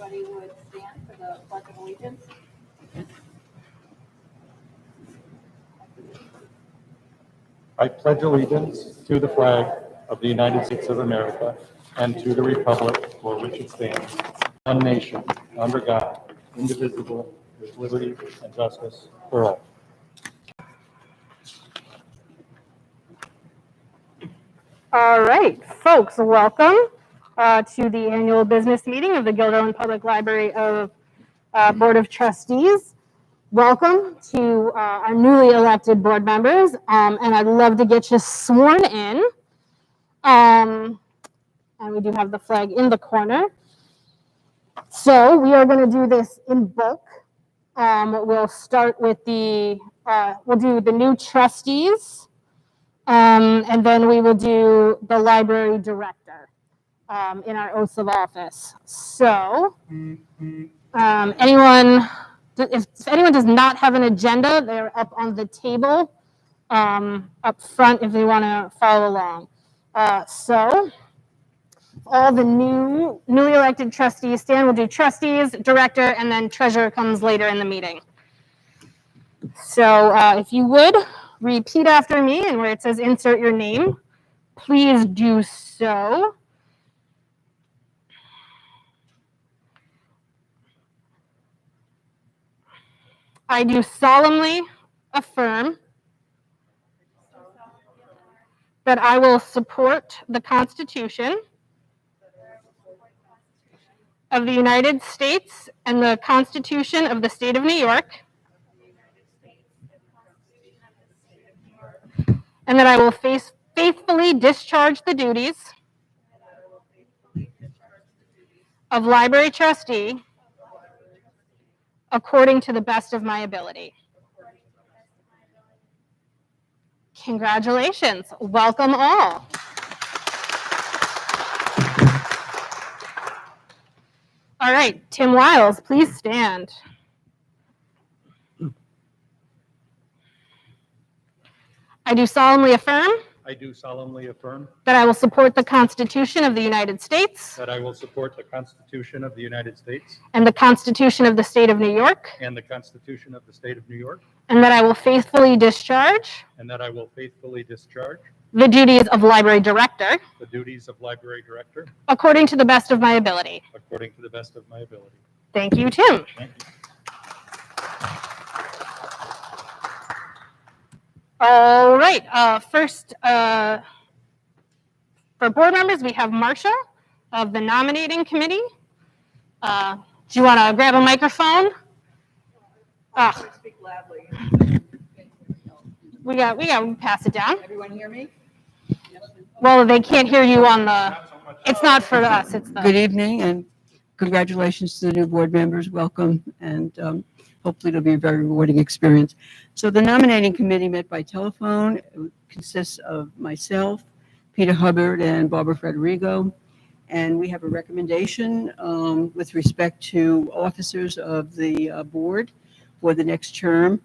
everybody would stand for the Pledge of Allegiance. I pledge allegiance to the flag of the United States of America and to the republic for which it stands, one nation, under God, indivisible, with liberty and justice for all. All right, folks, welcome to the annual business meeting of the Guilderland Public Library of Board of Trustees. Welcome to our newly elected board members, and I'd love to get you sworn in. And we do have the flag in the corner. So we are going to do this in bulk. We'll start with we'll do the new trustees, and then we will do the library director in our oaths of office. So if anyone does not have an agenda, they're up on the table up front if they want to follow along. So all the newly elected trustees stand. We'll do trustees, director, and then treasurer comes later in the meeting. So if you would, repeat after me, and where it says insert your name, please do so. I do solemnly affirm that I will support the Constitution of the United States and the Constitution of the State of New York, and that I will faithfully discharge the duties of library trustee according to the best of my ability. Congratulations. Welcome all. All right, Tim Wiles, please stand. I do solemnly affirm that I will support the Constitution of the United States I will support the Constitution of the United States and the Constitution of the State of New York, and the Constitution of the State of New York, and that I will faithfully discharge the duties of library director according to the best of my ability. Thank you, Tim. Thank you. All right, first, for board members, we have Marsha of the nominating committee. Do you want to grab a microphone? Speak loudly. We got pass it down. Everyone hear me? Well, they can't hear you on it's not for us, it's Good evening and congratulations to the new board members. Welcome, and hopefully it'll be a very rewarding experience. So the nominating committee met by telephone. It consists of myself, Peter Hubbard, and Barbara Federigo. And we have a recommendation with respect to officers of the board for the next term.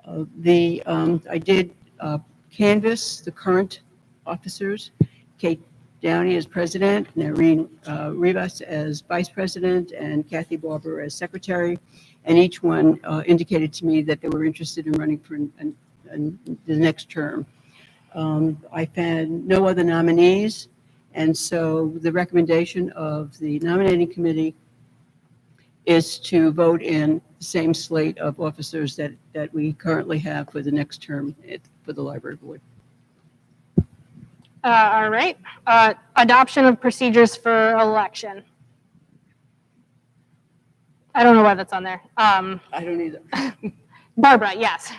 I did canvass the current officers. Kate Downey as president, Nareen Rivas as vice president, and Kathy Barber as secretary. And each one indicated to me that they were interested in running for the next term. I found no other nominees, and so the recommendation of the nominating committee is to vote in the same slate of officers that we currently have for the next term for the library board. all right. Adoption of procedures for election. I don't know why that's on there. I don't either. Barbara, yes.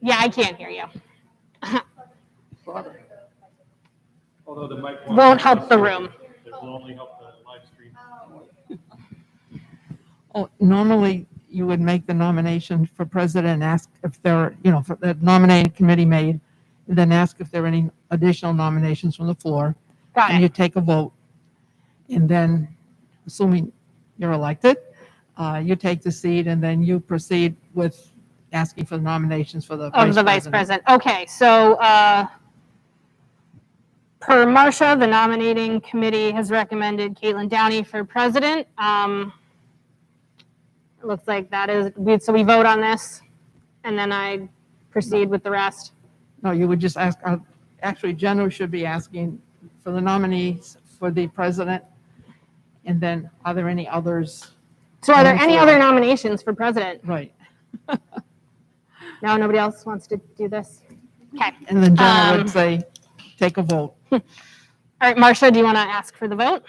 Yeah, I can't hear you. Although the mic Won't help the room. It will only help the live stream. Oh, normally you would make the nomination for president and ask if there, for the nominating committee made, and then ask if there are any additional nominations from the floor. Got And you it. take a vote. And then, assuming you're elected, you take the seat and then you proceed with asking for the nominations for the Of the vice president. Okay, so per Marcia, the nominating committee has recommended Caitlin Downey for president. It looks like that is, so we vote on this, and then I proceed with the rest. No, you would just ask, actually, Jenna should be asking for the nominees for the president. And then are there any others? So are there Only any four. other nominations for president? Right. No, nobody else wants to do this? Okay. And then Jenna would say, take a vote. All right, Marcia, do you want to ask for the vote?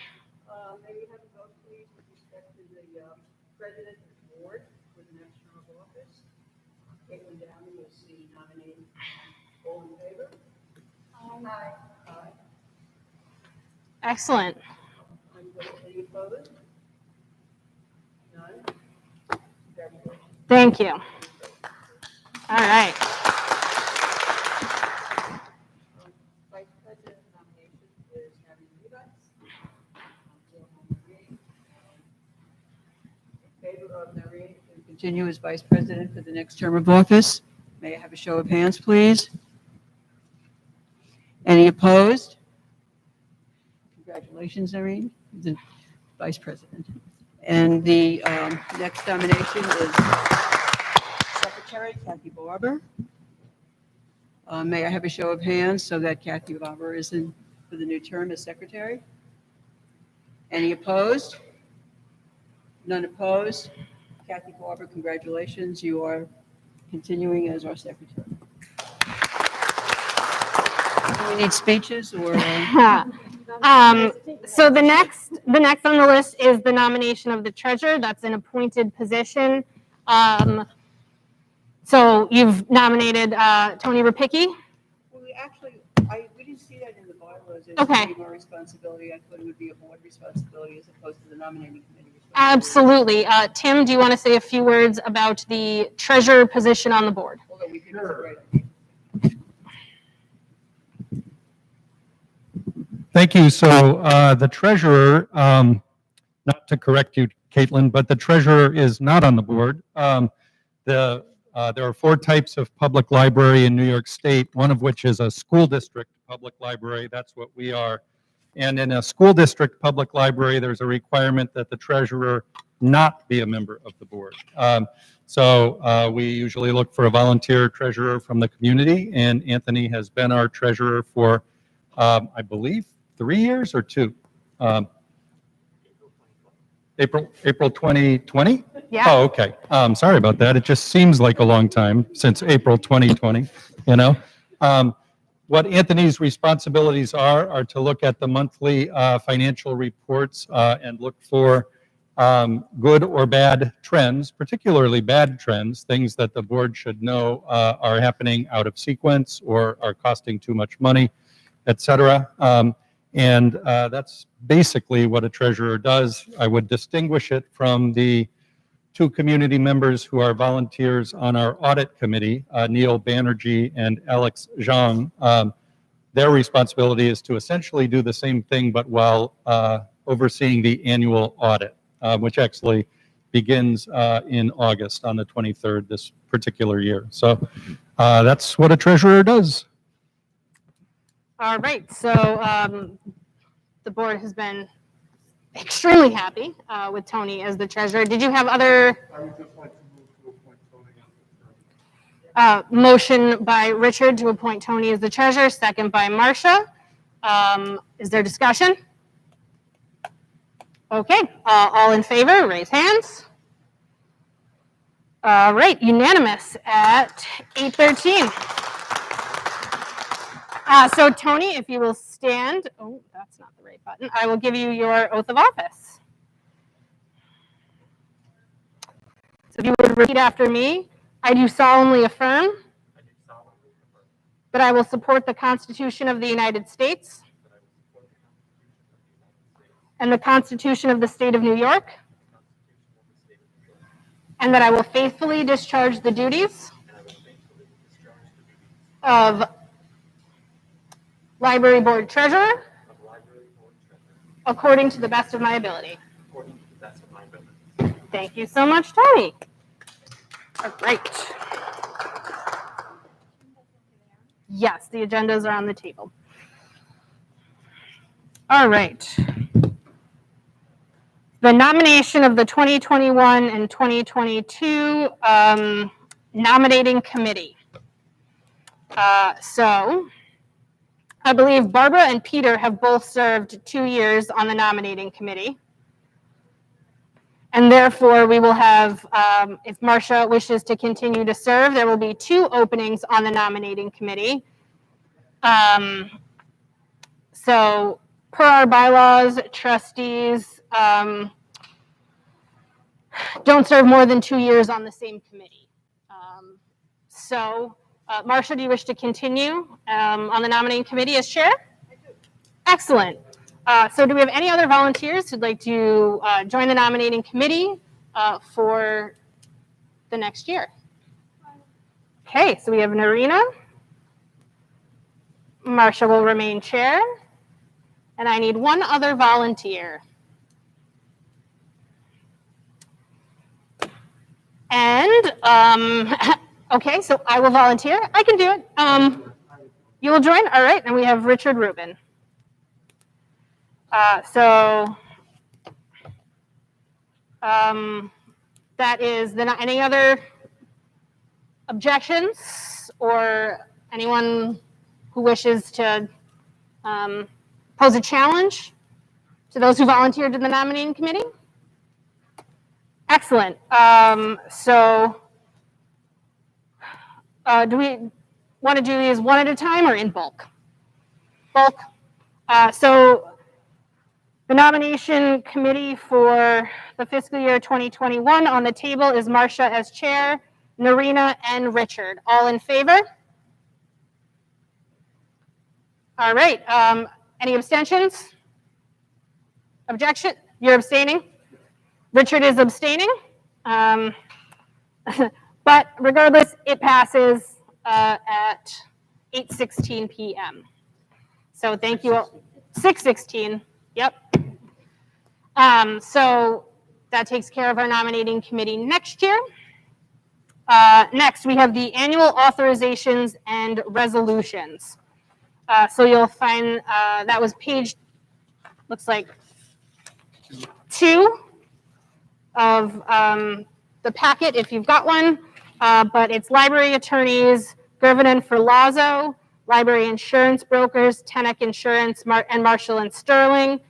May we have a vote, please, with respect to the president of the board for the next term of office? Caitlin Downey is the nominee. All in favor? Aye. Aye. Excellent. Any opposed? None? Congratulations. Thank you. All right. Vice President nomination is Harry Levites. In favor of Noreen to continue as vice president for the next term of office? May I have a show of hands, please? Any opposed? Congratulations, Noreen, the vice president. And the next nomination is Secretary Kathy Barber. May I have a show of hands so that Kathy Barber is in for the new term as secretary? Any opposed? None opposed? Kathy Barber, congratulations. You are continuing as our secretary. Do we need speeches or? So the next on the list is the nomination of the treasurer. That's an appointed position. So you've nominated Tony Rapicki. Well, we didn't see that in the bylaws. It's Okay. our responsibility. I thought it would be a board responsibility as opposed to the nominating committee responsibility. Absolutely. Tim, do you want to say a few words about the treasurer position on the board? Although we think it's a great idea. Thank you. So the treasurer, not to correct you, Caitlin, but the treasurer is not on the board. There are 4 types of public library in New York State, one of which is a school district public library. That's what we are. And in a school district public library, there's a requirement that the treasurer not be a member of the board. So we usually look for a volunteer treasurer from the community, and Anthony has been our treasurer for, I believe, 3 years or 2? April 2020? Yeah. Oh, okay. Sorry about that. It just seems like a long time since April 2020, you know? What Anthony's responsibilities are to look at the monthly financial reports and look for good or bad trends, particularly bad trends, things that the board should know are happening out of sequence or are costing too much money, et cetera. And that's basically what a treasurer does. I would distinguish it from the 2 community members who are volunteers on our audit committee, Neil Banerjee and Alex Zhang. Their responsibility is to essentially do the same thing, but while overseeing the annual audit, which actually begins in August on the 23rd this particular year. So that's what a treasurer does. All right, so the board has been extremely happy with Tony as the treasurer. Did you have other? I would just like to move to appoint Tony as the treasurer. Motion by Richard to appoint Tony as the treasurer, second by Marcia. Is there discussion? Okay, all in favor, raise hands. All right, unanimous at 8:13. So Tony, if you will stand, oh, that's not the right button. I will give you your oath of office. So if you would repeat after me, I do solemnly affirm that I will support the Constitution of the United States and the Constitution of the State of New York, and that I will faithfully discharge the duties of Library Board Treasurer according to the best of my ability. Thank you so much, Tony. All right. Yes, the agendas are on the table. All right. The nomination of the 2021 and 2022 nominating committee. So I believe Barbara and Peter have both served 2 years on the nominating committee. And therefore, we will have, if Marcia wishes to continue to serve, there will be 2 openings on the nominating committee. So per our bylaws, trustees don't serve more than 2 years on the same committee. So Marcia, do you wish to continue on the nominating committee as chair? I do. Excellent. So do we have any other volunteers who'd like to join the nominating committee for the next year? Okay, so we have Narina. Marcia will remain chair. And I need one other volunteer. And, okay, so I will volunteer. I can do it. You will join? All right, and we have Richard Rubin. That is, any other objections or anyone who wishes to pose a challenge to those who volunteered to the nominating committee? Excellent. Do we want to do these one at a time or in bulk? Bulk. So the nomination committee for the fiscal year 2021 on the table is Marcia as chair, Narina, and Richard. All in favor? All right. Any abstentions? Objection? You're abstaining? Richard is abstaining. But regardless, it passes at 8:16 p.m. So thank you all. 6:16. Yep. So that takes care of our nominating committee next year. Next, we have the annual authorizations and resolutions. So you'll find that was page, looks like 2 of the packet if you've got one. But it's library attorneys, Gervin and Ferlazzo, library insurance brokers, Tenek Insurance, and Marshall and Sterling.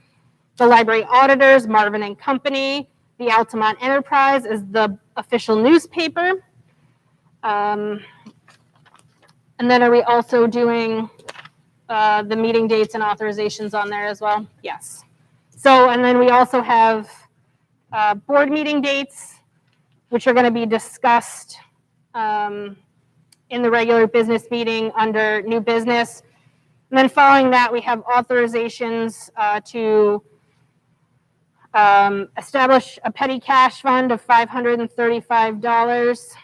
The library auditors, Marvin and Company. The Altamont Enterprise is the official newspaper. And then are we also doing the meeting dates and authorizations on there as well? Yes. So, and then we also have board meeting dates, which are going to be discussed in the regular business meeting under new business. And then following that, we have authorizations to establish a petty cash fund of $535.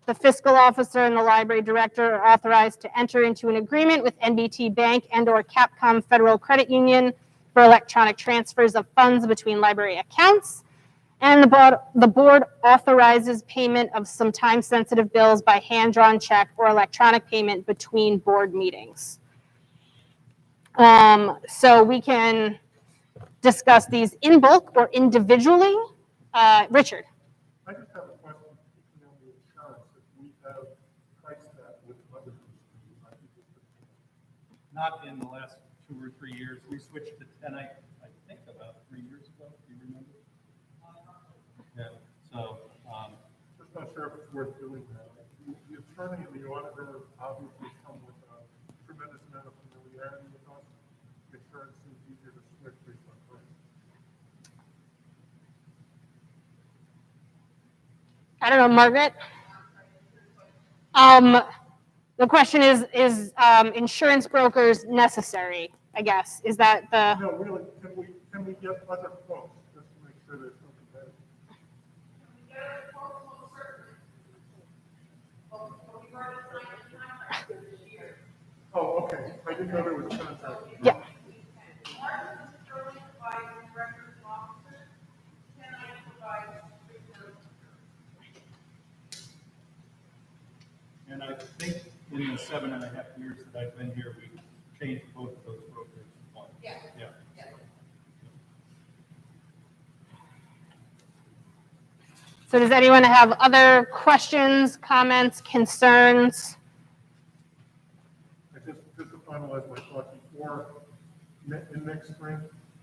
The fiscal officer and the library director are authorized to enter into an agreement with NBT Bank and/or Capcom Federal Credit Union for electronic transfers of funds between library accounts. And the board authorizes payment of some time-sensitive bills by hand-drawn check or electronic payment between board meetings. So we can discuss these in bulk or individually. Richard. I just have a question on the insurance. If we have priced that with other Not in the last 2 or 3 years. We switched to 10, I think about 3 years ago. Do you remember? Yeah. So, just not sure if it's worth doing that. The attorney and the auditor obviously come with a tremendous amount of familiarity with us. Insurance seems easier to switch based on price. I don't know, Margaret. The question is insurance brokers necessary? I guess is that the? No, really. Can we get other quotes just to make sure there's no competitive? Oh, okay. I didn't know there was a contract. Yeah. And I think in the 7.5 years that I've been here, we've changed both of those brokers once. Yeah. So does anyone have other questions, comments, concerns? I just to finalize my thought before, in next spring,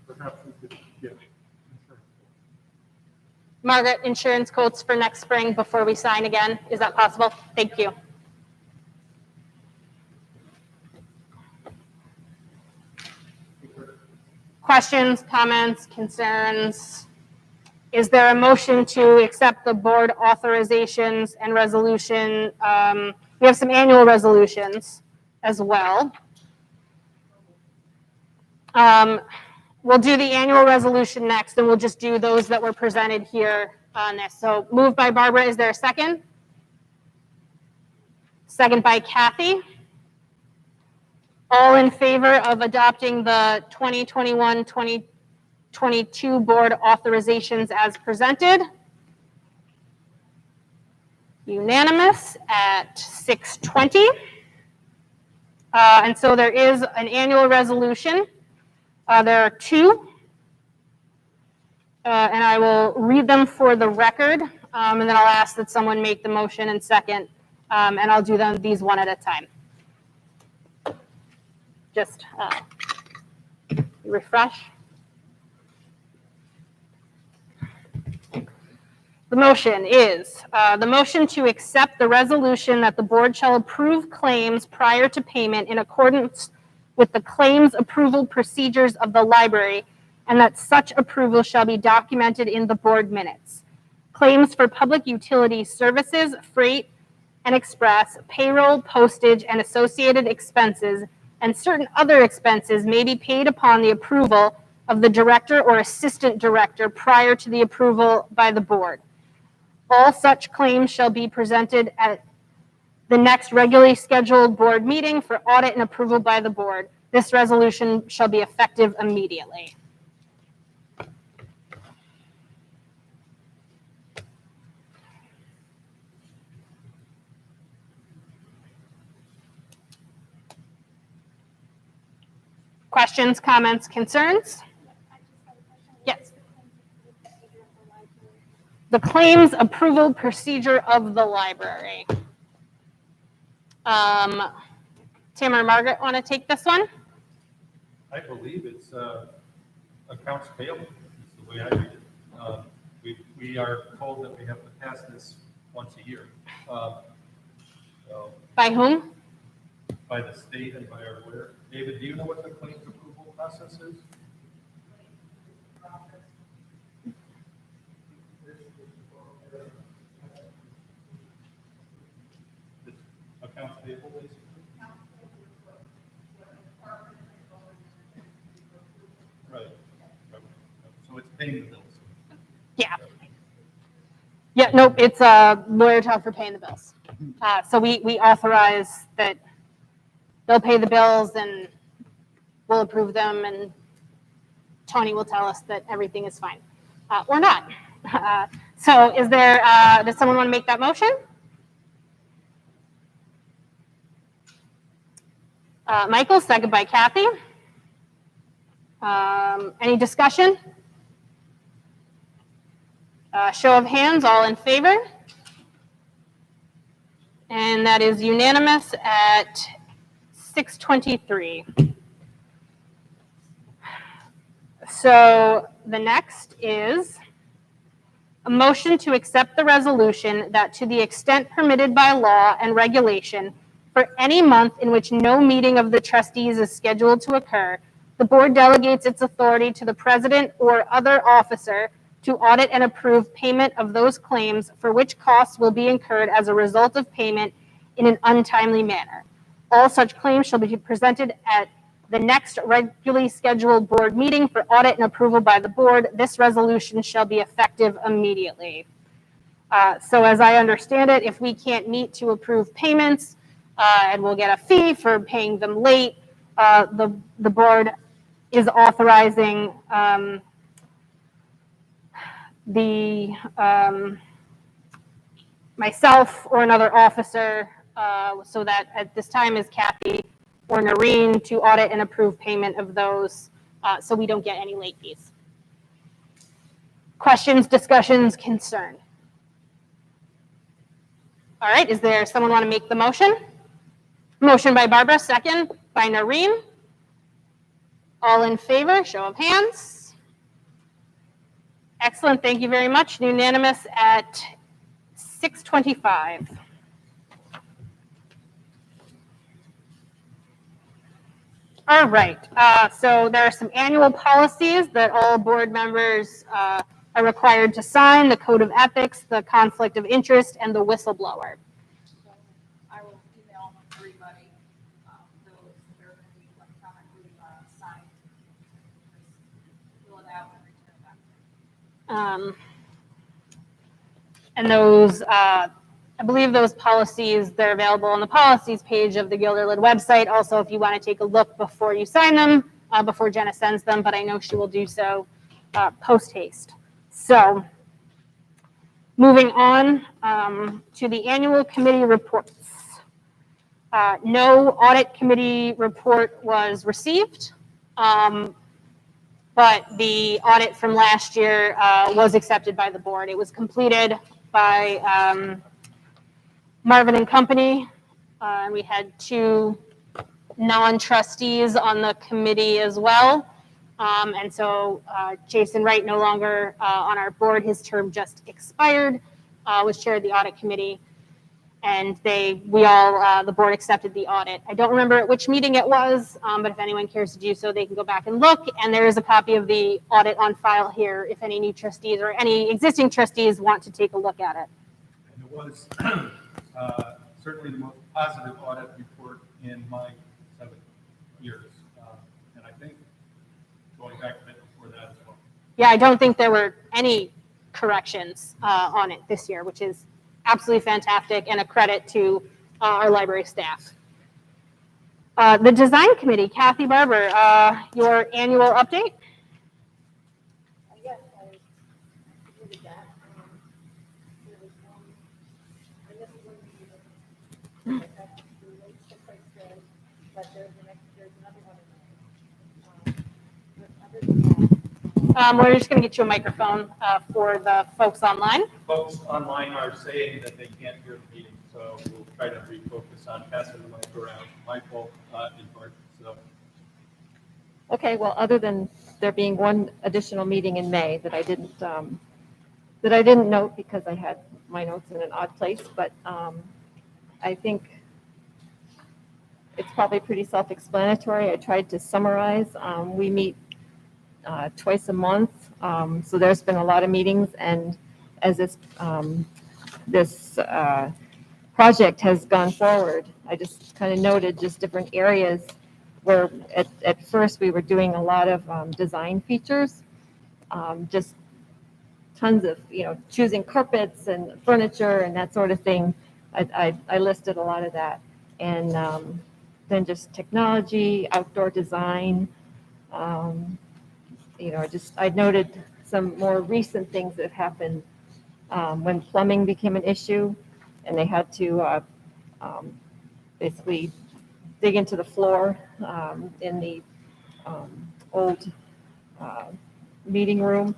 perhaps we could get insurance. Margaret, insurance quotes for next spring before we sign again. Is that possible? Thank you. Questions, comments, concerns? Is there a motion to accept the board authorizations and resolution? We have some annual resolutions as well. We'll do the annual resolution next, and we'll just do those that were presented here on this. So moved by Barbara, is there a second? Second by Kathy. All in favor of adopting the 2021-2022 board authorizations as presented? Unanimous at 6:20. And so there is an annual resolution. There are two. And I will read them for the record, and then I'll ask that someone make the motion and second, and I'll do these one at a time. Just refresh. The motion is the motion to accept the resolution that the board shall approve claims prior to payment in accordance with the claims approval procedures of the library, and that such approval shall be documented in the board minutes. Claims for public utility services, freight and express, payroll, postage, and associated expenses, and certain other expenses may be paid upon the approval of the director or assistant director prior to the approval by the board. All such claims shall be presented at the next regularly scheduled board meeting for audit and approval by the board. This resolution shall be effective immediately. Questions, comments, concerns? Yes. The claims approval procedure of the library. Tim or Margaret want to take this one? I believe it's accounts payable, is the way I read it. We are told that we have to pass this once a year. So By whom? by the state and by our lawyer. David, do you know what the claims approval process is? It's accounts payable, basically? Right. So it's paying the bills. Yeah. Yeah, nope, it's a lawyer talk for paying the bills. So we authorize that they'll pay the bills and we'll approve them, and Tony will tell us that everything is fine. Or not. So is there, does someone want to make that motion? Michael, second by Kathy. Any discussion? Show of hands, all in favor? And that is unanimous at 6:23. So the next is a motion to accept the resolution that to the extent permitted by law and regulation, for any month in which no meeting of the trustees is scheduled to occur, the board delegates its authority to the president or other officer to audit and approve payment of those claims for which costs will be incurred as a result of payment in an untimely manner. All such claims shall be presented at the next regularly scheduled board meeting for audit and approval by the board. This resolution shall be effective immediately. So as I understand it, if we can't meet to approve payments, and we'll get a fee for paying them late, the board is authorizing myself or another officer so that at this time is Kathy or Noreen to audit and approve payment of those, so we don't get any late fees. Questions, discussions, concern? All right, is there someone want to make the motion? Motion by Barbara, second by Noreen. All in favor, show of hands. Excellent, thank you very much. Unanimous at 6:25. All right, so there are some annual policies that all board members are required to sign: the code of ethics, the conflict of interest, and the whistleblower. I will email everybody, those that are going to be electronically signed. Just fill it out and return it back. And those, I believe those policies, they're available on the policies page of the Guilderland website. Also, if you want to take a look before you sign them, before Jenna sends them, but I know she will do so post haste. So moving on to the annual committee reports. No audit committee report was received, but the audit from last year was accepted by the board. It was completed by Marvin and Company. We had 2 non-trustees on the committee as well. And so Jason Wright, no longer on our board, his term just expired, was chair of the audit committee. And the board accepted the audit. I don't remember at which meeting it was, but if anyone cares to do so, they can go back and look. And there is a copy of the audit on file here if any new trustees or any existing trustees want to take a look at it. And it was certainly the most positive audit report in my 7 years. And I think going back a bit before that as well. Yeah, I don't think there were any corrections on it this year, which is absolutely fantastic and a credit to our library staff. The design committee, Kathy Barber, your annual update? Yes, I completed that. There was one, I guess it wouldn't be the late quite good, but there's another one in there. Other than that, We're just going to get you a microphone for the folks online. Folks online are saying that they can't hear the meeting, so we'll try to refocus on passing the mic around. My fault in part, so. Okay, well, other than there being one additional meeting in May that I didn't note because I had my notes in an odd place, but I think it's probably pretty self-explanatory. I tried to summarize. We meet twice a month, so there's been a lot of meetings, and as this project has gone forward, I just kind of noted just different areas where at first we were doing a lot of design features, just tons of, choosing carpets and furniture and that sort of thing. I listed a lot of that. And then just technology, outdoor design. I noted some more recent things that have happened when plumbing became an issue and they had to basically dig into the floor in the old meeting room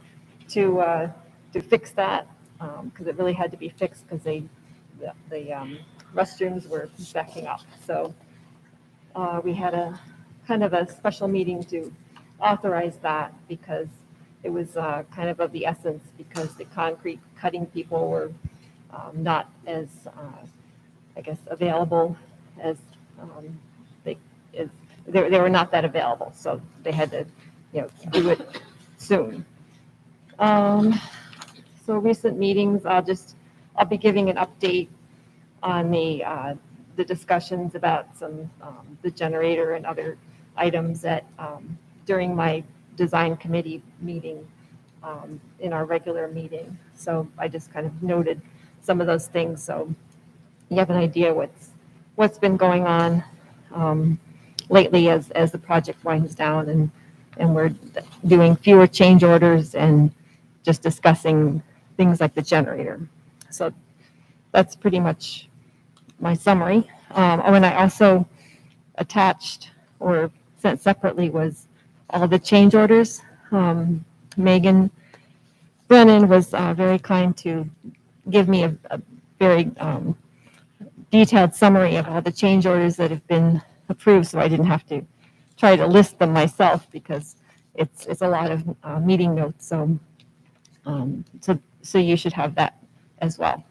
to fix that because it really had to be fixed because the restrooms were backing up. So we had a kind of a special meeting to authorize that because it was kind of the essence because the concrete cutting people were not as, I guess, available as they were not that available. So they had to, do it soon. So recent meetings, I'll be giving an update on the discussions about the generator and other items that during my design committee meeting in our regular meeting. So I just kind of noted some of those things. So you have an idea what's been going on lately as the project winds down and we're doing fewer change orders and just discussing things like the generator. So that's pretty much my summary. And I also attached or sent separately was all the change orders. Megan Brennan was very kind to give me a very detailed summary of all the change orders that have been approved, so I didn't have to try to list them myself because it's a lot of meeting notes. So you should have that as well.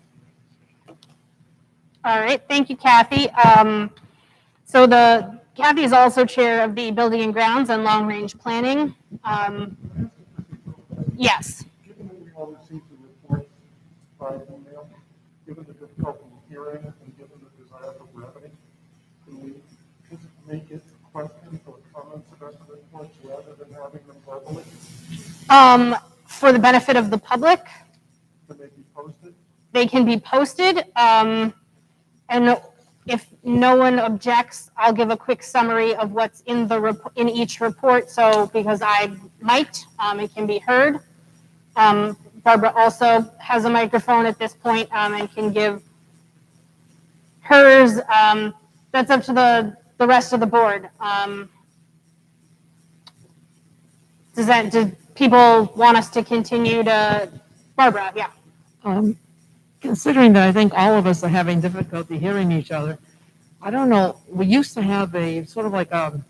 All right, thank you, Kathy. Kathy is also chair of the Building and Grounds and Long Range Planning. Yes. Given that we all received the report by email, given the difficulty in hearing and given the desire for brevity, can we just make it questions or comments about the reports rather than having them verbally? For the benefit of the public, Can they be posted? they can be posted. And if no one objects, I'll give a quick summary of what's in in each report. So because I might, it can be heard. Barbara also has a microphone at this point and can give hers. That's up to the rest of the board. Do people want us to continue to, Barbara, yeah. Considering that I think all of us are having difficulty hearing each other, I don't know, we used to have a sort of like a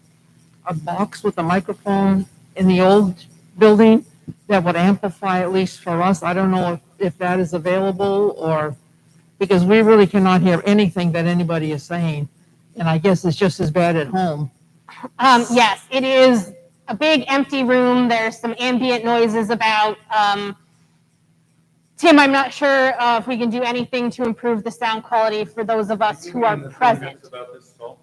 box with a microphone in the old building that would amplify, at least for us. I don't know if that is available, or because we really cannot hear anything that anybody is saying. And I guess it's just as bad at home. Yes, it is a big empty room. There's some ambient noises about. Tim, I'm not sure if we can do anything to improve the sound quality for those of us who are present. About this call?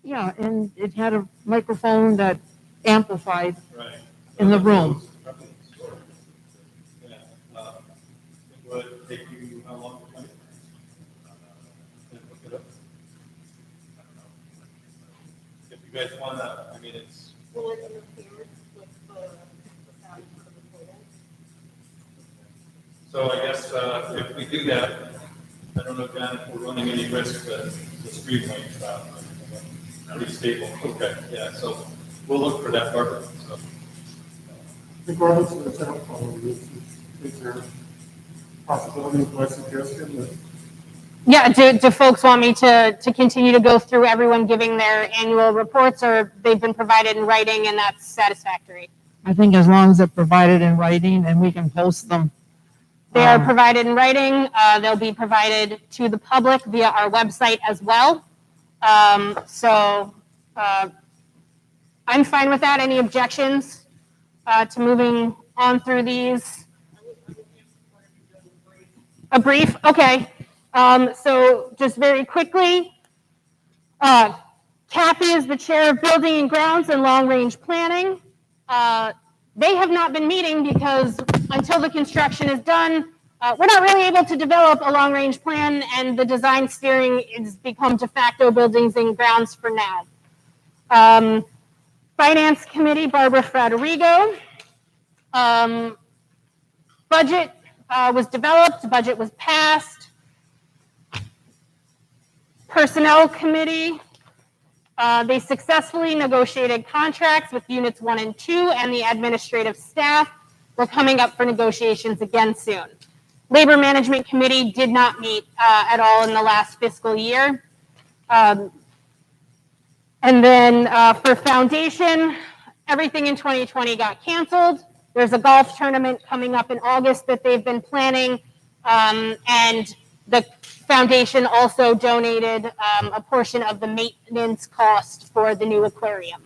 Yeah, and it had a microphone that amplified Right. in the room. Yeah. It would take you how long to come? Look it up. I don't know. If you guys want to, I mean, it's. Will it interfere with the sound for the recording? So I guess if we do that, I don't know, John, if we're running any risk that the stream might stop. Pretty stable. Okay, yeah, so we'll look for that, Barbara. So. Regardless of the sound quality, is there a possibility of my suggestion that Yeah, do folks want me to continue to go through everyone giving their annual reports, or they've been provided in writing and that's satisfactory? I think as long as they're provided in writing and we can post them. They are provided in writing. They'll be provided to the public via our website as well. I'm fine with that. Any objections to moving on through these? A brief? Okay. So just very quickly, Kathy is the chair of Building and Grounds and Long Range Planning. They have not been meeting because until the construction is done, we're not really able to develop a long-range plan, and the design steering has become de facto Buildings and Grounds for now. Finance Committee, Barbara Fraderigo. Budget was developed, budget was passed. Personnel Committee, they successfully negotiated contracts with units 1 and 2 and the administrative staff. We're coming up for negotiations again soon. Labor Management Committee did not meet at all in the last fiscal year. And then for Foundation, everything in 2020 got canceled. There's a golf tournament coming up in August that they've been planning. And the Foundation also donated a portion of the maintenance cost for the new aquarium.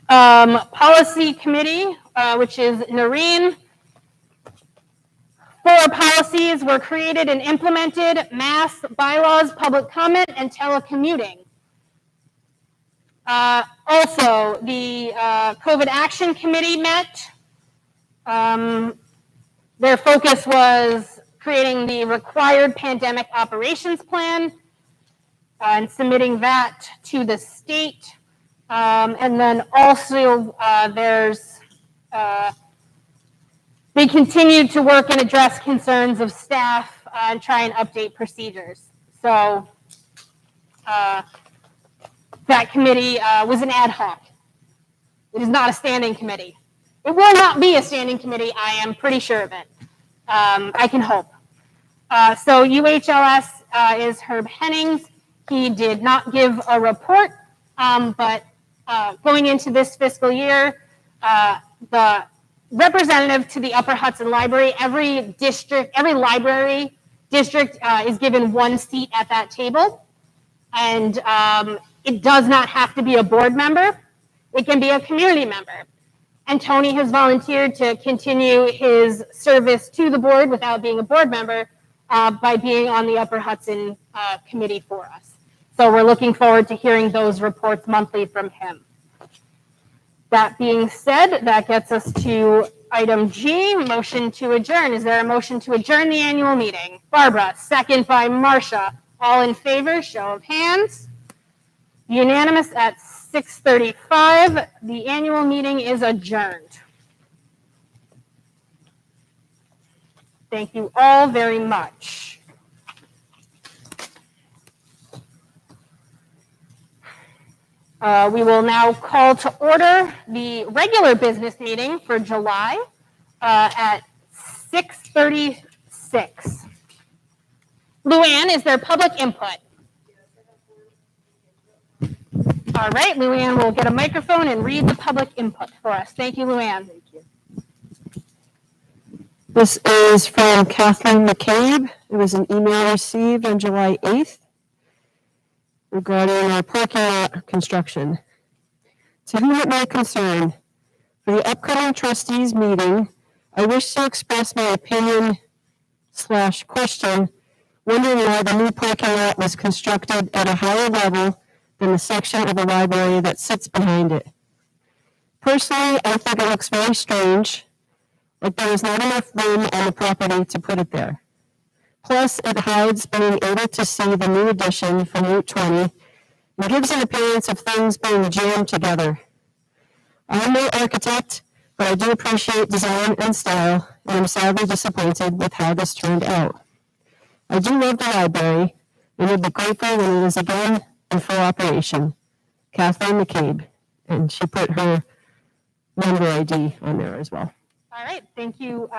Policy Committee, which is Noreen. 4 policies were created and implemented: mass bylaws, public comment, and telecommuting. Also, the COVID Action Committee met. Their focus was creating the required pandemic operations plan and submitting that to the state. And then also they continued to work and address concerns of staff and try and update procedures. So that committee was an ad hoc. It is not a standing committee. It will not be a standing committee. I am pretty sure of it. I can hope. So UHLS is Herb Hennings. He did not give a report, but going into this fiscal year, the representative to the Upper Hudson Library, every library district is given one seat at that table. And it does not have to be a board member. It can be a community member. And Tony has volunteered to continue his service to the board without being a board member by being on the Upper Hudson committee for us. So we're looking forward to hearing those reports monthly from him. That being said, that gets us to item G, motion to adjourn. Is there a motion to adjourn the annual meeting? Barbara, second by Marcia. All in favor, show of hands. Unanimous at 6:35. The annual meeting is adjourned. Thank you all very much. We will now call to order the regular business meeting for July at 6:36. Luann, is there public input? All right, Luann will get a microphone and read the public input for us. Thank you, Luann. Thank you. This is from Kathleen McCabe. It was an email received on July 8th regarding our parking lot construction. To whom it may concern, for the upcoming trustees meeting, I wish to express my opinion / question, wondering why the new parking lot was constructed at a higher level than the section of the library that sits behind it. Personally, I think it looks very strange, like there is not enough room on the property to put it there. Plus, it hides being able to see the new addition from Route 20 and gives an appearance of things being jammed together. I'm no architect, but I do appreciate design and style, and I'm sadly disappointed with how this turned out. I do love the library, and would be grateful when it is again in full operation. Kathleen McCabe, and she put her member ID on there as well. All right, thank you,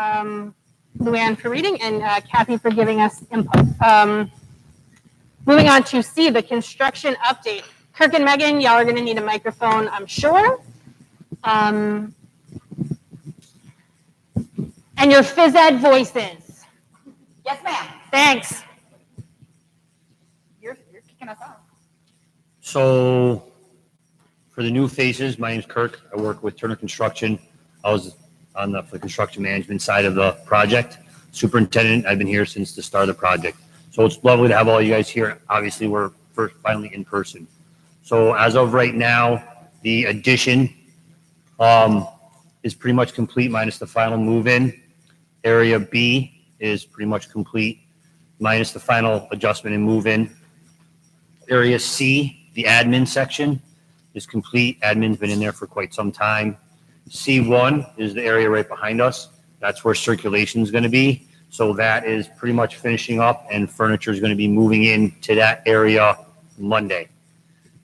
Luann, for reading, and Kathy for giving us input. Moving on to C, the construction update. Kirk and Megan, y'all are going to need a microphone, I'm sure. And your phys ed voices. Yes, ma'am. Thanks. You're kicking us off. So for the new faces, my name's Kirk. I work with Turner Construction. I was on the construction management side of the project. Superintendent, I've been here since the start of the project. So it's lovely to have all you guys here. Obviously, we're finally in person. So as of right now, the addition is pretty much complete minus the final move-in. Area B is pretty much complete minus the final adjustment and move-in. Area C, the admin section, is complete. Admin's been in there for quite some time. C1 is the area right behind us. That's where circulation is going to be. So that is pretty much finishing up, and furniture is going to be moving into that area Monday.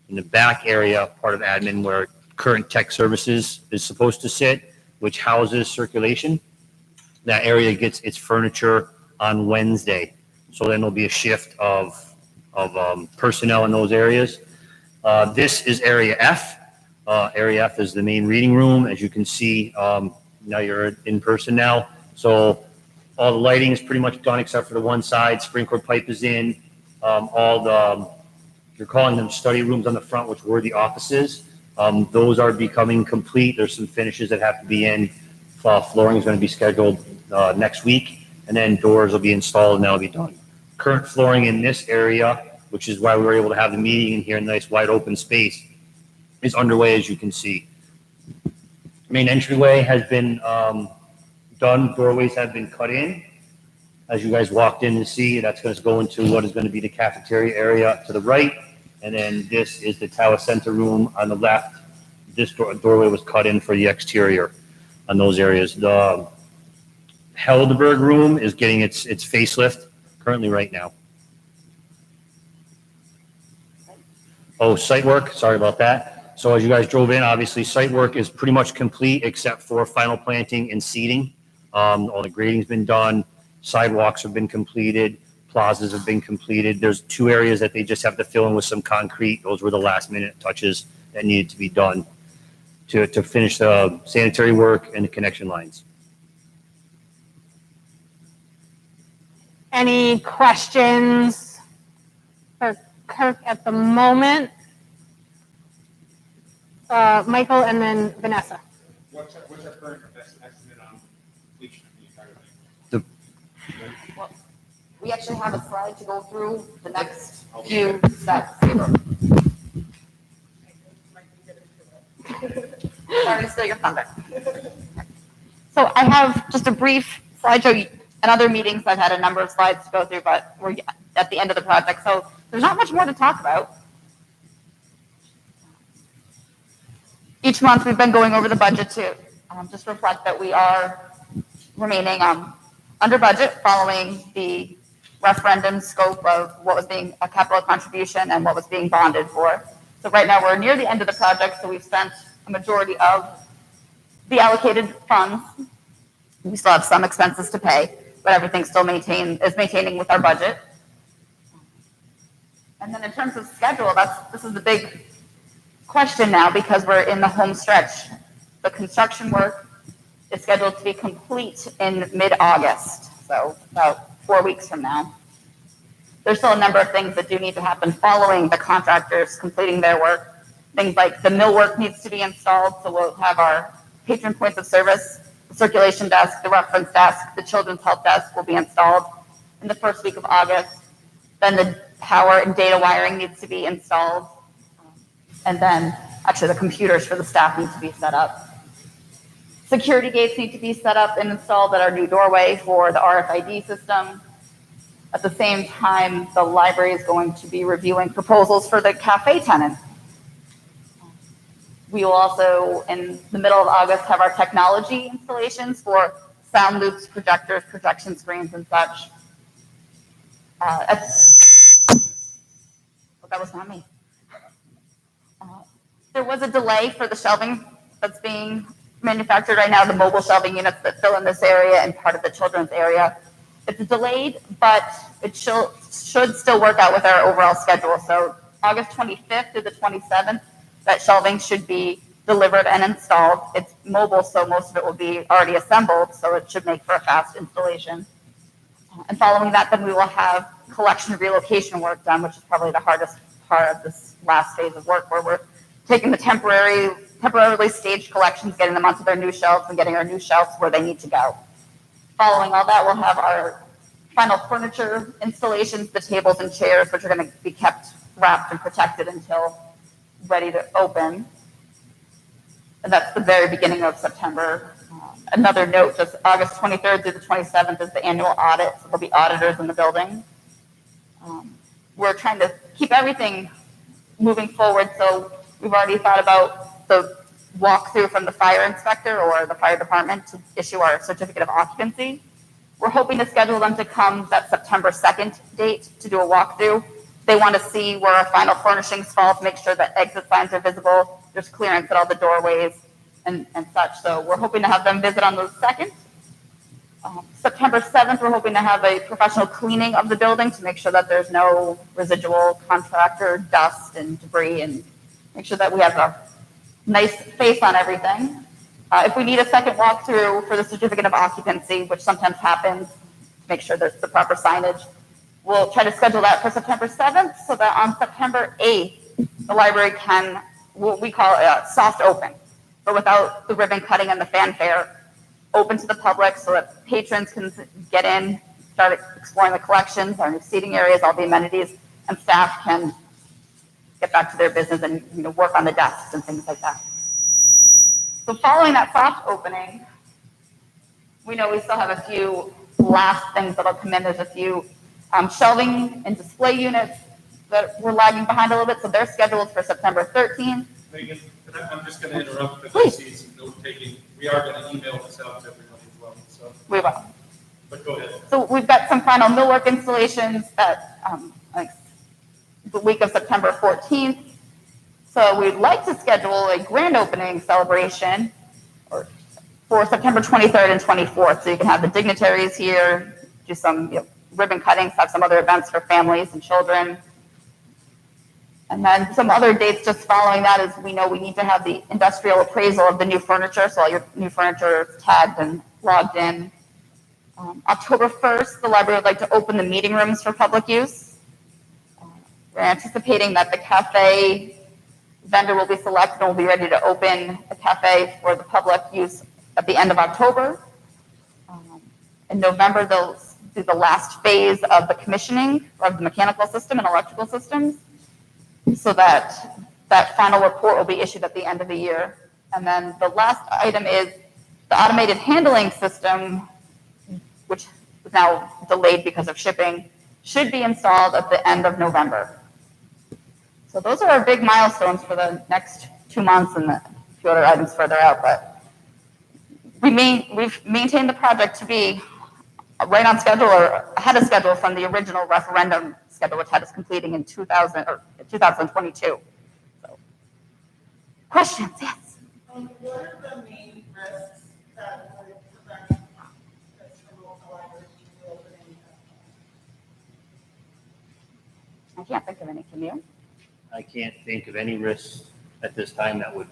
In the back area, part of admin where current tech services is supposed to sit, which houses circulation, that area gets its furniture on Wednesday. So then there'll be a shift of personnel in those areas. This is area F. Area F is the main reading room. As you can see, now you're in person now. So all the lighting is pretty much done except for the one side. Sprinkler pipe is in. All the, you're calling them study rooms on the front, which were the offices. Those are becoming complete. There's some finishes that have to be in. Flooring is going to be scheduled next week, and then doors will be installed and that'll be done. Current flooring in this area, which is why we were able to have the meeting in here in a nice wide open space, is underway, as you can see. Main entryway has been done. Doorways have been cut in. As you guys walked in to see, that's going to go into what is going to be the cafeteria area to the right. And then this is the Tower Center room on the left. This doorway was cut in for the exterior on those areas. The Helderberg room is getting its facelift currently right now. Oh, site work, sorry about that. So as you guys drove in, obviously, site work is pretty much complete except for final planting and seeding. All the grading's been done, sidewalks have been completed, plazas have been completed. There's 2 areas that they just have to fill in with some concrete. Those were the last minute touches that needed to be done to finish the sanitary work and the connection lines. Any questions for Kirk at the moment? Michael and then Vanessa. What's our current estimate on completion of the entire thing? We actually have a slide to go through the next few steps. Sorry to steal your thunder. So I have just a brief slideshow. In other meetings, I've had a number of slides to go through, but we're at the end of the project, so there's not much more to talk about. Each month, we've been going over the budget to just reflect that we are remaining under budget following the referendum scope of what was being a capital contribution and what was being bonded for. So right now, we're near the end of the project, so we've spent a majority of the allocated funds. We still have some expenses to pay, but everything still is maintaining with our budget. And then in terms of schedule, this is the big question now because we're in the home stretch. The construction work is scheduled to be complete in mid-August, so about 4 weeks from now. There's still a number of things that do need to happen following the contractors completing their work. Things like the millwork needs to be installed, so we'll have our patron points of service, the circulation desk, the reference desk, the children's help desk will be installed in the first week of August. Then the power and data wiring needs to be installed. And then actually the computers for the staff need to be set up. Security gates need to be set up and installed at our new doorway for the RFID system. At the same time, the library is going to be reviewing proposals for the cafe tenant. We will also, in the middle of August, have our technology installations for sound loops, projectors, projection screens, and such. That was not me. There was a delay for the shelving that's being manufactured right now, the mobile shelving units that fill in this area and part of the children's area. It's delayed, but it should still work out with our overall schedule. So August 25th to the 27th, that shelving should be delivered and installed. It's mobile, so most of it will be already assembled, so it should make for a fast installation. And following that, then we will have collection relocation work done, which is probably the hardest part of this last phase of work, where we're taking the temporarily staged collections, getting them onto their new shelves, and getting our new shelves where they need to go. Following all that, we'll have our final furniture installations, the tables and chairs, which are going to be kept wrapped and protected until ready to open. And that's the very beginning of September. Another note, just August 23rd through the 27th is the annual audit, so there'll be auditors in the building. We're trying to keep everything moving forward, so we've already thought about the walkthrough from the fire inspector or the fire department to issue our certificate of occupancy. We're hoping to schedule them to come that September 2nd date to do a walkthrough. They want to see where our final furnishings fall to make sure that exit signs are visible. There's clearance at all the doorways and such. So we're hoping to have them visit on the 2nd. September 7th, we're hoping to have a professional cleaning of the building to make sure that there's no residual contractor dust and debris, and make sure that we have a nice face on everything. If we need a second walkthrough for the certificate of occupancy, which sometimes happens, to make sure there's the proper signage, we'll try to schedule that for September 7th so that on September 8th, the library can, what we call a soft open, but without the ribbon cutting and the fanfare, open to the public so that patrons can get in, start exploring the collections, our new seating areas, all the amenities, and staff can get back to their business and work on the desks and things like that. So following that soft opening, we know we still have a few last things that'll come in. There's a few shelving and display units that we're lagging behind a little bit, so they're scheduled for September 13th. Megan, I'm just going to interrupt because I see some note taking. We are going to email this out to everyone as well. So. We will. But go ahead. So we've got some final millwork installations that the week of September 14th. So we'd like to schedule a grand opening celebration for September 23rd and 24th. So you can have the dignitaries here, do some ribbon cuttings, have some other events for families and children. And then some other dates just following that is we know we need to have the industrial appraisal of the new furniture. So all your new furniture is tagged and logged in. October 1st, the library would like to open the meeting rooms for public use. We're anticipating that the cafe vendor will be selected and will be ready to open a cafe for the public use at the end of October. In November, they'll do the last phase of the commissioning of the mechanical system and electrical systems, so that final report will be issued at the end of the year. And then the last item is the automated handling system, which is now delayed because of shipping, should be installed at the end of November. So those are our big milestones for the next 2 months and a few other items further out. But we've maintained the project to be right on schedule or ahead of schedule from the original referendum schedule, which had us completing in 2022. So, questions? Yes. What are the main risks that would prevent this remote library from opening? I can't think of any. Can you? I can't think of any risks at this time that would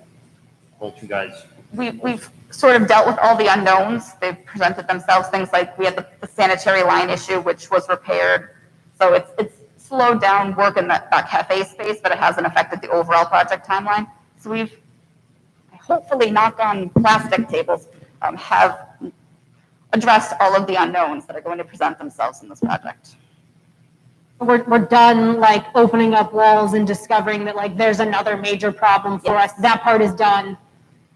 hold you guys. We've sort of dealt with all the unknowns. They've presented themselves, things like we had the sanitary line issue, which was repaired. So it's slowed down work in that cafe space, but it hasn't affected the overall project timeline. So we've hopefully, knock on plastic tables, have addressed all of the unknowns that are going to present themselves in this project. We're done like opening up walls and discovering that like there's another major problem for us. That part is done.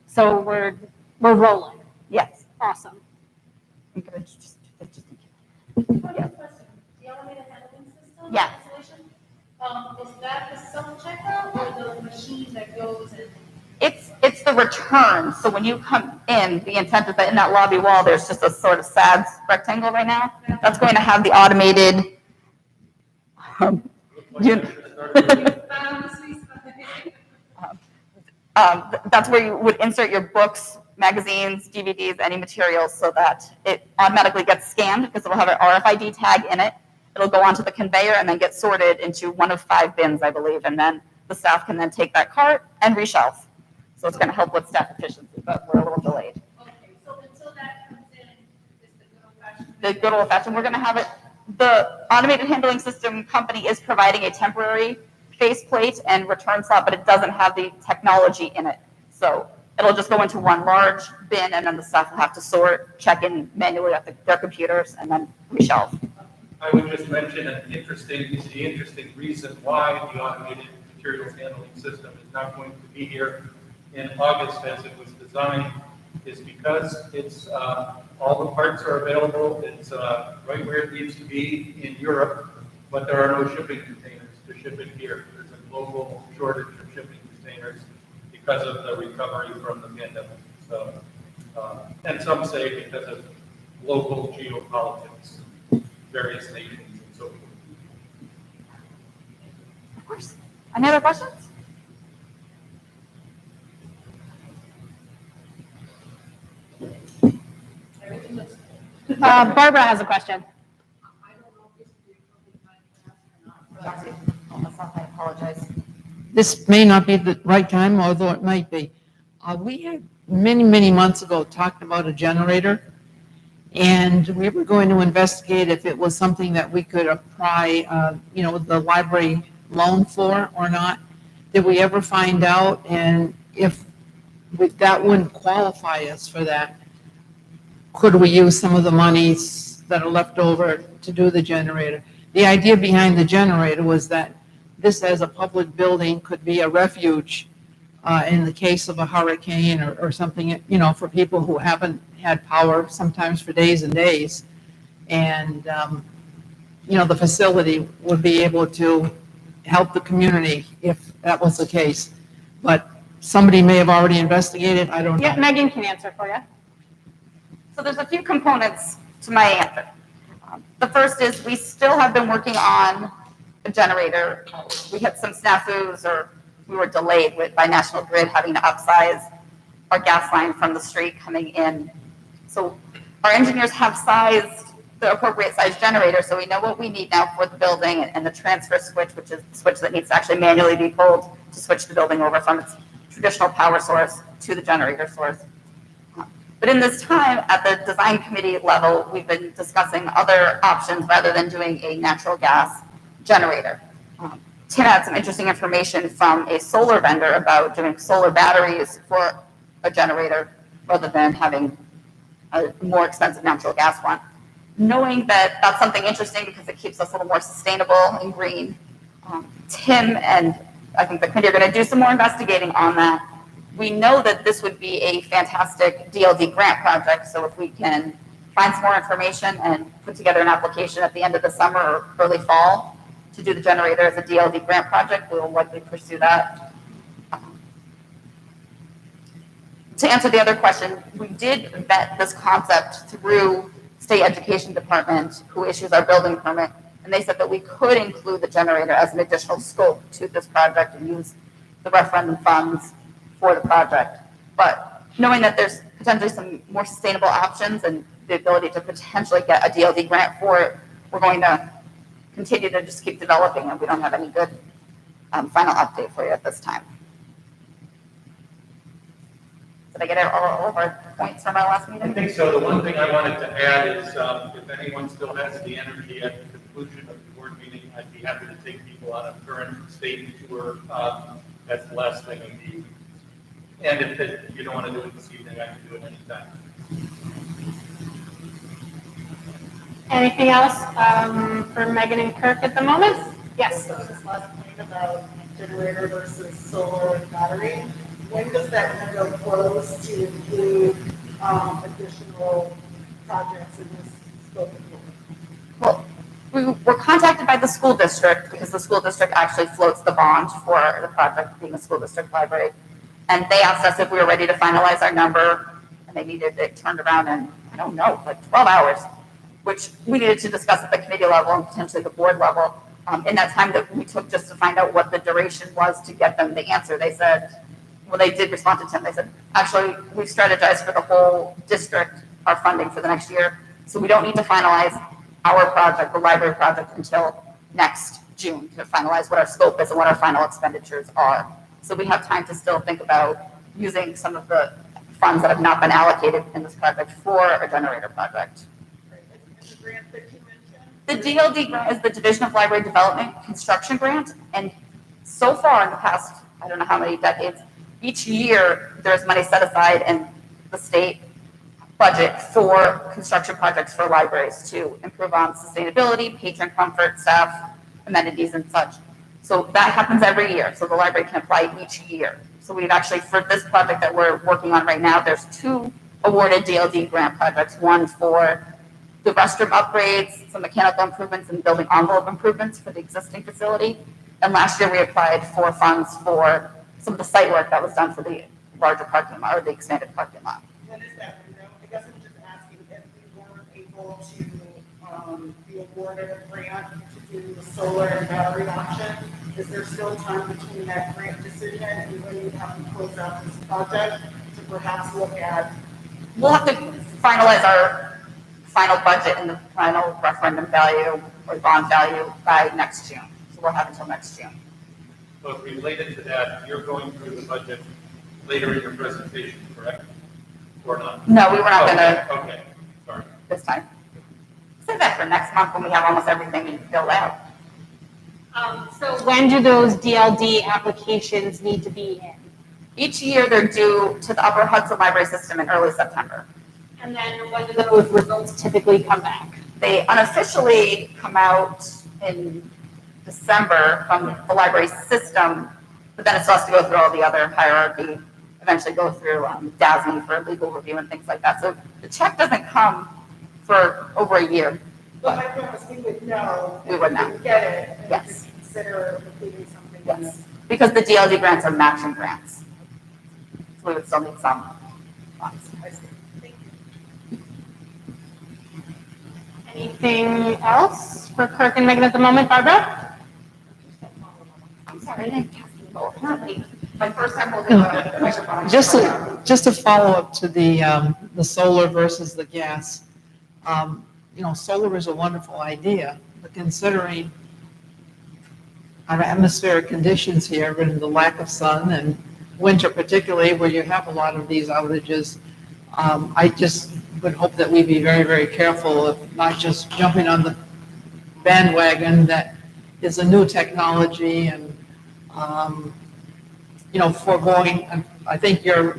So we're rolling. Yes. Awesome. I'm gonna just- Yeah. The automated handling system? Yeah. Installation, is that the self-checkout or the machine that goes and? It's the return. So when you come in, the intent is that in that lobby wall, there's just a sort of sad rectangle right now. That's going to have the automated. That's where you would insert your books, magazines, DVDs, any materials, so that it automatically gets scanned because it'll have an RFID tag in it. It'll go onto the conveyor and then get sorted into one of 5 bins, I believe, and then the staff can then take that cart and reshelf. So it's going to help with staff efficiency, but we're a little delayed. Okay, so until that comes in, is the good old-fashioned? The good old fashioned, we're going to have it, the automated handling system company is providing a temporary faceplate and return slot, but it doesn't have the technology in it. So it'll just go into one large bin and then the staff will have to sort, check in manually at their computers and then reshelf. I would just mention the interesting reason why the automated materials handling system is not going to be here in August as it was designed is because it's, all the parts are available. It's right where it needs to be in Europe, but there are no shipping containers to ship it here. There's a global shortage of shipping containers because of the recovery from the pandemic. So, and some say because of local geopolitics, various nations and so forth. Of course. Any other questions? Barbara has a question. I apologize. This may not be the right time, although it might be. We had many months ago talked about a generator, and we were going to investigate if it was something that we could apply, the library loan for or not. Did we ever find out? And if that wouldn't qualify us for that, could we use some of the monies that are left over to do the generator? The idea behind the generator was that this as a public building could be a refuge in the case of a hurricane or something, for people who haven't had power sometimes for days and days. And, the facility would be able to help the community if that was the case. But somebody may have already investigated, I don't know. Yeah, Megan can answer for you. So there's a few components to my answer. The first is we still have been working on a generator. We had some snafus or we were delayed by National Grid having to upsize our gas line from the street coming in. So our engineers have sized the appropriate size generator, so we know what we need now for the building, and the transfer switch, which is the switch that needs to actually manually be pulled to switch the building over from its traditional power source to the generator source. But in this time, at the design committee level, we've been discussing other options rather than doing a natural gas generator. Tim had some interesting information from a solar vendor about doing solar batteries for a generator rather than having a more expensive natural gas one. Knowing that that's something interesting because it keeps us a little more sustainable and green, Tim and I think the committee are going to do some more investigating on that. We know that this would be a fantastic DLD grant project, so if we can find some more information and put together an application at the end of the summer or early fall to do the generator as a DLD grant project, we will likely pursue that. To answer the other question, we did vet this concept through State Education Department, who issues our building permit, and they said that we could include the generator as an additional scope to this project and use the referendum funds for the project. But knowing that there's potentially some more sustainable options and the ability to potentially get a DLD grant for it, we're going to continue to just keep developing, and we don't have any good final update for you at this time. Did I get all of our points from our last meeting? I think so. The one thing I wanted to add is if anyone still has the energy at the conclusion of the board meeting, I'd be happy to take people on a current state tour that's less than a meeting. And if you don't want to do it this evening, I can do it anytime. Anything else for Megan and Kirk at the moment? Yes. So this last point about generator versus solar and battery, when does that window close to include additional projects in this scope of work? Well, we were contacted by the school district because the school district actually floats the bond for the project being a school district library. And they asked us if we were ready to finalize our number, and they needed it turned around in, I don't know, like 12 hours, which we needed to discuss at the committee level and potentially the board level. In that time that we took just to find out what the duration was to get them the answer, they said, well, they did respond to Tim. They said, actually, we've strategized for the whole district, our funding for the next year. So we don't need to finalize our project, the library project, until next June to finalize what our scope is and what our final expenditures are. So we have time to still think about using some of the funds that have not been allocated in this project for a generator project. The grant that you mentioned? The DLD grant is the Division of Library Development Construction Grant. And so far in the past, I don't know how many decades, each year there's money set aside in the state budget for construction projects for libraries to improve on sustainability, patron comfort, staff amenities and such. So that happens every year. So the library can apply each year. So we've actually, for this project that we're working on right now, there's 2 awarded DLD grant projects. One for the restroom upgrades, some mechanical improvements and building envelope improvements for the existing facility. And last year we applied for funds for some of the site work that was done for the larger parking lot or the expanded parking lot. When is that window? I guess I'm just asking if we weren't able to be awarded a grant to do the solar and battery option, is there still time between that grant decision and when you have to close out this project to perhaps look at? We'll have to finalize our final budget and the final referendum value or bond value by next June. So we'll have until next June. But related to that, you're going through the budget later in your presentation, correct? Or not? No, we were not going to Okay, sorry. this time. Save that for next month when we have almost everything filled out. So when do those DLD applications need to be in? Each year they're due to the Upper Hudson Library System in early September. And then when do those results typically come back? They unofficially come out in December from the library system, but then it still has to go through all the other hierarchy, eventually go through DASME for legal review and things like that. So the check doesn't come for over a year. But my point was we would know. We would know. If we get it. And Yes. we could consider including something in Yes, this. because the DLD grants are matching grants. So we would still need some funds. I see. Thank you. Anything else for Kirk and Megan at the moment, Barbara? I'm sorry, I didn't cast you. Well, apparently, my first time holding a microphone. Just a follow-up to the solar versus the gas. Solar is a wonderful idea, but considering our atmospheric conditions here and the lack of sun and winter particularly where you have a lot of these outages, I just would hope that we be very, very careful of not just jumping on the bandwagon that is a new technology and, foregoing. I think you're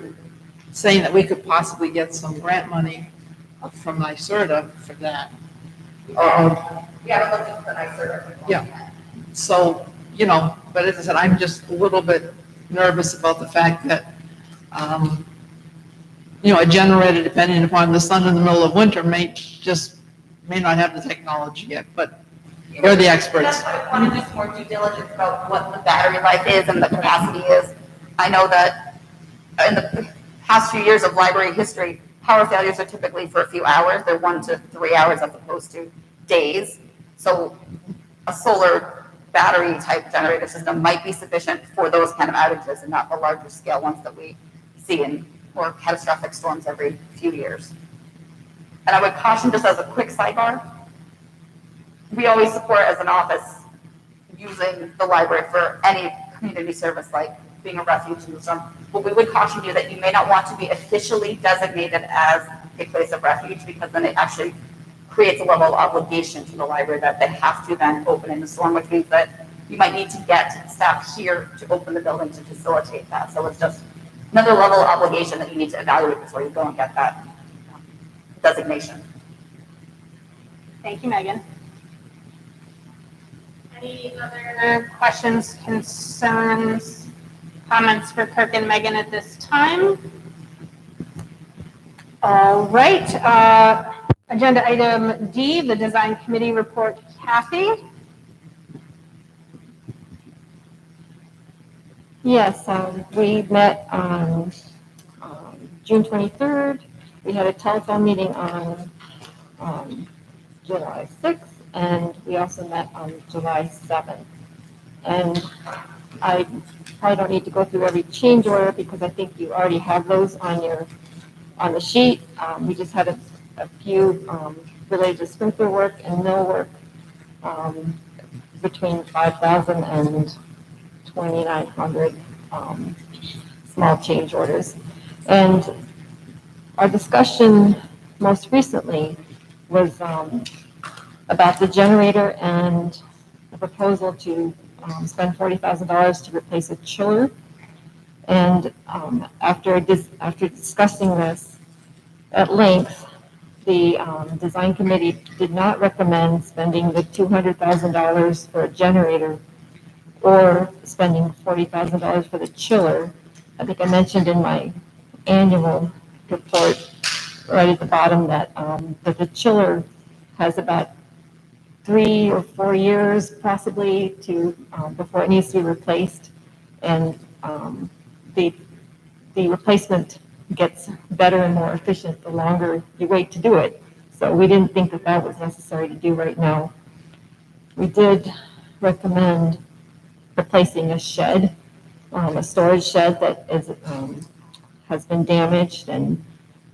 saying that we could possibly get some grant money from NYSERDA for that. Yeah, I'm looking for the NYSERDA. Yeah. So, but as I said, I'm just a little bit nervous about the fact that, a generator, depending upon the sun in the middle of winter, may not have the technology yet, but you're the experts. That's why I want to do some more due diligence about what the battery life is and the capacity is. I know that in the past few years of library history, power failures are typically for a few hours. They're 1 to 3 hours as opposed to days. So a solar battery type generator system might be sufficient for those kind of outages and not the larger scale ones that we see in more catastrophic storms every few years. And I would caution, just as a quick sidebar, we always support as an office using the library for any community service like being a refuge in the storm. But we would caution you that you may not want to be officially designated as a place of refuge because then it actually creates a level of obligation to the library that they have to then open in the storm, which means that you might need to get staff here to open the building to facilitate that. So it's just another level of obligation that you need to evaluate before you go and get that designation. Thank you, Megan. Any other questions, concerns, comments for Kirk and Megan at this time? All right. Agenda item D, the design committee report. Kathy? Yes, we met on June 23rd. We had a telephone meeting on July 6th, and we also met on July 7th. And I probably don't need to go through every change order because I think you already have those on the sheet. We just had a few related to sprinkler work and mill work between 5,000 and 2,900 small change orders. And our discussion most recently was about the generator and the proposal to spend $40,000 to replace a chiller. And after discussing this at length, the design committee did not recommend spending the $200,000 for a generator or spending $40,000 for the chiller. I think I mentioned in my annual report right at the bottom that the chiller has about 3 or 4 years possibly to before it needs to be replaced, and the replacement gets better and more efficient the longer you wait to do it. So we didn't think that that was necessary to do right now. We did recommend replacing a shed, a storage shed that has been damaged and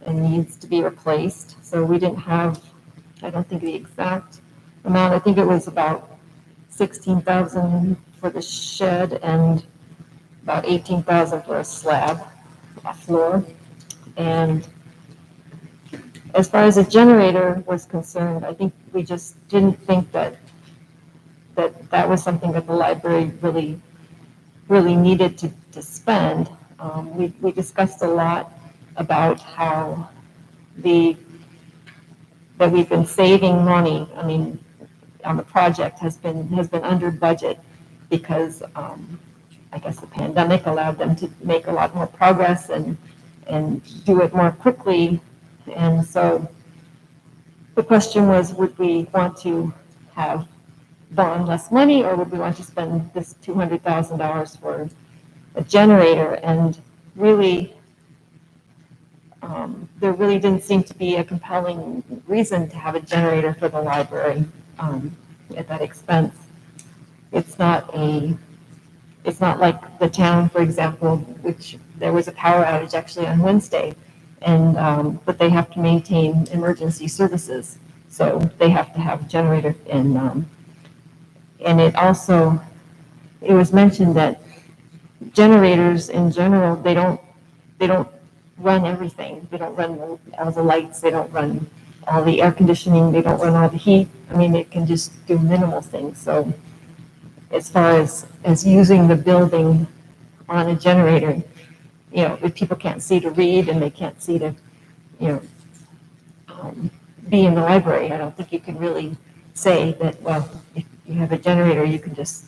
needs to be replaced. So we didn't have, I don't think the exact amount. I think it was about $16,000 for the shed and about $18,000 for a slab, a floor. And as far as the generator was concerned, I think we just didn't think that was something that the library really needed to spend. We discussed a lot about how that we've been saving money. I mean, on the project has been under budget because I guess the pandemic allowed them to make a lot more progress and do it more quickly. And so the question was, would we want to have bond less money, or would we want to spend this $200,000 for a generator? And really, there really didn't seem to be a compelling reason to have a generator for the library at that expense. It's not It's not like the town, for example, which there was a power outage actually on Wednesday, and, but they have to maintain emergency services. So they have to have a generator, and it also, it was mentioned that generators in general, they don't run everything. They don't run all the lights, they don't run all the air conditioning, they don't run all the heat. I mean, it can just do minimal things. So as far as using the building on a generator, you know, if people can't see to read and they can't see to, you know, be in the library, I don't think you can really say that, well, if you have a generator, you can just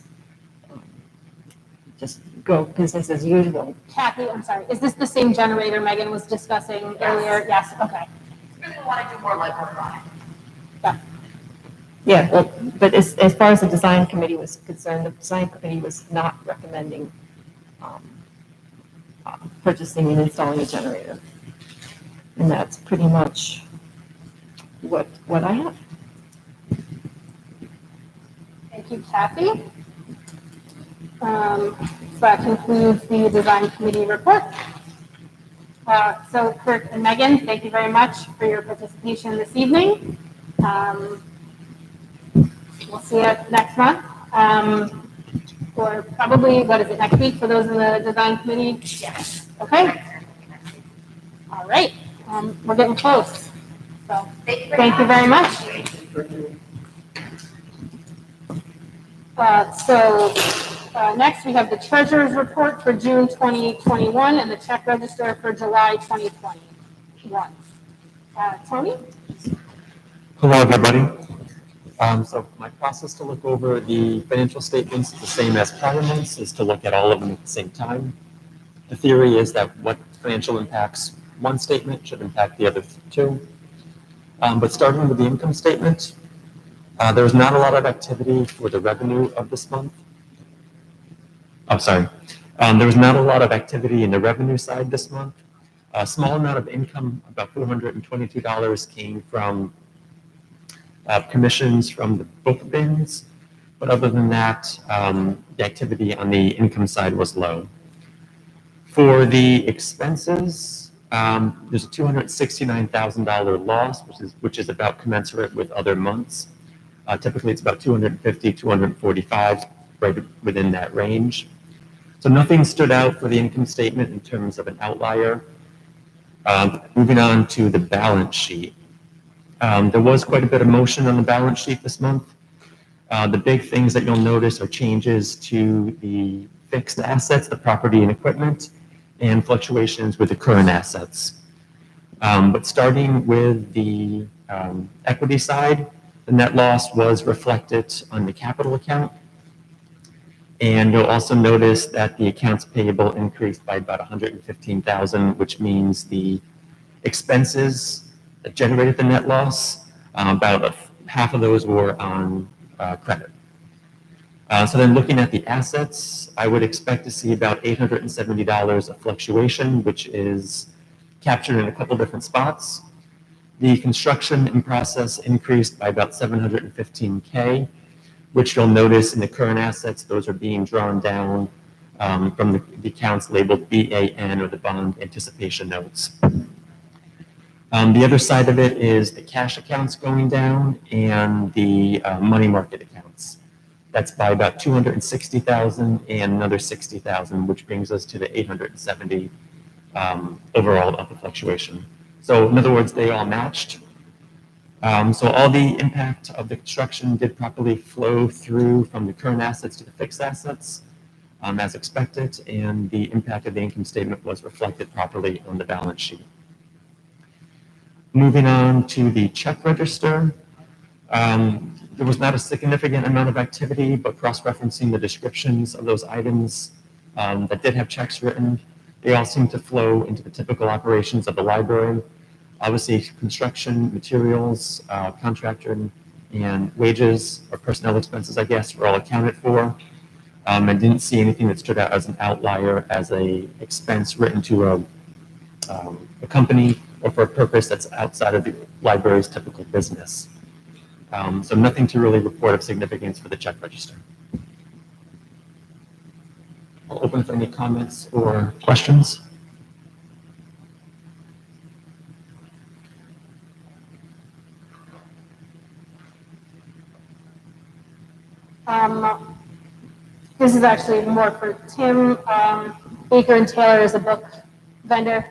go business as usual. Kathy, I'm sorry, is this the same generator Megan was discussing earlier? Yes, okay. Really want to do more legwork on it. Yeah, well, but as far as the design committee was concerned, the design committee was not recommending purchasing and installing a generator. And that's pretty much what I have. Thank you, Kathy. So that concludes the design committee report. So Kirk and Megan, thank you very much for your participation this evening. We'll see you next month. Or probably, what is it, next week for those in the design committee? Yes. Okay. All right. We're getting close. So thank you very much. Next we have the treasurer's report for June 2021 and the check register for July 2021. Tony? Hello, everybody. So my process to look over the financial statements is the same as prior months, is to look at all of them at the same time. The theory is that what financial impacts one statement should impact the other two. But starting with the income statement, there was not a lot of activity for the revenue of this month. I'm sorry. There was not a lot of activity in the revenue side this month. A small amount of income, about $422, came from commissions from the book bins, but other than that, the activity on the income side was low. For the expenses, there's a $269,000 loss, which is about commensurate with other months. Typically, it's about 250, 245, right within that range. So nothing stood out for the income statement in terms of an outlier. Moving on to the balance sheet. There was quite a bit of motion on the balance sheet this month. The big things that you'll notice are changes to the fixed assets, the property and equipment, and fluctuations with the current assets. But starting with the equity side, the net loss was reflected on the capital account. And you'll also notice that the accounts payable increased by about $115,000, which means the expenses that generated the net loss, about half of those were on credit. So then looking at the assets, I would expect to see about $870 of fluctuation, which is captured in a couple different spots. The construction in process increased by about $715K, which you'll notice in the current assets, those are being drawn down from the accounts labeled BAN, or the bond anticipation notes. The other side of it is the cash accounts going down and the money market accounts. That's by about $260,000 and another $60,000, which brings us to the $870 overall of the fluctuation. So in other words, they all matched. So all the impact of the construction did properly flow through from the current assets to the fixed assets as expected, and the impact of the income statement was reflected properly on the balance sheet. Moving on to the check register, there was not a significant amount of activity, but cross-referencing the descriptions of those items that did have checks written, they all seem to flow into the typical operations of the library. Obviously, construction, materials, contractor, and wages, or personnel expenses, I guess, were all accounted for. I didn't see anything that stood out as an outlier as a expense written to a company or for a purpose that's outside of the library's typical business. So nothing to really report of significance for the check register. I'll open for any comments or questions. This is actually more for Tim. Baker and Taylor is a book vendor.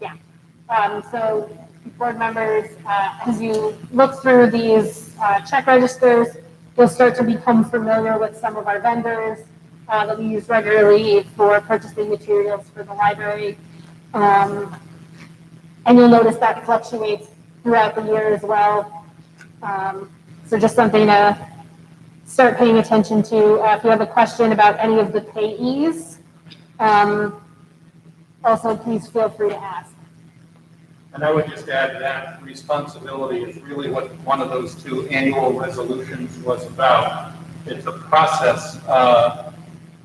Yeah. So board members, as you look through these check registers, you'll start to become familiar with some of our vendors that we use regularly for purchasing materials for the library. And you'll notice that fluctuates throughout the year as well. So just something to start paying attention to. If you have a question about any of the payees, also please feel free to ask. And I would just add that responsibility is really what one of those two annual resolutions was about. It's a process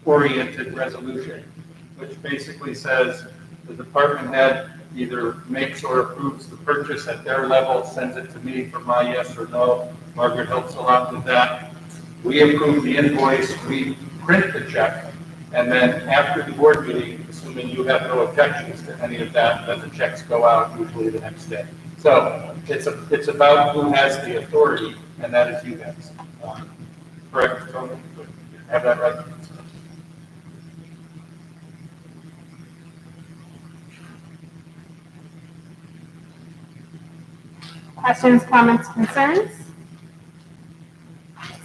oriented resolution, which basically says the department head either makes or approves the purchase at their level, sends it to me for my yes or no. Margaret helps a lot with that. We approve the invoice, we print the check, and then after the board meeting, assuming you have no objections to any of that, then the checks go out usually the next day. So it's about who has the authority, and that is you guys. Correct, Tony? Have that right? Questions, comments, concerns?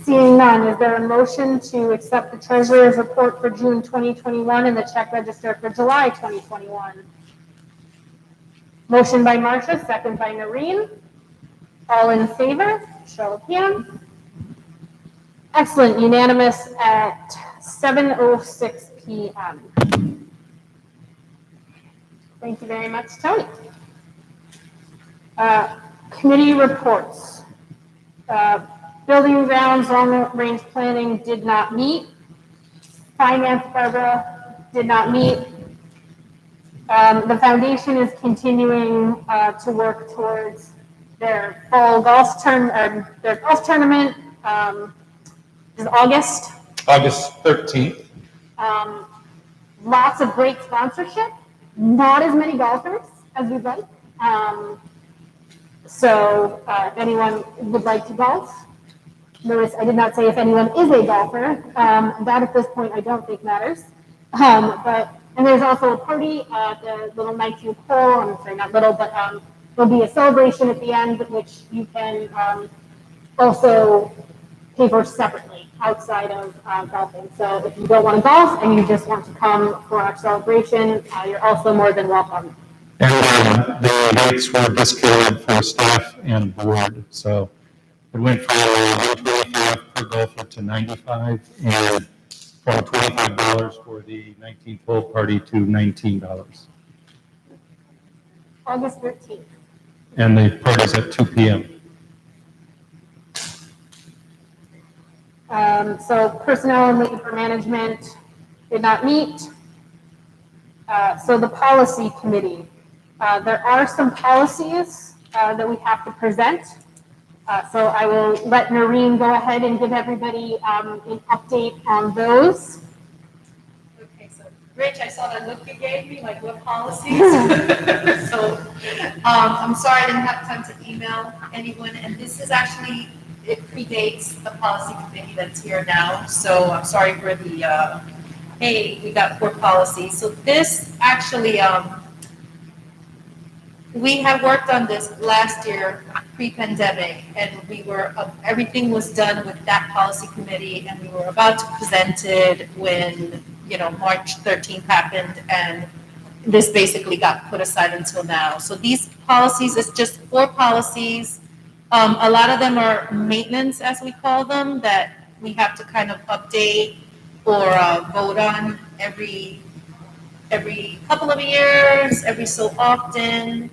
Seeing none, is there a motion to accept the treasurer's report for June 2021 and the check register for July 2021? Motion by Marcia, second by Noreen. All in favor, show of hands. Excellent, unanimous at 7:06 p.m. Thank you very much, Tony. Committee reports. Building and grounds, long-range planning did not meet. Finance, Barbara, did not meet. The foundation is continuing to work towards their fall golf tournament. Is August. August 13th. Lots of great sponsorship. Not as many golfers as we'd like. So if anyone would like to golf, notice I did not say if anyone is a golfer. That at this point I don't think matters. And there's also a party at the little 19th hole. I'm sorry, not little, but there'll be a celebration at the end, which you can also pay for separately outside of golfing. So if you don't want to golf and you just want to come for our celebration, you're also more than welcome. And the rates were discounted for staff and board. So it went from 125 per golfer to 95, and from $25 for the 19th hole party to $19. August 13th. And the party's at 2 p.m. So personnel and labor management did not meet. So the policy committee, there are some policies that we have to present. So I will let Noreen go ahead and give everybody an update on those. Okay, so Rich, I saw that look you gave me, like what policies? So I'm sorry I didn't have time to email anyone, and this is actually, it predates the policy committee that's here now. So I'm sorry for the, hey, we got poor policy. So this actually, we have worked on this last year, pre-pandemic, and we were, everything was done with that policy committee, and we were about to present it when, March 13th happened, and this basically got put aside until now. So these policies, it's just 4 policies. A lot of them are maintenance, as we call them, that we have to kind of update or vote on every couple of years, every so often.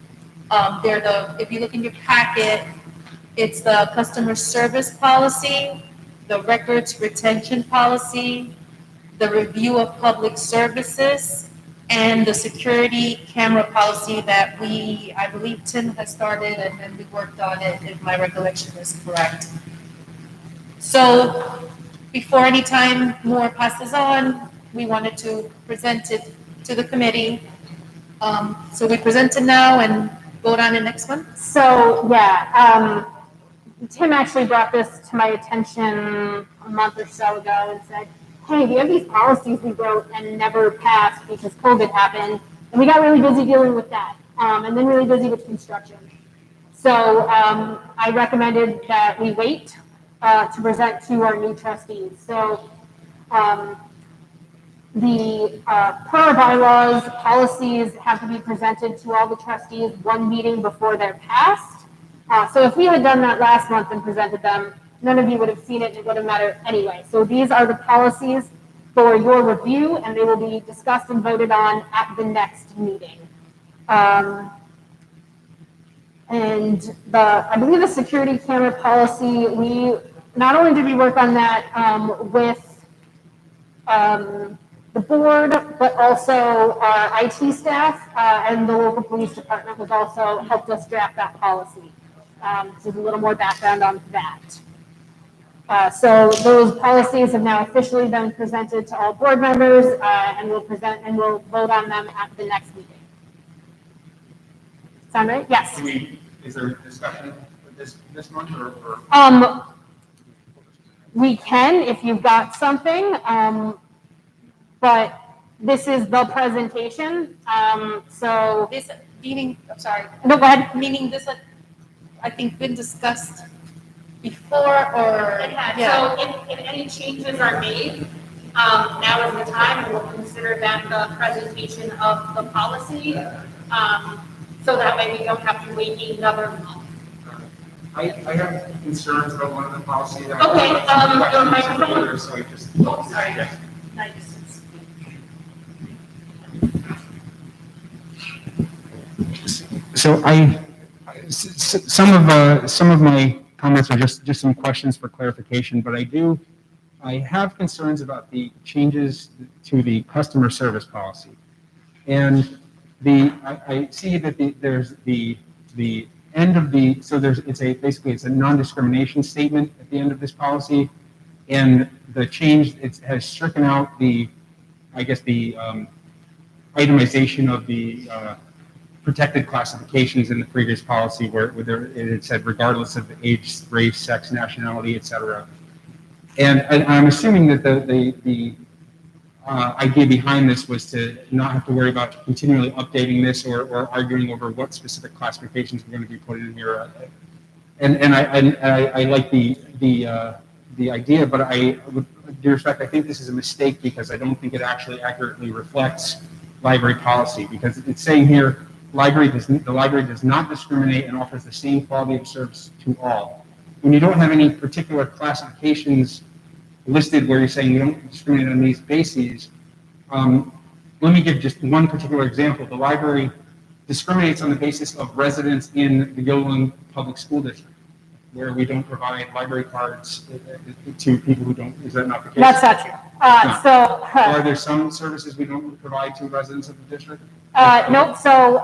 If you look in your packet, it's the customer service policy, the records retention policy, the review of public services, and the security camera policy that I believe Tim has started and then we worked on it, if my recollection is correct. So before any time more passes on, we wanted to present it to the committee. So we present it now and vote on it next one? So, yeah, Tim actually brought this to my attention a month or so ago and said, hey, we have these policies we wrote and never passed because COVID happened. And we got really busy dealing with that, and then really busy with construction. So I recommended that we wait to present to our new trustees. So the per our bylaws, policies have to be presented to all the trustees one meeting before they're passed. So if we had done that last month and presented them, none of you would have seen it and it wouldn't matter anyway. So these are the policies for your review and they will be discussed and voted on at the next meeting. And I believe the security camera policy, not only did we work on that with the board, but also our IT staff and the local police department has also helped us draft that policy. So a little more background on that. So those policies have now officially been presented to all board members and we'll vote on them at the next meeting. Sound right? Yes. Is there discussion this month or? We can if you've got something, but this is the presentation. So This meaning, I'm sorry. No, go ahead. Meaning this, I think, been discussed before or? So if any changes are made, now is the time and we'll consider that the presentation of the policy. So that way we don't have to wait another month. I have concerns about one of the policies. Okay, your microphone. So I just. Oh, sorry. Yeah. Nice. So some of my comments are just some questions for clarification, but I have concerns about the changes to the customer service policy. And I see that there's the end of basically it's a non-discrimination statement at the end of this policy. And the change, it has stricken out the itemization of the protected classifications in the previous policy where it said regardless of age, race, sex, nationality, et cetera. And I'm assuming that the idea behind this was to not have to worry about continually updating this or arguing over what specific classifications we're going to be put in here. And I like the idea, but with due respect, I think this is a mistake because I don't think it actually accurately reflects library policy because it's saying here, the library does not discriminate and offers the same quality of service to all. When you don't have any particular classifications listed where you're saying you don't discriminate on these bases, let me give just one particular example. The library discriminates on the basis of residence in the Guilderland Public School District, where we don't provide library cards to people who don't. Is that not the case? That's not true. Are there some services we don't provide to residents of the district? Nope. So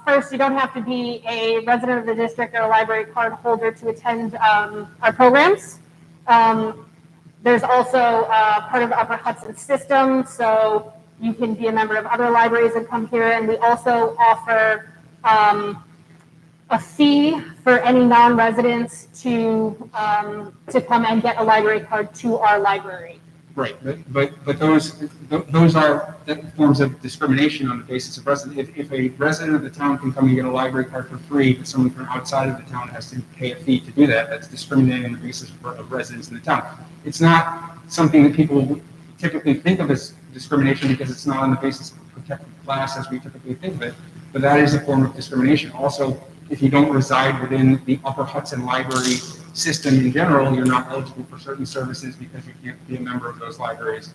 first, you don't have to be a resident of the district or a library card holder to attend our programs. There's also part of the Upper Hudson system, so you can be a member of other libraries and come here. And we also offer a fee for any non-residents to come and get a library card to our library. Right, but those are forms of discrimination on the basis of residence. If a resident of the town can come and get a library card for free, but someone from outside of the town has to pay a fee to do that, that's discriminating on the basis of residence in the town. It's not something that people typically think of as discrimination because it's not on the basis of a protected class as we typically think of it, but that is a form of discrimination. Also, if you don't reside within the Upper Hudson Library system in general, you're not eligible for certain services because you can't be a member of those libraries.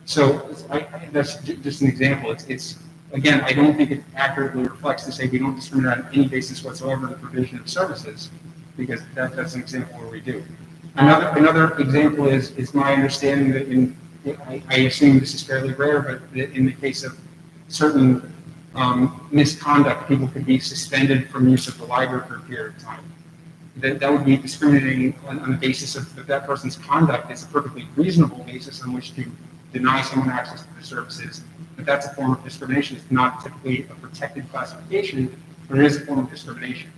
So that's just an example. It's again, I don't think it accurately reflects to say we don't discriminate on any basis whatsoever in the provision of services, because that's an example where we do. Another example is my understanding that I assume this is fairly rare, but in the case of certain misconduct, people could be suspended from use of the library for a period of time. That would be discriminating on the basis of that person's conduct. It's a perfectly reasonable basis on which to deny someone access to the services, but that's a form of discrimination. It's not typically a protected classification, but it is a form of discrimination.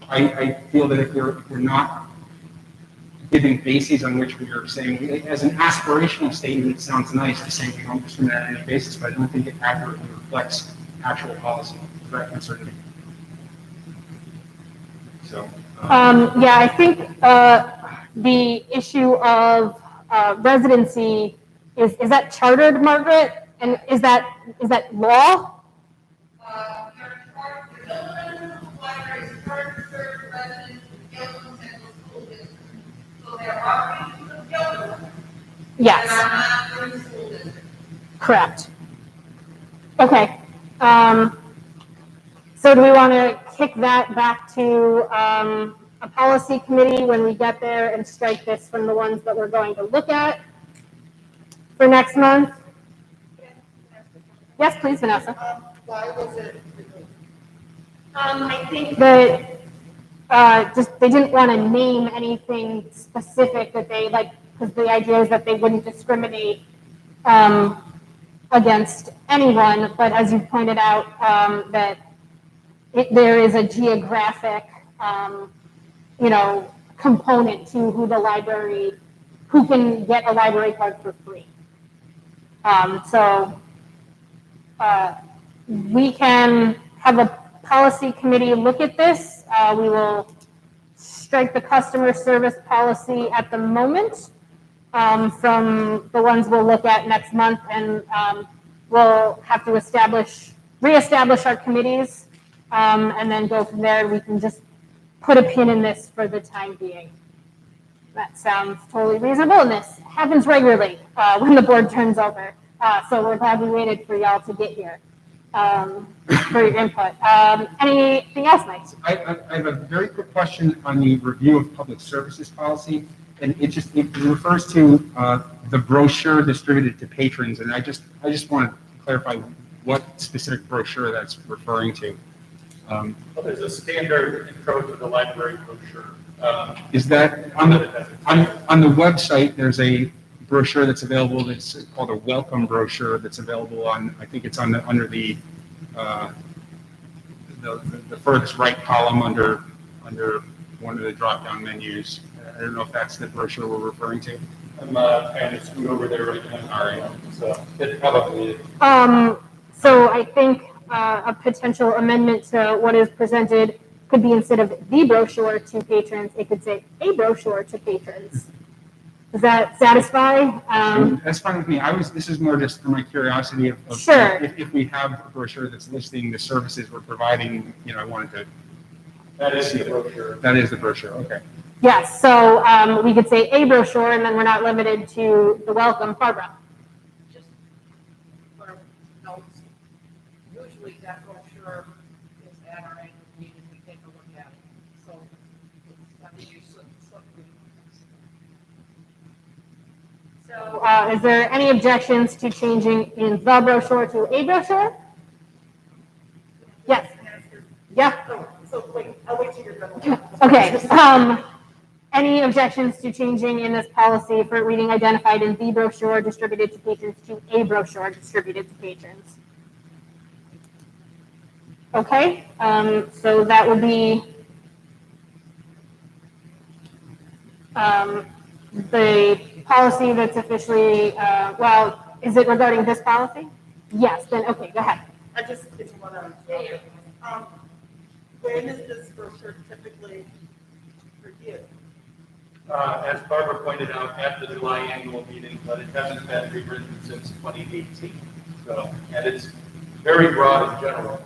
I feel that if we're not giving bases on which we are saying, as an aspirational statement, it sounds nice to say we don't discriminate on any basis, but I don't think it accurately reflects actual policy. Is that concerned me? So. Yeah, I think the issue of residency is that chartered, Margaret? And is that law? Yes. Correct. Okay. So do we want to kick that back to a policy committee when we get there and strike this from the ones that we're going to look at for next month? Yes, please, Vanessa. Why was it? I think that just they didn't want to name anything specific that they like, because the idea is that they wouldn't discriminate against anyone. But as you pointed out, that there is a geographic, component to who can get a library card for free. So we can have a policy committee look at this. We will strike the customer service policy at the moment from the ones we'll look at next month, and we'll have to reestablish our committees, and then go from there. We can just put a pin in this for the time being. That sounds totally reasonable, and this happens regularly when the board turns over. So we're glad we waited for y'all to get here for your input. Anything else, Mike? I have a very quick question on the review of public services policy, and it refers to the brochure distributed to patrons, and I just want to clarify what specific brochure that's referring to. Well, there's a standard intro to the library brochure. Is that on the website? There's a brochure that's available. That's called a welcome brochure. That's available on. I think it's under the furthest right column under one of the drop-down menus. I don't know if that's the brochure we're referring to. I'm trying to scoot over there right now. All right. So it probably is. So I think a potential amendment to what is presented could be, instead of the brochure to patrons, it could say a brochure to patrons. Does that satisfy? That's fine with me. This is more just for my curiosity of sure. If we have a brochure that's listing the services we're providing, I wanted to. That is the brochure. That is the brochure. Okay. Yes. So we could say a brochure, and then we're not limited to the welcome. Barbara. Just for notes, usually that brochure is at our annual meeting, we take a look at it. So So is there any objections to changing in the brochure to a brochure? Yes. Yeah. So wait, I'll wait till you're done. Okay. Any objections to changing in this policy for reading identified in the brochure distributed to patrons to a brochure distributed to patrons? Okay. So that would be the policy that's officially, is it regarding this policy? Yes, then, okay, go ahead. I just didn't want to. When is this brochure typically reviewed? As Barbara pointed out, at the July annual meeting, but it hasn't been rewritten since 2018. So, and it's very broad in general.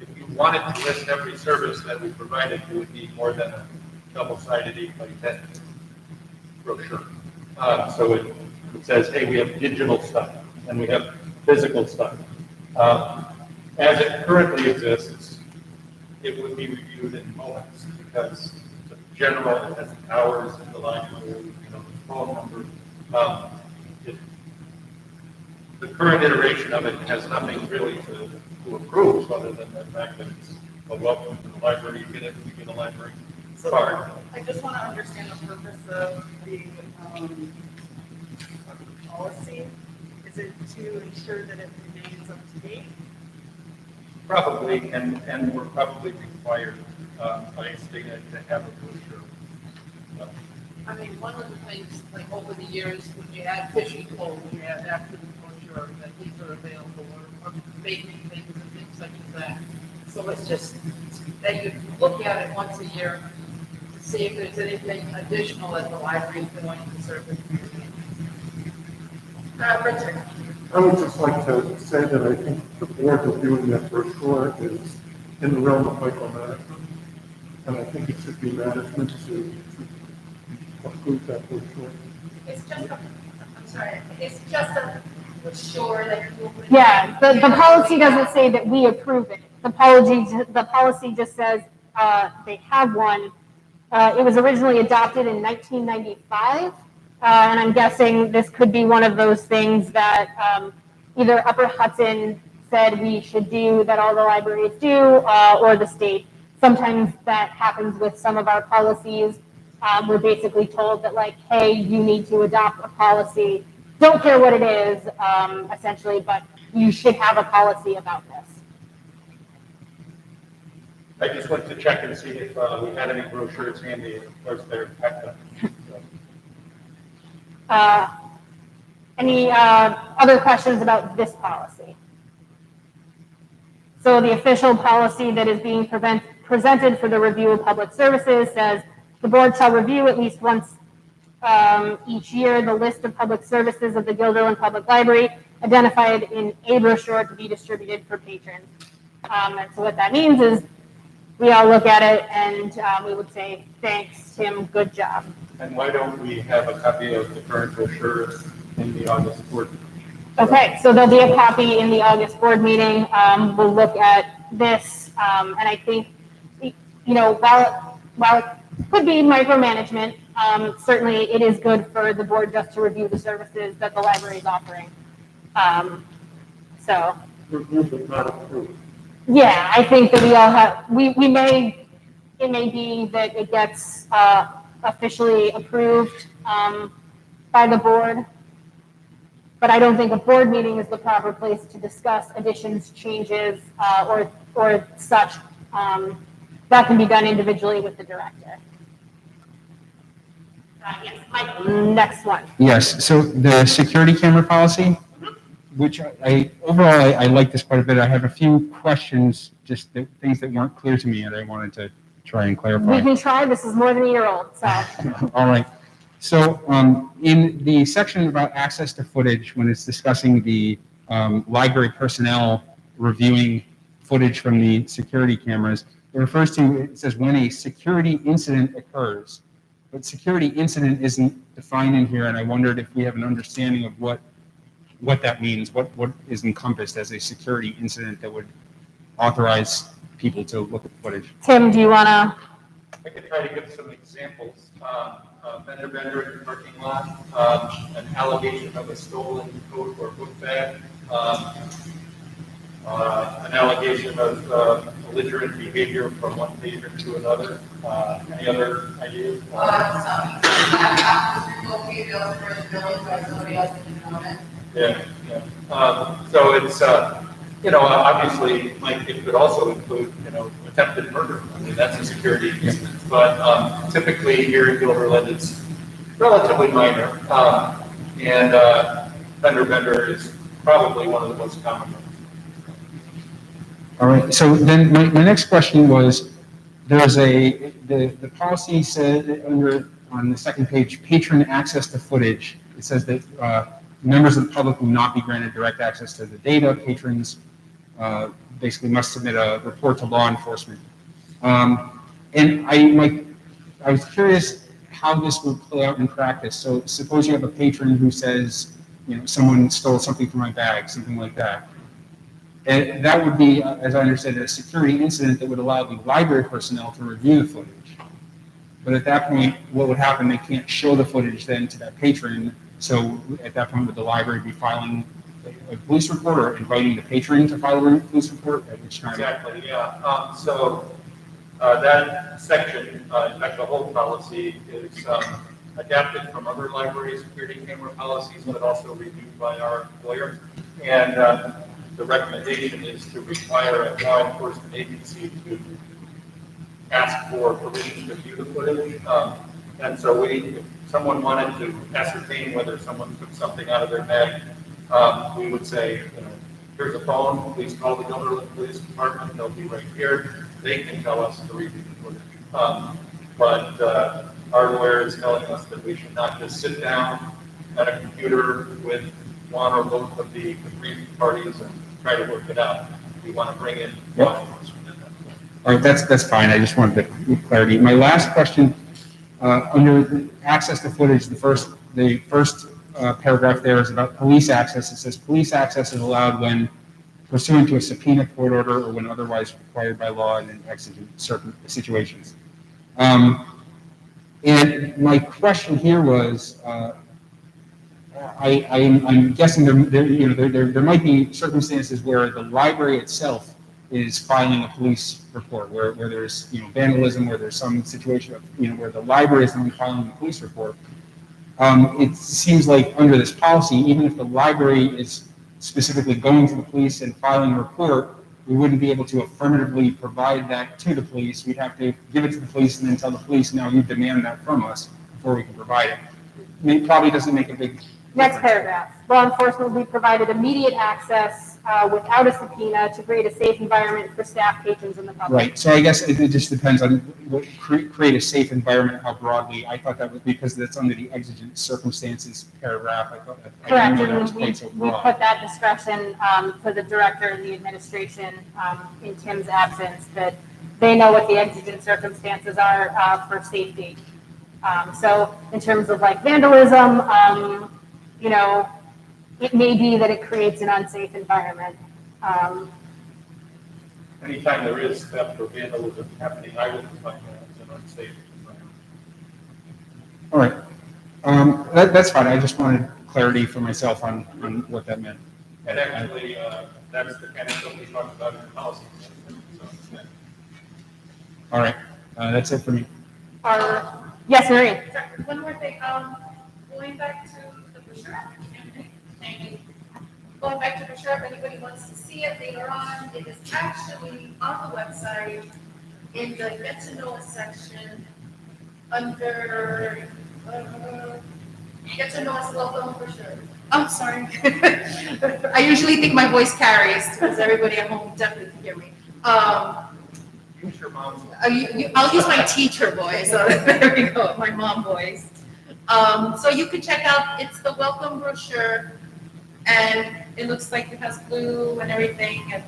If you wanted to list every service that we provided, it would be more than a double-sided 8x10 brochure. So it says, hey, we have digital stuff and we have physical stuff. As it currently exists, it would be reviewed in moments because it's general, it has hours in the library, the phone number. The current iteration of it has nothing really to improve other than the fact that it's a welcome to the library, you get a library card. I just want to understand the purpose of the policy? Is it to ensure that it remains up to date? Probably, and we're probably required by state to have a brochure. I mean, one of the things, like over the years, when you had fishing poles, you had after the brochure that these are available, or baking things and things such as that. So it's just that you look at it once a year to see if there's anything additional that the library is doing to serve the community. Richard. I would just like to say that I think the board reviewing that brochure is in the realm of micromanagement. And I think it should be management to approve that brochure. It's just a, I'm sorry, it's just a brochure that you. Yeah, the policy doesn't say that we approve it. The policy just says they have one. It was originally adopted in 1995, and I'm guessing this could be one of those things that either Upper Hudson said we should do, that all the libraries do, or the state. Sometimes that happens with some of our policies. We're basically told that, like, hey, you need to adopt a policy. Don't care what it is, essentially, but you should have a policy about this. I just went to check and see if we had any brochures handy. Of course, they're packed up. Any other questions about this policy? So the official policy that is being presented for the review of public services says the board shall review at least once each year the list of public services of the Guilderland Public Library identified in a brochure to be distributed for patrons. And so what that means is we all look at it and we would say, thanks, Tim, good job. And why don't we have a copy of the current brochure in the August board? Okay, so there'll be a copy in the August board meeting. We'll look at this, and I think, you know, while it could be micromanagement, certainly it is good for the board just to review the services that the library is offering. So. Review but not approve. Yeah, I think that we all have, it may be that it gets officially approved by the board, but I don't think a board meeting is the proper place to discuss additions, changes, or such. That can be done individually with the director. Yes, Mike, next one. Yes, so the security camera policy, which overall I like this quite a bit. I have a few questions, just things that weren't clear to me, and I wanted to try and clarify. We can try. This is more than a year old, so. All right. So in the section about access to footage, when it's discussing the library personnel reviewing footage from the security cameras, it refers to, it says when a security incident occurs. But security incident isn't defined in here, and I wondered if we have an understanding of what that means, what is encompassed as a security incident that would authorize people to look at footage. Tim, do you want to? I could try to give some examples. Vendor in the parking lot, an allegation of a stolen coat or book bag, an allegation of belligerent behavior from one patron to another. Any other ideas? Yeah. So it's, obviously, like, it could also include, attempted murder. I mean, that's a security incident. But typically here in Guilderland, it's relatively minor. And vendor is probably one of the most common ones. All right, so then my next question was, there's the policy said on the second page, patron access to footage. It says that members of the public will not be granted direct access to the data. Patrons basically must submit a report to law enforcement. And I was curious how this would play out in practice. So suppose you have a patron who says, someone stole something from my bag, something like that. And that would be, as I understand it, a security incident that would allow the library personnel to review the footage. But at that point, what would happen? They can't show the footage then to that patron. So at that point, would the library be filing a police report or inviting the patron to file a police report? At which time? Exactly, yeah. So that section, in fact, the whole policy is adapted from other library security camera policies, but also reviewed by our lawyer. And the recommendation is to require a law enforcement agency to ask for permission to view the footage. And so if someone wanted to ascertain whether someone took something out of their bag, we would say, here's a phone, please call the Guilderland Police Department, they'll be right here. They can tell us to review the footage. But our lawyer is telling us that we should not just sit down at a computer with one or both of the aggrieved parties and try to work it out. We want to bring in law enforcement. All right, that's fine. I just wanted the clarity. My last question, under the access to footage, the first paragraph there is about police access. It says police access is allowed when pursuant to a subpoena, court order, or when otherwise required by law and in exigent certain situations. And my question here was, I'm guessing there might be circumstances where the library itself is filing a police report, where there's vandalism, where there's some situation of where the library is only filing a police report. It seems like under this policy, even if the library is specifically going to the police and filing a report, we wouldn't be able to affirmatively provide that to the police. We'd have to give it to the police and then tell the police, now you demand that from us before we can provide it. I mean, it probably doesn't make a big difference. Next paragraph. Law enforcement will be provided immediate access without a subpoena to create a safe environment for staff, patrons, and the public. Right. So I guess it just depends on what create a safe environment, how broadly. I thought that was because that's under the exigent circumstances paragraph. I thought that. Correct, I didn't know that and was quite so we broad. put that discretion for the director and the administration in Tim's absence, that they know what the exigent circumstances are for safety. So in terms of like vandalism, it may be that it creates an unsafe environment. Anytime there is theft or vandalism happening, I would define that as an unsafe environment. All right. That's fine. I just wanted clarity for myself on what that meant. And actually, that's the kind of stuff we talked about in the policy. So, yeah. All right. That's it for me. Yes, Marie. Sorry, one more thing, going back to the brochure. Going back to the brochure, if anybody wants to see it later on, it is actually on the website in the Get to Know Us section under Get to Know Us Welcome Brochure. I'm sorry. I usually think my voice carries because everybody at home definitely can hear me. Use your mom's. I'll use my teacher voice. So there we go, my mom voice. So you can check out, it's the welcome brochure, and it looks like it has blue and everything, and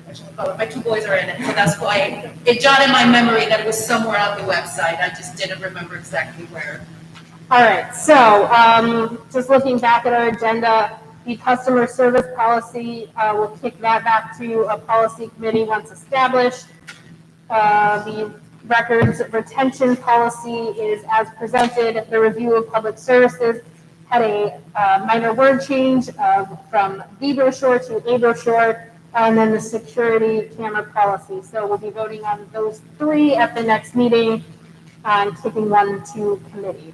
what should I call it? My two boys are in it, so that's why it jotted in my memory that it was somewhere on the website. I just didn't remember exactly where. All right, so just looking back at our agenda, the customer service policy, we'll kick that back to a policy committee once established. The records retention policy is as presented. The review of public services had a minor word change from the brochure to a brochure, and then the security camera policy. So we'll be voting on those three at the next meeting and kicking one to committee.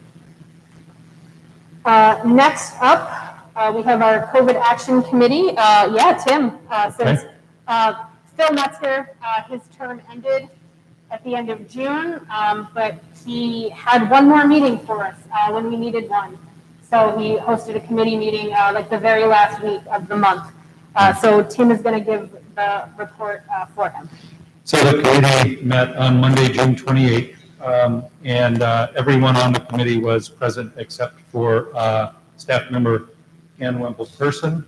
Next up, we have our COVID Action Committee. Tim, since Phil Metzger, his term ended at the end of June, but he had one more meeting for us when we needed one. So he hosted a committee meeting like the very last week of the month. So Tim is going to give the report for him. So the committee met on Monday, June 28th, and everyone on the committee was present except for staff member Ann Wemple-Person.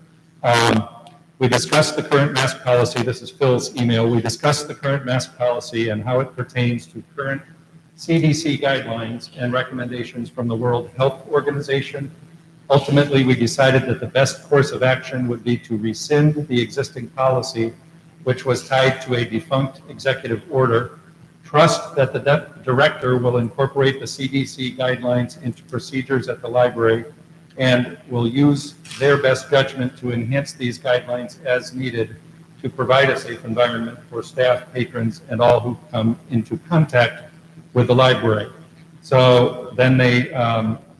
We discussed the current mask policy. This is Phil's email. We discussed the current mask policy and how it pertains to current CDC guidelines and recommendations from the World Health Organization. Ultimately, we decided that the best course of action would be to rescind the existing policy, which was tied to a defunct executive order. Trust that the director will incorporate the CDC guidelines into procedures at the library and will use their best judgment to enhance these guidelines as needed to provide a safe environment for staff, patrons, and all who come into contact with the library. So then they,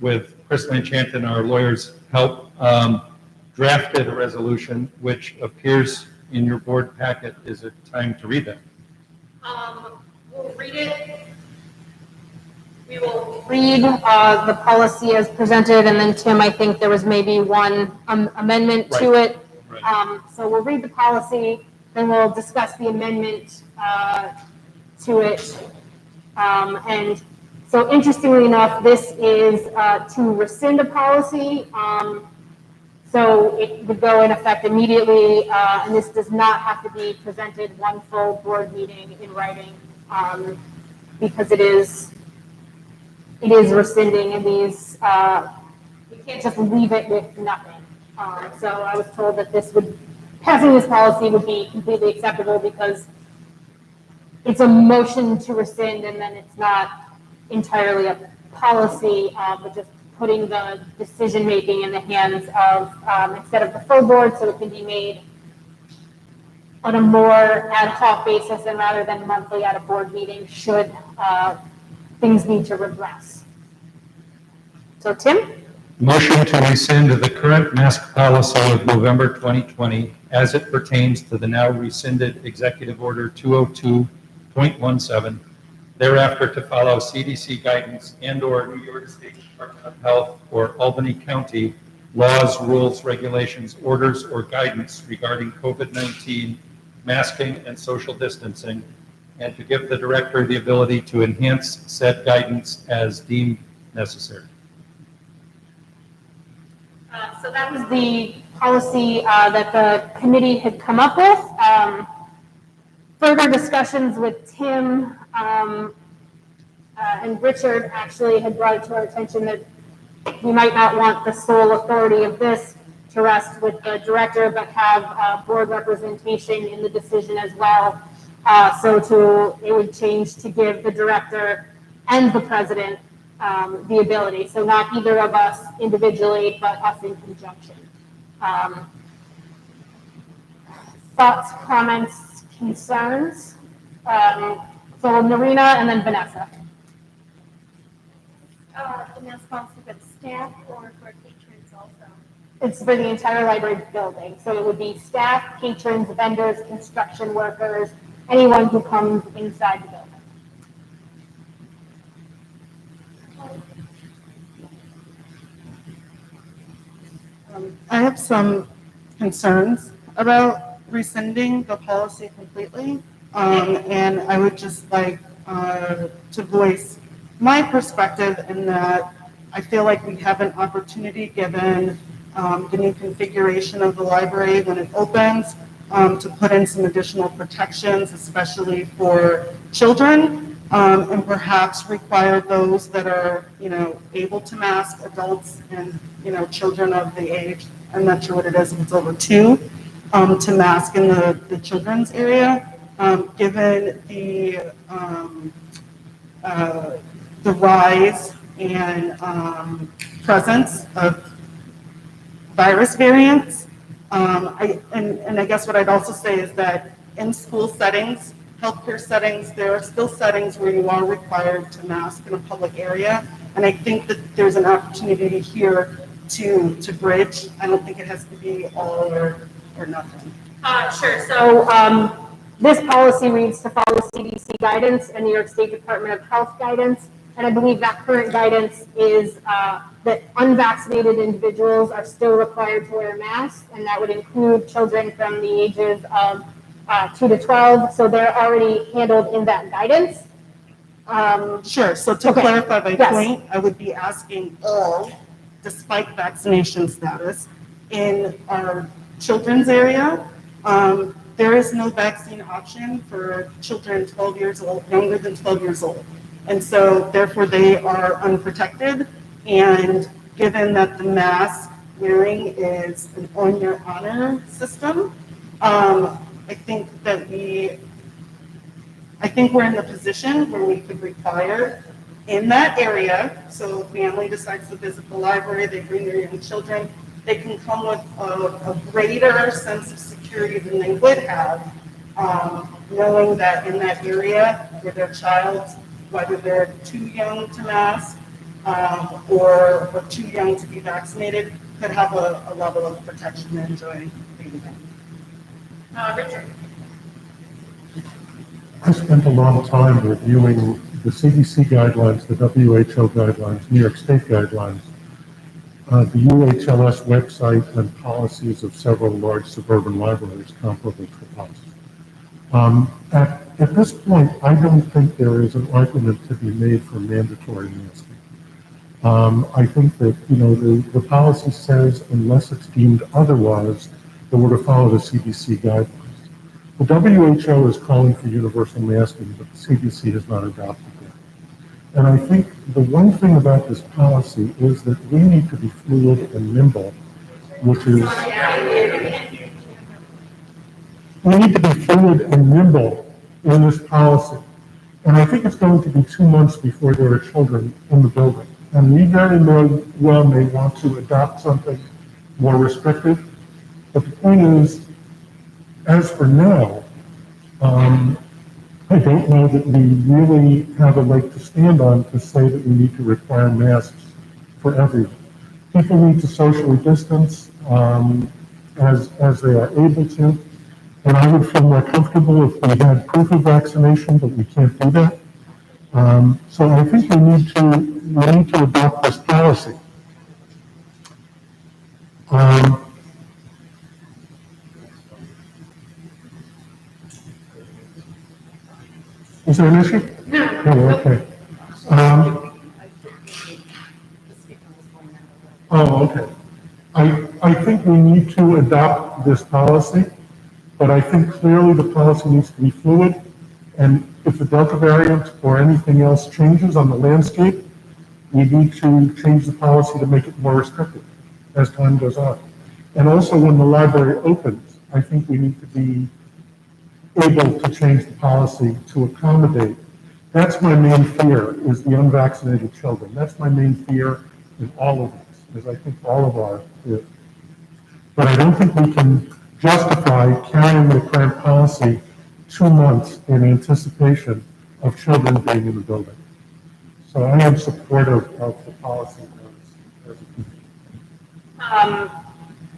with Chris Lanchanton, our lawyer's help, drafted a resolution which appears in your board packet. Is it time to read that? We'll read it. We will read the policy as presented, and then Tim, I think there was maybe one amendment to it. So we'll read the policy, then we'll discuss the amendment to it. And so interestingly enough, this is to rescind a policy. So it would go in effect immediately, and this does not have to be presented one full board meeting in writing, because it is rescinding, and these, you can't just leave it with nothing. So I was told that passing this policy would be completely acceptable because it's a motion to rescind, and then it's not entirely a policy, but just putting the decision-making in the hands of, instead of the full board, so it can be made on a more ad hoc basis and rather than monthly at a board meeting should things need to regress. So Tim? Motion to rescind the current mask policy of November 2020 as it pertains to the now rescinded Executive Order 202.17, thereafter to follow CDC guidance and/or New York State Department of Health or Albany County laws, rules, regulations, orders, or guidance regarding COVID-19 masking and social distancing, and to give the director the ability to enhance said guidance as deemed necessary. So that was the policy that the committee had come up with. Further discussions with Tim and Richard actually had brought it to our attention that we might not want the sole authority of this to rest with the director, but have board representation in the decision as well. So it would change to give the director and the president the ability. So not either of us individually, but us in conjunction. Thoughts, comments, concerns? So Marina and then Vanessa. The mask policy for the staff or for patrons also? It's for the entire library building. So it would be staff, patrons, vendors, construction workers, anyone who comes inside the building. I have some concerns about rescinding the policy completely. And I would just like to voice my perspective in that I feel like we have an opportunity, given the new configuration of the library when it opens, to put in some additional protections, especially for children, and perhaps require those that are, able to mask, adults and, children of the age, I'm not sure what it is, if it's over 2, to mask in the children's area, given the rise and presence of virus variants. And I guess what I'd also say is that in school settings, healthcare settings, there are still settings where you are required to mask in a public area. And I think that there's an opportunity here to bridge. I don't think it has to be all or nothing. Sure. So this policy reads to follow CDC guidance and New York State Department of Health guidance. And I believe that current guidance is that unvaccinated individuals are still required to wear masks, and that would include children from the ages of 2 to 12. So they're already handled in that guidance. Sure. So to clarify my point, I would be asking all, despite vaccination status, in our children's area, there is no vaccine option for children 12 years old, younger than 12 years old. And so therefore they are unprotected. And given that the mask wearing is an on your honor system, I think we're in the position where we could require in that area. So if family decides to visit the library, they bring their young children, they can come with a greater sense of security than they would have, knowing that in that area where their child whether they're too young to mask or too young to be vaccinated, could have a level of protection and enjoy the event. Richard? I spent a lot of time reviewing the CDC guidelines, the WHO guidelines, New York State guidelines, the UHLS website, and policies of several large suburban libraries comparable to us. At this point, I don't think there is an argument to be made for mandatory masking. I think that, the policy says unless it's deemed otherwise, that we're to follow the CDC guidelines. The WHO is calling for universal masking, but the CDC has not adopted that. And I think the one thing about this policy is that we need to be fluid and nimble, which is, we need to be fluid and nimble in this policy. And I think it's going to be 2 months before there are children in the building. And we very well may want to adopt something more restrictive. But the point is, as for now, I don't know that we really have a leg to stand on to say that we need to require masks for everyone. People need to socially distance as they are able to. And I would feel more comfortable if we had proof of vaccination, but we can't do that. So I think we need to adopt this policy. Is there an issue? No. Oh, okay. Okay. I think we need to adopt this policy, but I think clearly the policy needs to be fluid. And if the Delta variant or anything else changes on the landscape, we need to change the policy to make it more restrictive as time goes on. And also when the library opens, I think we need to be able to change the policy to accommodate. That's my main fear, is the unvaccinated children. That's my main fear in all of this, is I think all of our fear. But I don't think we can justify carrying the current policy 2 months in anticipation of children being in the building. So I am supportive of the policy.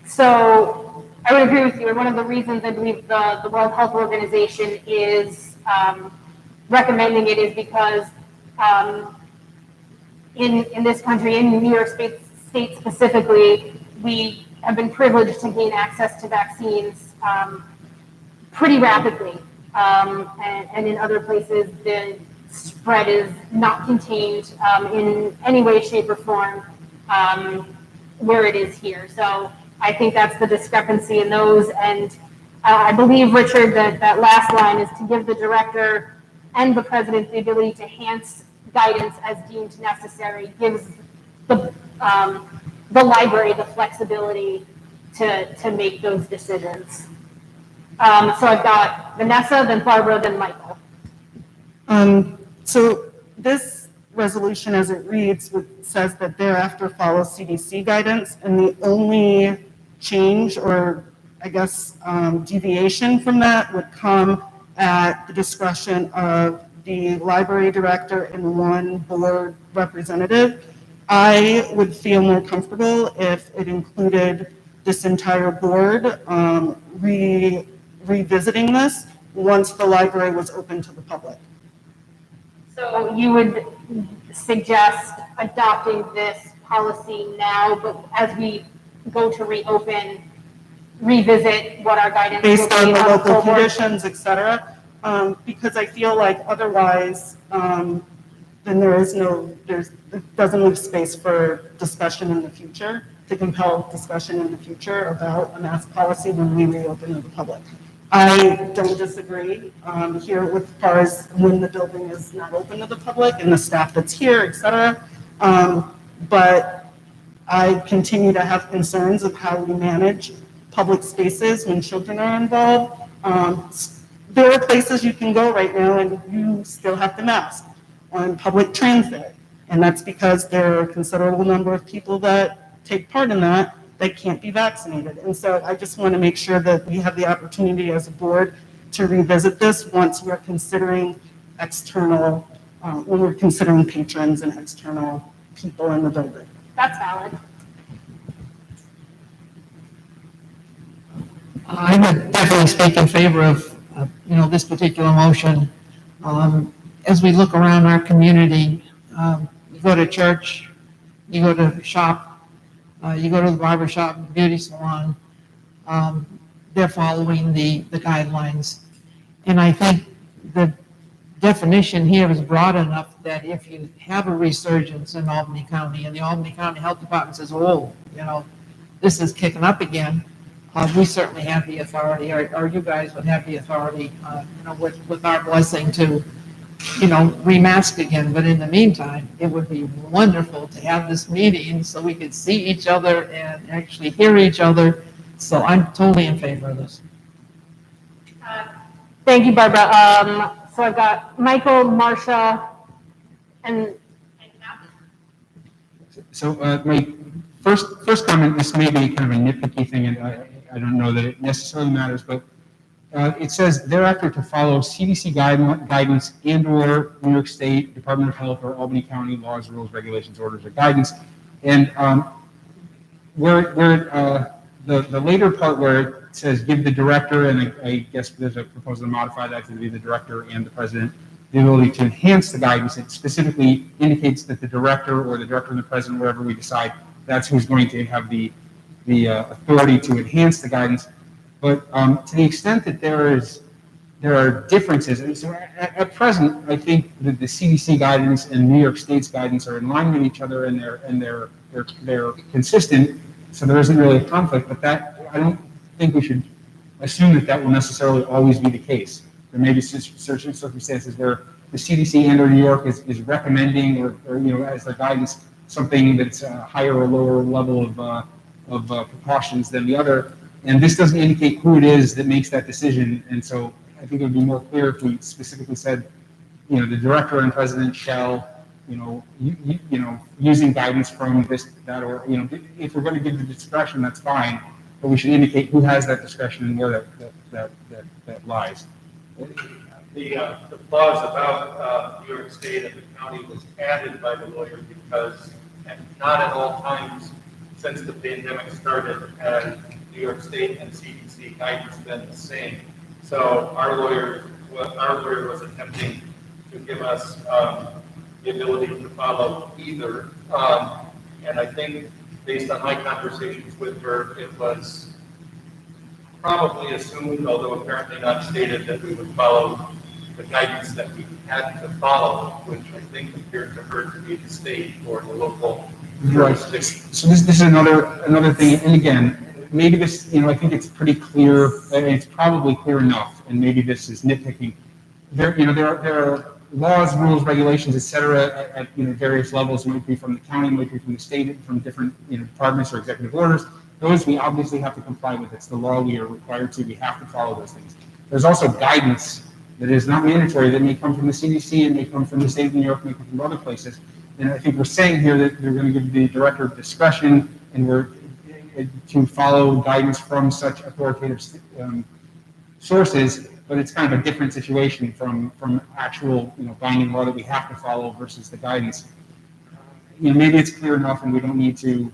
So I would agree with you. And one of the reasons I believe the World Health Organization is recommending it is because in this country, in New York State specifically, we have been privileged to gain access to vaccines pretty rapidly. And in other places, the spread is not contained in any way, shape, or form where it is here. So I think that's the discrepancy in those. And I believe, Richard, that last line is to give the director and the president the ability to enhance guidance as deemed necessary, gives the library the flexibility to make those decisions. So I've got Vanessa, then Barbara, then Michael. So this resolution, as it reads, says that thereafter follow CDC guidance, and the only change or, I guess, deviation from that would come at the discretion of the library director and one board representative. I would feel more comfortable if it included this entire board revisiting this once the library was open to the public. So you would suggest adopting this policy now, but as we go to reopen, revisit what our guidance will Based on be the local full board? conditions, et cetera, because I feel like otherwise, then it doesn't leave space for discussion in the future, to compel discussion in the future about a mask policy when we reopen to the public. I don't disagree here with as far as when the building is not open to the public and the staff that's here, et cetera. But I continue to have concerns of how we manage public spaces when children are involved. There are places you can go right now and you still have to mask on public transit. And that's because there are a considerable number of people that take part in that can't be vaccinated. And so I just want to make sure that we have the opportunity as a board to revisit this once we're considering external when we're considering patrons and external people in the building. That's valid. I would definitely speak in favor of, this particular motion. As we look around our community, you go to church, you go to shop, you go to the barber shop, beauty salon, they're following the guidelines. And I think the definition here is broad enough that if you have a resurgence in Albany County and the Albany County Health Department says, oh, this is kicking up again, we certainly have the authority, or you guys would have the authority, with our blessing to, remask again. But in the meantime, it would be wonderful to have this meeting so we could see each other and actually hear each other. So I'm totally in favor of this. Thank you, Barbara. So I've got Michael, Marcia, and So my first comment, this may be kind of a nitpicky thing, and I don't know that it necessarily matters, but it says thereafter to follow CDC guidance and/or New York State Department of Health or Albany County laws, rules, regulations, orders, or guidance. And where the later part where it says give the director, and I guess there's a proposal to modify that to be the director and the president, the ability to enhance the guidance. It specifically indicates that the director or the director and the president, wherever we decide, that's who's going to have the authority to enhance the guidance. But to the extent that there are differences, and so at present, I think that the CDC guidance and New York State's guidance are in line with each other, and they're consistent, so there isn't really a conflict. But that, I don't think we should assume that will necessarily always be the case. There may be certain circumstances where the CDC and/or New York is recommending, or as their guidance, something that's a higher or lower level of precautions than the other. And this doesn't indicate who it is that makes that decision. And so I think it would be more clear if we specifically said, the director and president shall, using guidance from this, that, or, if we're going to give the discretion, that's fine. But we should indicate who has that discretion and where that lies. The clause about New York State and the county was added by the lawyer because not at all times since the pandemic started has New York State and CDC guidance been the same. So our lawyer was attempting to give us the ability to follow either. And I think based on my conversations with her, it was probably assumed, although apparently not stated, that we would follow the guidance that we had to follow, which I think appeared to her to be the state or the local jurisdiction. So this is another thing, and again, maybe this, I think it's pretty clear, and it's probably clear enough, and maybe this is nitpicking. There are laws, rules, regulations, et cetera, at various levels. It might be from the county, it might be from the state, from different departments or executive orders. Those we obviously have to comply with. It's the law we are required to. We have to follow those things. There's also guidance that is not mandatory that may come from the CDC and may come from the state of New York, may come from other places. And I think we're saying here that they're going to give the director discretion, and we're to follow guidance from such authoritative sources, but it's kind of a different situation from actual binding law that we have to follow versus the guidance. Maybe it's clear enough, and we don't need to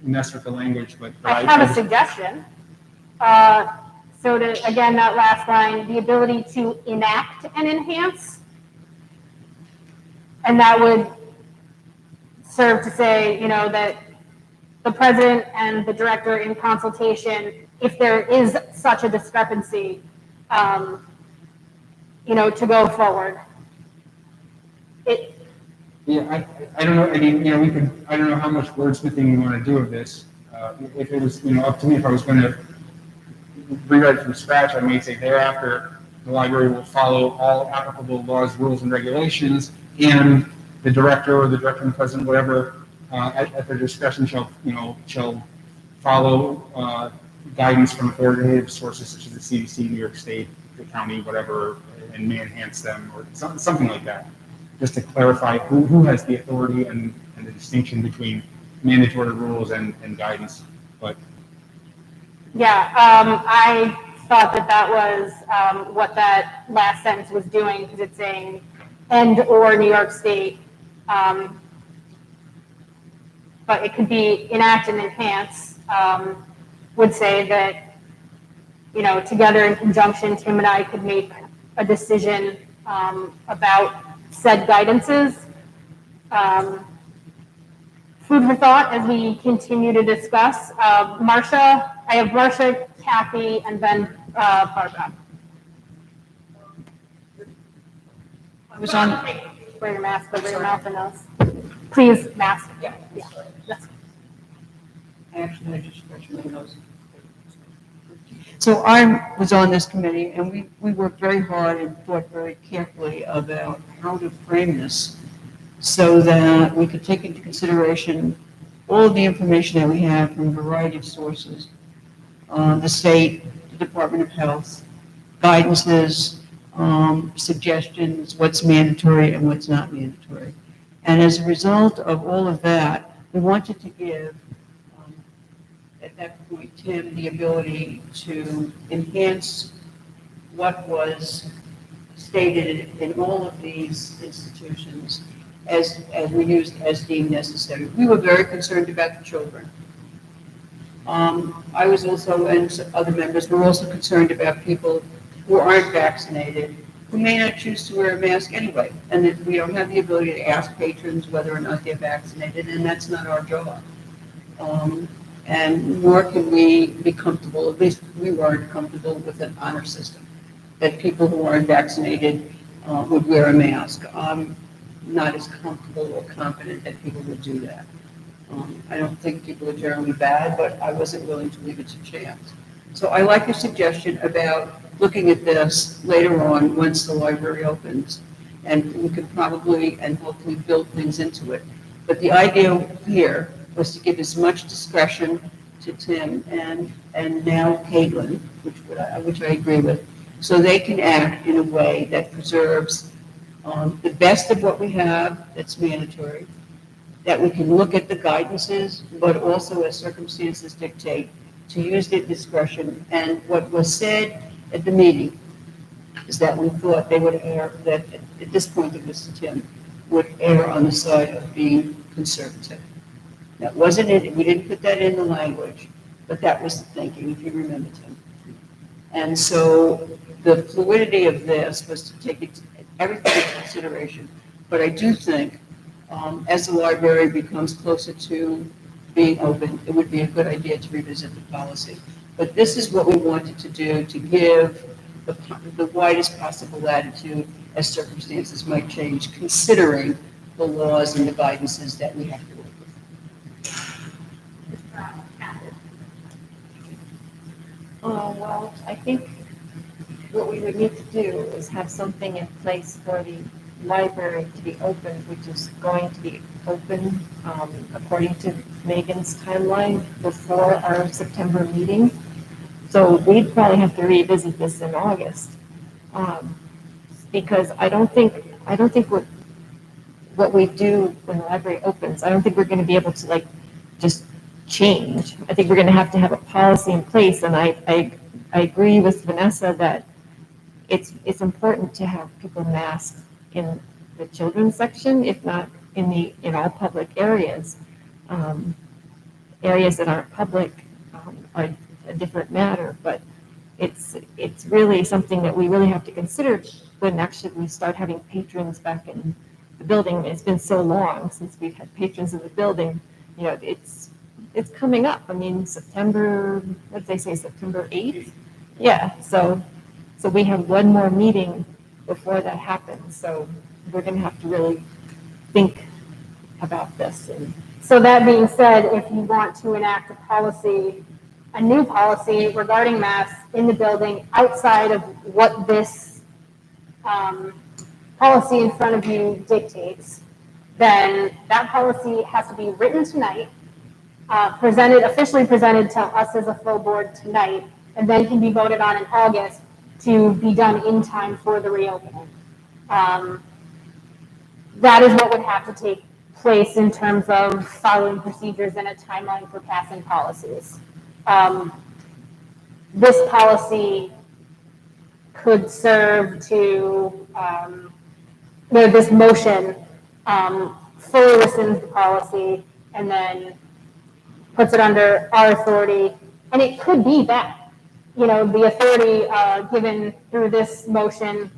mess with the language. But I have a suggestion. So to, again, that last line, the ability to enact and enhance, and that would serve to say, that the president and the director in consultation, if there is such a discrepancy, to go forward. Yeah, I don't know. I mean, I don't know how much wordsmithing you want to do of this. If it was, up to me, if I was going to rewrite it from scratch, I may say thereafter the library will follow all applicable laws, rules, and regulations, and the director or the director and president, whatever, at their discretion shall follow guidance from authoritative sources such as the CDC, New York State, the county, whatever, and may enhance them or something like that. Just to clarify who has the authority and the distinction between mandatory rules and guidance. But yeah, I thought that was what that last sentence was doing, because it's saying and/or New York State. But it could be enact and enhance, would say that, you know, together in conjunction, Tim and I could make a decision about said guidances. Food for thought as we continue to discuss. Marcia, I have Marcia, Kathy, and then Barbara. I was on, Wear your mask over your mouth and nose. Please, mask. Yeah. That's actually, I just scratched my nose. So I was on this committee, and we worked very hard and thought very carefully about how to frame this so that we could take into consideration all of the information that we have from a variety of sources, the state, the Department of Health, guidances, suggestions, what's mandatory and what's not mandatory. And as a result of all of that, we wanted to give, at that point, Tim the ability to enhance what was stated in all of these institutions as we used as deemed necessary. We were very concerned about the children. I was also, and other members were also concerned about people who aren't vaccinated, who may not choose to wear a mask anyway, and that we don't have the ability to ask patrons whether or not they're vaccinated, and that's not our job. And nor can we be comfortable, at least we weren't comfortable with an honor system, that people who aren't vaccinated would wear a mask. I'm not as comfortable or confident that people would do that. I don't think people are generally bad, but I wasn't willing to leave it to chance. So I like your suggestion about looking at this later on once the library opens, and we could probably and hopefully build things into it. But the idea here was to give as much discretion to Tim and now Caitlin, which I agree with, so they can act in a way that preserves the best of what we have that's mandatory, that we can look at the guidances, but also as circumstances dictate, to use their discretion. And what was said at the meeting is that we thought they would err, that at this point it was Tim, would err on the side of being conservative. That wasn't it, we didn't put that in the language, but that was the thinking, if you remember, Tim. And so the fluidity of this was to take everything into consideration. But I do think, as the library becomes closer to being open, it would be a good idea to revisit the policy. But this is what we wanted to do to give the widest possible latitude as circumstances might change, considering the laws and the guidances that we have to work with. Well, I think what we would need to do is have something in place for the library to be open, which is going to be open, according to Megan's timeline, before our September meeting. So we'd probably have to revisit this in August, because I don't think what we do when the library opens, I don't think we're going to be able to like just change. I think we're going to have a policy in place, and I agree with Vanessa that it's important to have people masked in the children's section, if not in all public areas. Areas that aren't public are a different matter, but it's really something that we really have to consider when actually we start having patrons back in the building. It's been so long since we've had patrons in the building. You know, it's coming up. I mean, September, what did they say, September 8th? Yeah, so we have one more meeting before that happens. So we're going to have to really think about this. And So that being said, if you want to enact a new policy regarding masks in the building outside of what this policy in front of you dictates, then that policy has to be written tonight, officially presented to us as a full board tonight, and then can be voted on in August to be done in time for the reopening. That is what would have to take place in terms of following procedures and a timeline for passing policies. This policy could serve to this motion fully rescinds the policy and then puts it under our authority. And it could be that, the authority given through this motion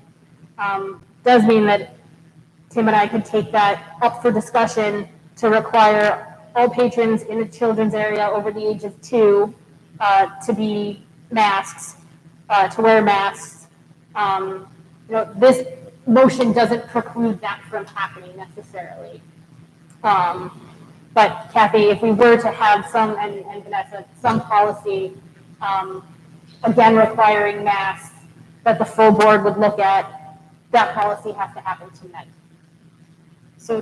does mean that Tim and I could take that up for discussion to require all patrons in the children's area over the age of 2 to be masks, to wear masks. This motion doesn't preclude that from happening necessarily. But Kathy, if we were to have some, and Vanessa, some policy, again, requiring masks that the full board would look at, that policy has to happen tonight. So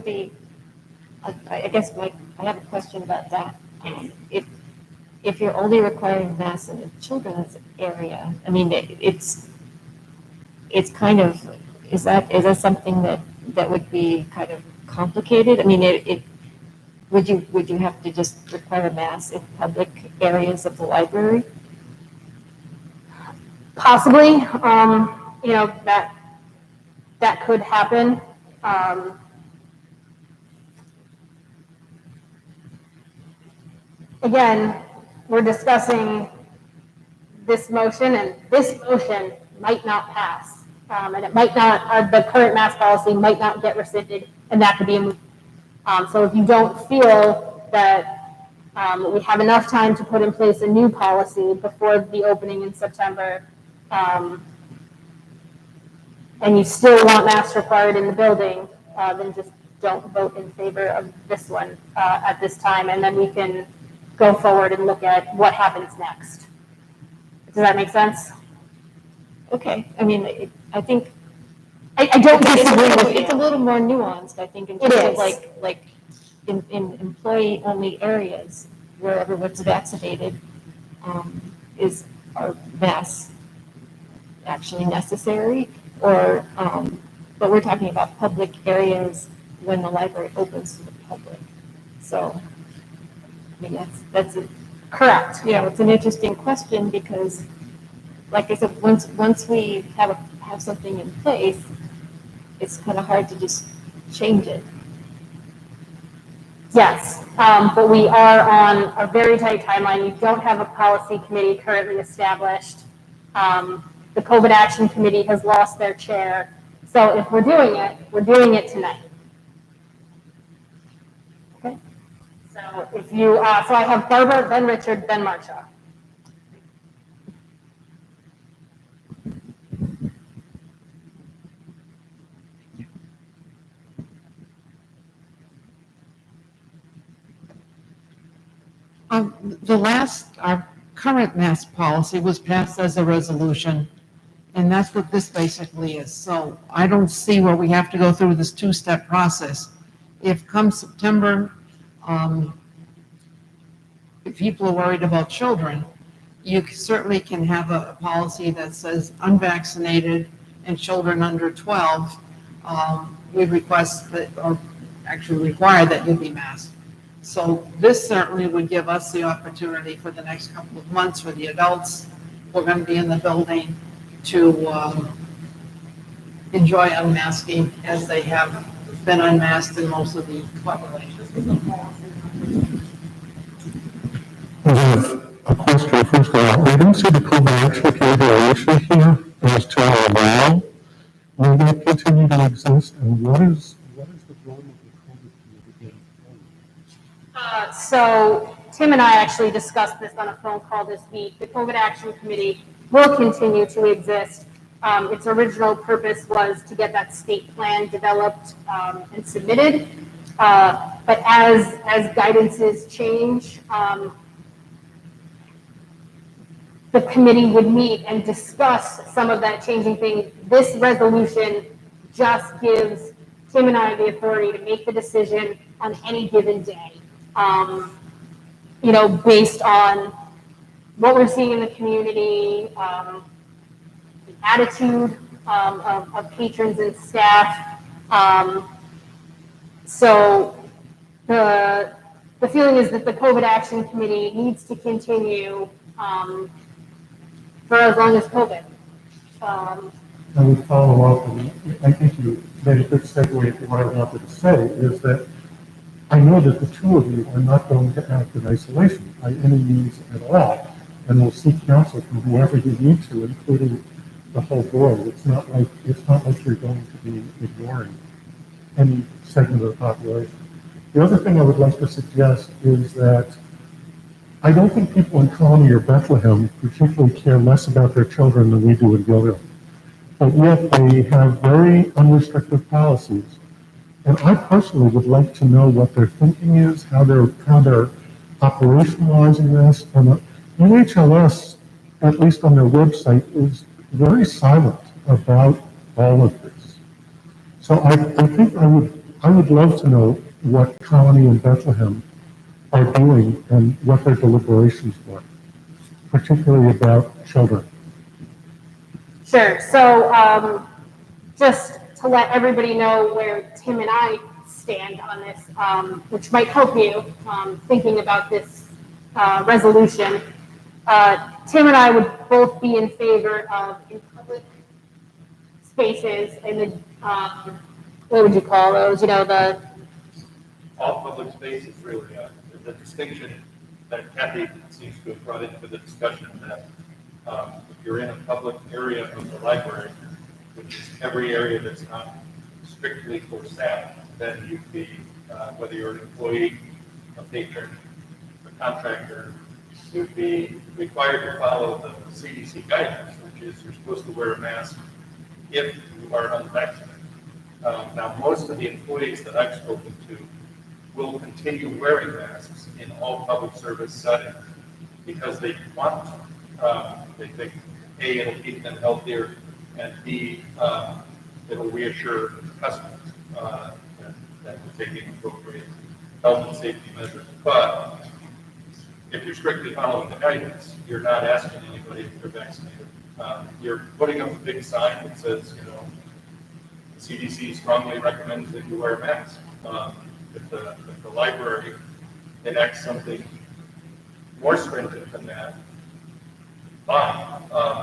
I guess I have a question about that. If you're only requiring masks in the children's area, I mean, it's kind of, is that something that would be kind of complicated? I mean, would you have to just require masks in public areas of the library? Possibly, that could happen. Again, we're discussing this motion, and this motion might not pass. And it might not, the current mask policy might not get rescinded, and that could be a moot. So if you don't feel that we have enough time to put in place a new policy before the opening in September, and you still want masks required in the building, then just don't vote in favor of this one at this time, and then we can go forward and look at what happens next. Does that make sense? Okay. I mean, I think I don't disagree with you. It's a little more nuanced, I think, in terms of like in employee-only areas where everyone's vaccinated, are masks actually necessary? Or, but we're talking about public areas when the library opens to the public. So, I mean, that's correct. It's an interesting question because, like I said, once we have something in place, it's kind of hard to just change it. Yes, but we are on a very tight timeline. You don't have a policy committee currently established. The COVID Action Committee has lost their chair. So if we're doing it tonight. Okay. So if you, so I have Barbara, then Richard, then Marcia. Our current mask policy was passed as a resolution, and that's what this basically is. So I don't see where we have to go through this two-step process. If come September, if people are worried about children, you certainly can have a policy that says unvaccinated and children under 12, we request that, or actually require that you be masked. So this certainly would give us the opportunity for the next couple of months for the adults who are going to be in the building to enjoy unmasking as they have been unmasked in most of the population. A question first of all. We don't see the COVID action committee listed here as to allow. Will that continue to exist, and what is the role of the COVID committee going forward? So Tim and I actually discussed this on a phone call this week. The COVID Action Committee will continue to exist. Its original purpose was to get that state plan developed and submitted. But as guidances change, the committee would meet and discuss some of that changing thing. This resolution just gives Tim and I the authority to make the decision on any given day. Based on what we're seeing in the community, the attitude of patrons and staff. So the feeling is that the COVID Action Committee needs to continue for as long as COVID. I would follow up, and I think you made a good segue into what I wanted to say, is that I know that the two of you are not going to act in isolation by any means at all, and will seek counsel from whoever you need to, including the whole board. It's not like you're going to be ignoring any segment of the population. The other thing I would like to suggest is that I don't think people in Colony or Bethlehem particularly care less about their children than we do in Guilderland. But yet they have very unrestricted policies. And I personally would like to know what their thinking is, how they're operationalizing this. And the UHLS, at least on their website, is very silent about all of this. So I think I would love to know what Colony and Bethlehem are doing and what their deliberations were, particularly about children. Sure. So just to let everybody know where Tim and I stand on this, which might help you thinking about this resolution. Tim and I would both be in favor of in public spaces and the, what would you call those? You know, the All public spaces really, the distinction that Kathy seems to have brought into the discussion that if you're in a public area of the library, which is every area that's not strictly for staff, then you'd be, whether you're an employee, a patron, a contractor, you'd be required to follow the CDC guidance, which is you're supposed to wear a mask if you are unvaccinated. Now, most of the employees that I've spoken to will continue wearing masks in all public service settings because they want to. They think, A, it'll keep them healthier, and B, it'll reassure customers that we're taking appropriate health and safety measures. But if you're strictly following the guidance, you're not asking anybody if they're vaccinated. You're putting up a big sign that says, you know, CDC strongly recommends that you wear a mask. If the library enacts something more stringent than that, fine.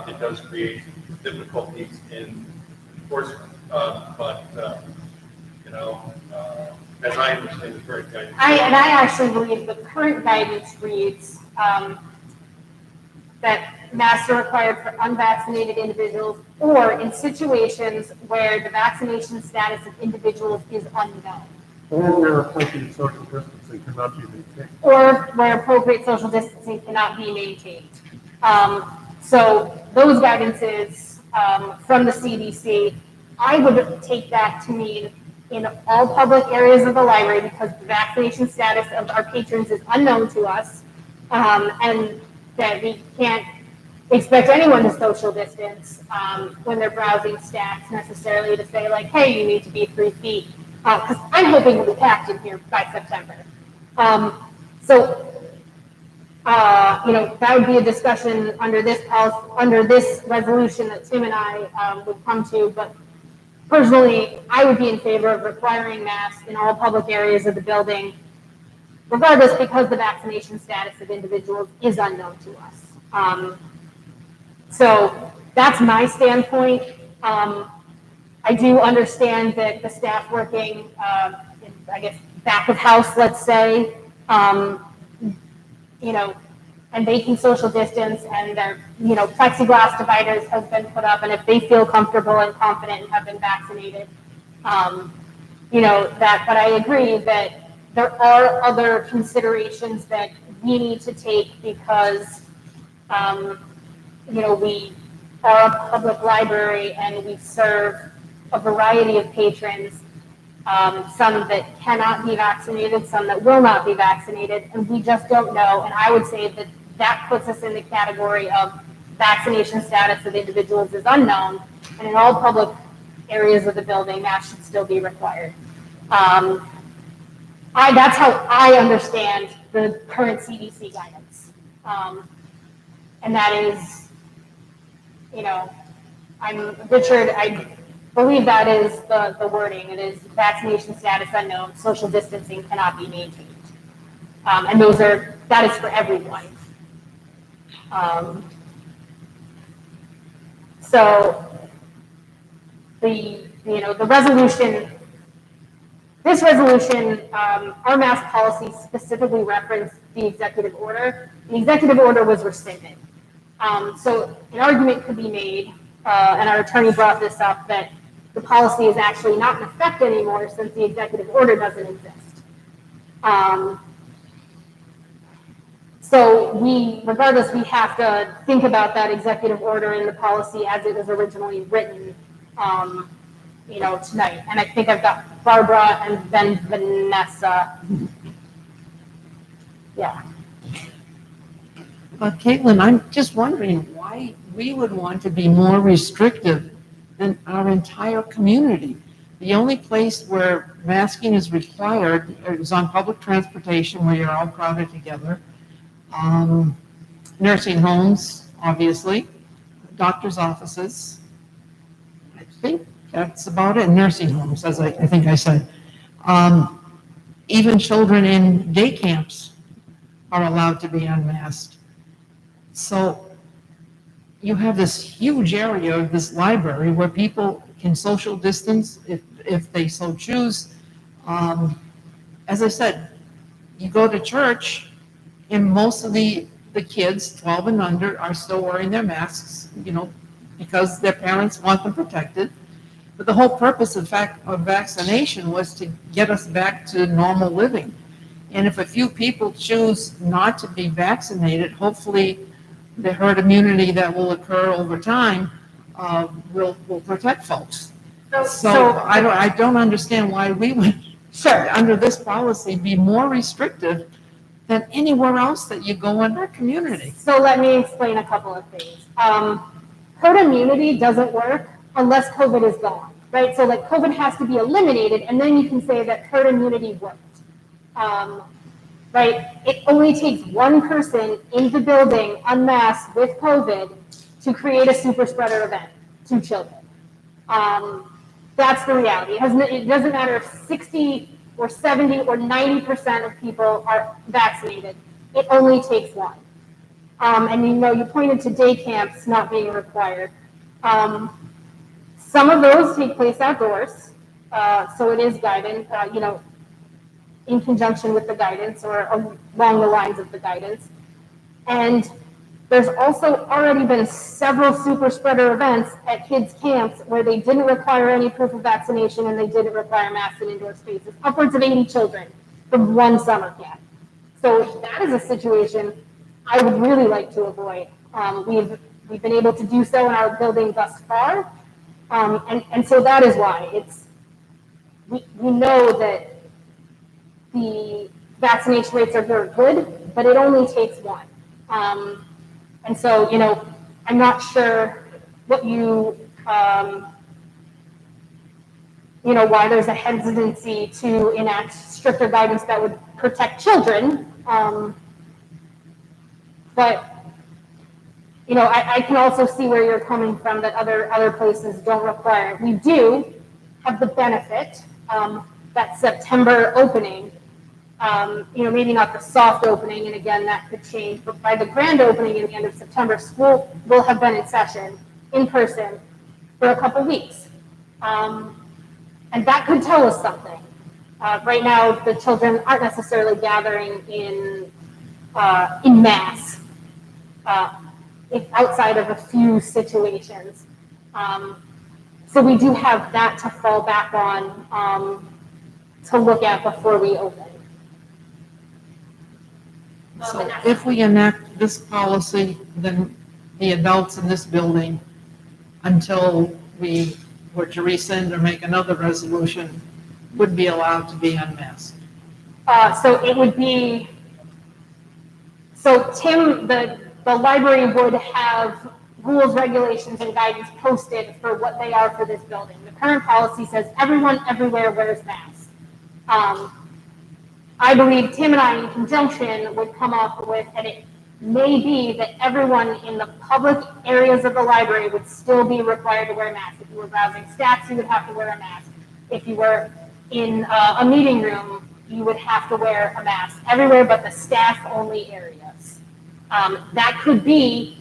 It does create difficulties in enforcement, but you know, as I understand the current guidance. I actually believe the current guidance reads that masks are required for unvaccinated individuals or in situations where the vaccination status of individuals is unknown. Or where appropriate social distancing cannot be maintained. Or where appropriate social distancing cannot be maintained. So those guidances from the CDC, I would take that to mean in all public areas of the library because the vaccination status of our patrons is unknown to us, and that we can't expect anyone to social distance when they're browsing stats necessarily to say like, hey, you need to be 3 feet. Because I'm hoping we'll be packed in here by September. You know, that would be a discussion under this policy, under this resolution that Tim and I would come to. But personally, I would be in favor of requiring masks in all public areas of the building, regardless, because the vaccination status of individuals is unknown to us. So that's my standpoint. I do understand that the staff working, in, I guess, back of house, let's say, you know, and they can social distance and their, you know, plexiglass dividers has been put up, and if they feel comfortable and confident and have been vaccinated, you know, that, but I agree that there are other considerations that we need to take because, you know, we are a public library and we serve a variety of patrons, some that cannot be vaccinated, some that will not be vaccinated, and we just don't know. And I would say that that puts us in the category of vaccination status of individuals is unknown, and in all public areas of the building, that should still be required. That's how I understand the current CDC guidance. And that is, you know, Richard, I believe that is the wording. It is vaccination status unknown, social distancing cannot be maintained. And that is for everyone. So the resolution, this resolution, our mask policy specifically referenced the executive order. The executive order was rescinded. So an argument could be made, and our attorney brought this up, that the policy is actually not in effect anymore since the executive order doesn't exist. So regardless, we have to think about that executive order in the policy as it was originally written, tonight. And I think I've got Barbara and then Vanessa. Yeah. Caitlin, I'm just wondering why we would want to be more restrictive than our entire community. The only place where masking is required is on public transportation where you're all crowded together. Nursing homes, obviously, doctor's offices. I think that's about it. Nursing homes, as I think I said. Even children in day camps are allowed to be unmasked. So you have this huge area of this library where people can social distance if they so choose. As I said, you go to church and most of the kids, 12 and under, are still wearing their masks, because their parents want them protected. But the whole purpose of vaccination was to get us back to normal living. And if a few people choose not to be vaccinated, hopefully the herd immunity that will occur over time will protect folks. So I don't understand why we would, under this policy, be more restrictive than anywhere else that you go in our community. So let me explain a couple of things. Herd immunity doesn't work unless COVID is gone, right? So like COVID has to be eliminated, and then you can say that herd immunity worked. Right? It only takes one person in the building unmasked with COVID to create a super spreader event to children. That's the reality. It doesn't matter if 60 or 70 or 90% of people are vaccinated. It only takes one. And you pointed to day camps not being required. Some of those take place outdoors, so it is guided, in conjunction with the guidance or along the lines of the guidance. And there's also already been several super spreader events at kids' camps where they didn't require any proof of vaccination and they didn't require masks in indoor spaces. Upwards of 80 children from one summer camp. So that is a situation I would really like to avoid. We've been able to do so in our building thus far. And so that is why we know that the vaccination rates are very good, but it only takes one. And so, I'm not sure what why there's a hesitancy to enact stricter guidance that would protect children. But, I can also see where you're coming from, that other places don't require it. We do have the benefit, that September opening, maybe not the soft opening, and again, that could change, but by the grand opening in the end of September, school will have been in session, in person, for a couple weeks. And that could tell us something. Right now, the children aren't necessarily gathering in mass, outside of a few situations. So we do have that to fall back on, to look at before we open. So if we enact this policy, then the adults in this building, until we were to rescind or make another resolution, would be allowed to be unmasked. So it would be, Tim, the library would have rules, regulations, and guidance posted for what they are for this building. The current policy says everyone everywhere wears masks. I believe Tim and I, in conjunction, would come up with, and it may be that everyone in the public areas of the library would still be required to wear masks. If you were browsing stats, you would have to wear a mask. If you were in a meeting room, you would have to wear a mask everywhere but the staff-only areas. That could be,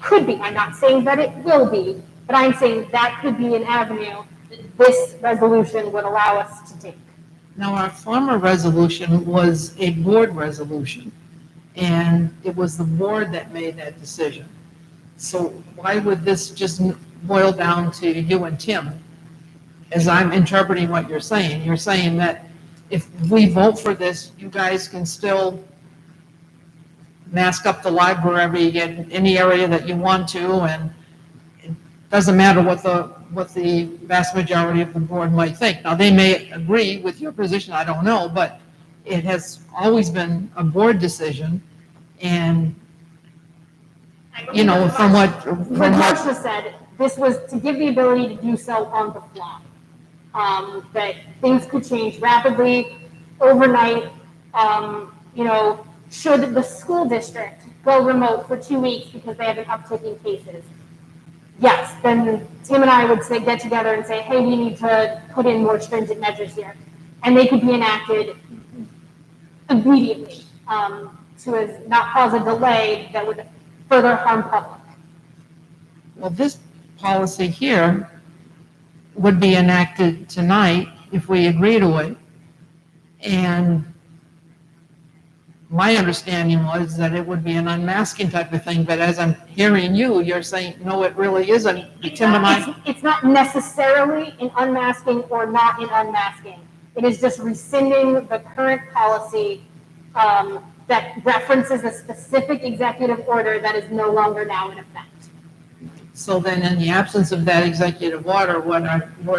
I'm not saying that it will be, But I'm saying that could be an avenue that this resolution would allow us to take. Now, our former resolution was a board resolution, and it was the board that made that decision. So why would this just boil down to you and Tim? As I'm interpreting what you're saying that if we vote for this, you guys can still mask up the library in any area that you want to, and it doesn't matter what the vast majority of the board might think. Now, they may agree with your position, I don't know, but it has always been a board decision, and, you know, from what Marcia said, this was to give the ability to do so on the fly. That things could change rapidly, overnight. You know, should the school district go remote for 2 weeks because they have an uptick in cases? Yes, then Tim and I would say, get together and say, hey, we need to put in more stringent measures here. And they could be enacted immediately to not cause a delay that would further harm public. Well, this policy here would be enacted tonight if we agree to it. And my understanding was that it would be an unmasking type of thing, but as I'm hearing you, you're saying, no, it really isn't. Tim and I. It's not necessarily an unmasking or not an unmasking. It is just rescinding the current policy that references a specific executive order that is no longer now in effect. So then in the absence of that executive order, what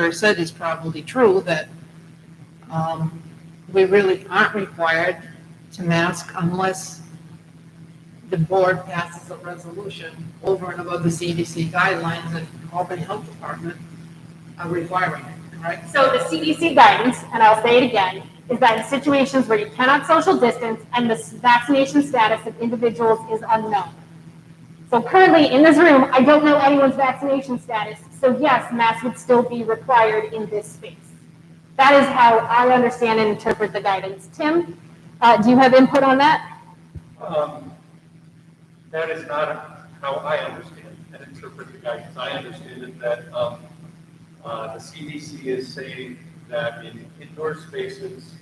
I said is probably true, that we really aren't required to mask unless the board passes a resolution over and above the CDC guidelines and Albany Health Department are requiring it, right? So the CDC guidance, and I'll say it again, is that in situations where you cannot social distance and the vaccination status of individuals is unknown. So currently in this room, I don't know anyone's vaccination status. So yes, masks would still be required in this space. That is how I understand and interpret the guidance. Tim, do you have input on that? That is not how I understand and interpret the guidance. I understand it that the CDC is saying that in indoor spaces,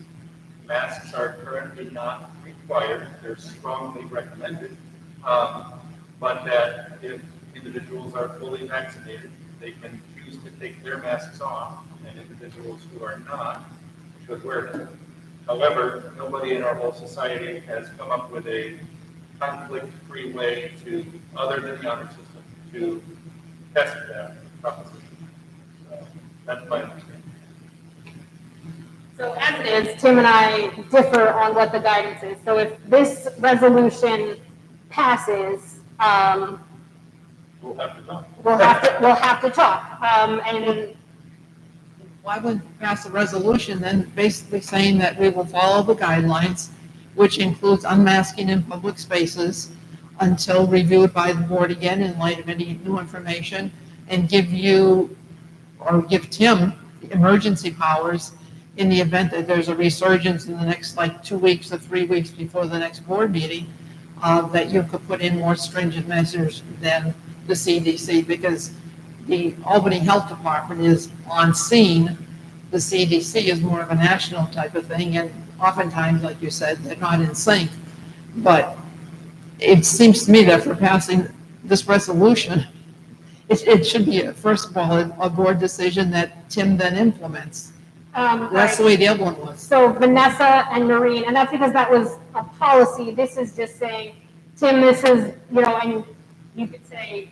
masks are currently not required. They're strongly recommended. But that if individuals are fully vaccinated, they can choose to take their masks off, and individuals who are not should wear them. However, nobody in our whole society has come up with a conflict-free way to, other than the honor system, to test that proposition. So that's my understanding. So as it is, Tim and I differ on what the guidance is. So if this resolution passes, we'll have to talk. We'll have to talk. And why would you pass a resolution then basically saying that we will follow the guidelines, which includes unmasking in public spaces until reviewed by the board again in light of any new information, and give you or give Tim emergency powers in the event that there's a resurgence in the next 2 weeks or 3 weeks before the next board meeting, that you could put in more stringent measures than the CDC, because the Albany Health Department is on scene. The CDC is more of a national type of thing, and oftentimes, like you said, they're not in sync. But it seems to me that for passing this resolution, it should be, first of all, a board decision that Tim then implements. That's the way the other one was. so Vanessa and Noreen, and that's because that was a policy. This is just saying, Tim, this is, and you could say,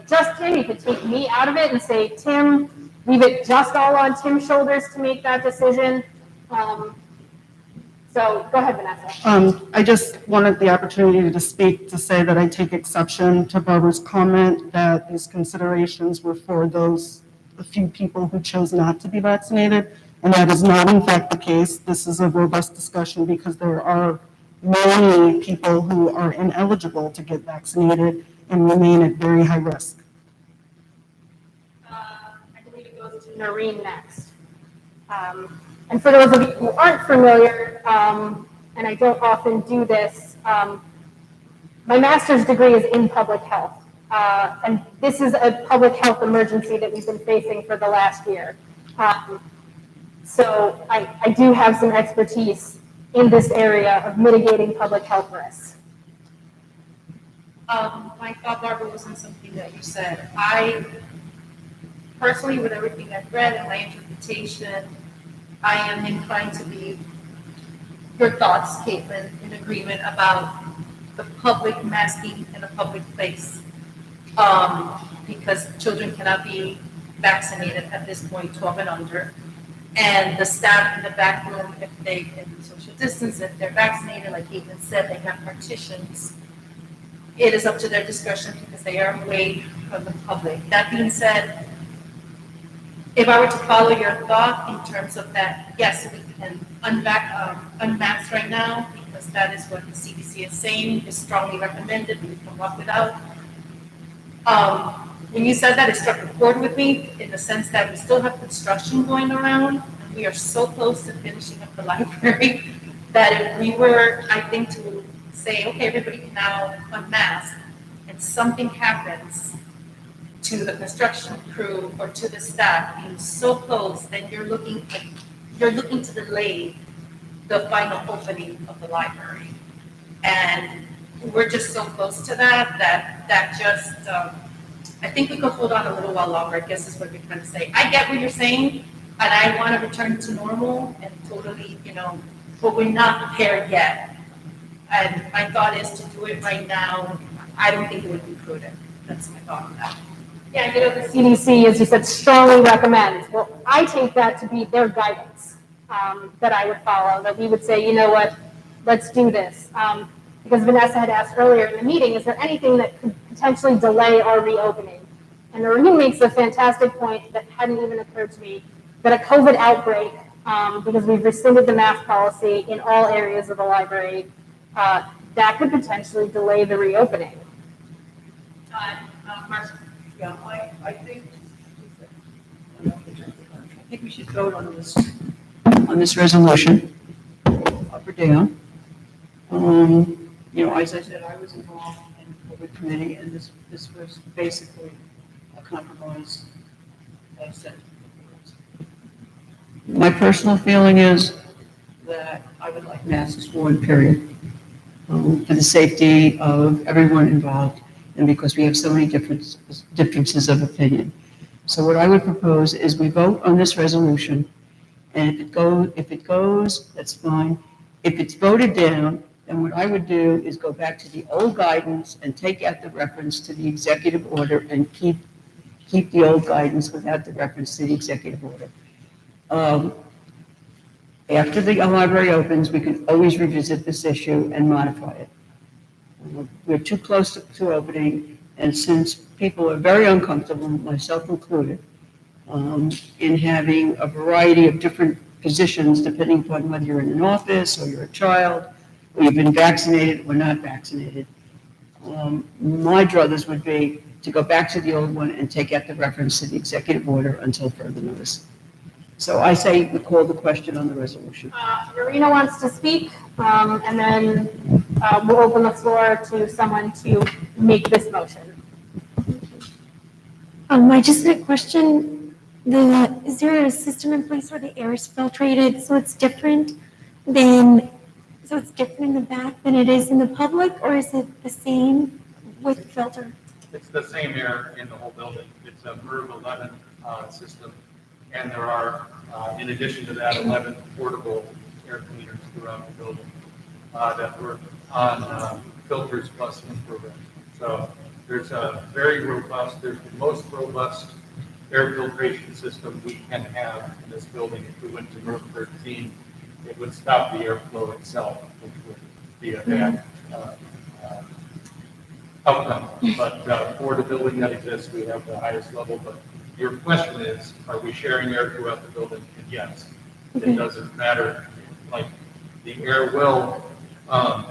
just Tim, you could take me out of it and say, Tim, leave it just all on Tim's shoulders to make that decision. So go ahead, Vanessa. I just wanted the opportunity to speak to say that I take exception to Barbara's comment that these considerations were for a few people who chose not to be vaccinated. And that is not in fact the case. This is a robust discussion because there are many people who are ineligible to get vaccinated and remain at very high risk. I believe it goes to Noreen next. And for those of you who aren't familiar, and I don't often do this, my master's degree is in public health. And this is a public health emergency that we've been facing for the last year. So I do have some expertise in this area of mitigating public health risks. My thought, Barbara, was on something that you said. I personally, with everything I've read and my interpretation, I am inclined to be your thoughts, Caitlin, in agreement about the public masking in a public place. Because children cannot be vaccinated at this point, 12 and under. And the staff in the back room, if they can social distance, if they're vaccinated, like Caitlin said, they have partitions. It is up to their discretion because they are away from the public. That being said, if I were to follow your thought in terms of that, yes, we can unmask right now because that is what the CDC is saying, is strongly recommended, we can walk without. When you said that, it struck a chord with me in the sense that we still have construction going around. And we are so close to finishing up the library that if we were, I think, to say, okay, everybody can now unmask, and something happens to the construction crew or to the staff being so close, then you're looking to delay the final opening of the library. And we're just so close to that just, I think we could hold on a little while longer, I guess is what we're trying to say. I get what you're saying, and I want to return to normal and totally, but we're not prepared yet. And my thought is to do it right now. I don't think it would be prudent. That's my thought on that. Yeah, the CDC, as you said, strongly recommends. Well, I take that to be their guidance that I would follow, that we would say, you know what, let's do this. Because Vanessa had asked earlier in the meeting, is there anything that could potentially delay our reopening? And Noreen makes a fantastic point that hadn't even occurred to me, that a COVID outbreak, because we've rescinded the mask policy in all areas of the library, that could potentially delay the reopening. Yeah, I think we should vote on this resolution, up or down. As I said, I was involved in the public committee, and this was basically a compromise. My personal feeling is that I would like masks worn, period, for the safety of everyone involved, and because we have so many differences of opinion. So what I would propose is we vote on this resolution, and if it goes, that's fine. If it's voted down, then what I would do is go back to the old guidance and take out the reference to the executive order and keep the old guidance without the reference to the executive order. After the library opens, we can always revisit this issue and modify it. We're too close to opening, and since people are very uncomfortable, myself included, in having a variety of different positions depending upon whether you're in an office or you're a child, or you've been vaccinated or not vaccinated, my druthers would be to go back to the old one and take out the reference to the executive order until further notice. So I say we call the question on the resolution. Marina wants to speak, and then we'll open the floor to someone to make this motion. I just had a question. Is there a system in place where the air is filtrated so it's different in the back than it is in the public, or is it the same with filter? It's the same air in the whole building. It's a MERV 11 system, and there are, in addition to that, 11 portable air cleaners throughout the building that work on filters plus infrared. So there's a very robust, there's the most robust air filtration system we can have in this building. If we went to MERV 13, it would stop the airflow itself, which would be a bad outcome. But for the building that exists, we have the highest level. But your question is, are we sharing air throughout the building? And yes, it doesn't matter. Like the air will, to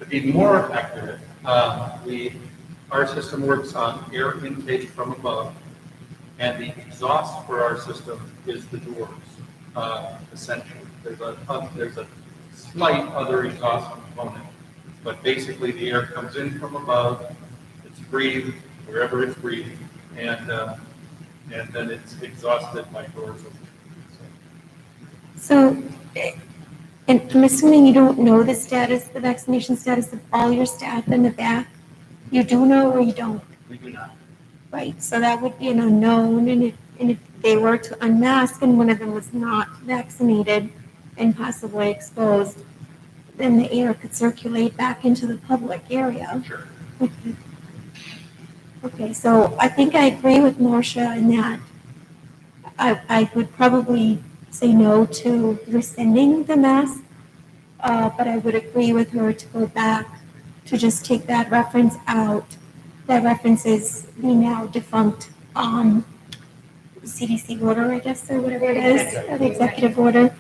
be more accurate, our system works on air intake from above, and the exhaust for our system is the doors. Essentially, there's a slight other exhaust component, but basically the air comes in from above, it's breathe wherever it's breathing, and then it's exhausted by doors open. So, and I'm assuming you don't know the status, the vaccination status of all your staff in the back? You do know or you don't? We do not. Right, so that would be an unknown, and if they were to unmask and one of them was not vaccinated and possibly exposed, then the air could circulate back into the public area. Sure. Okay. Okay, so I think I agree with Marcia in that I would probably say no to rescinding the mask, but I would agree with her to go back to just take that reference out. That reference is the now defunct CDC order, I guess, or whatever it is, the executive order,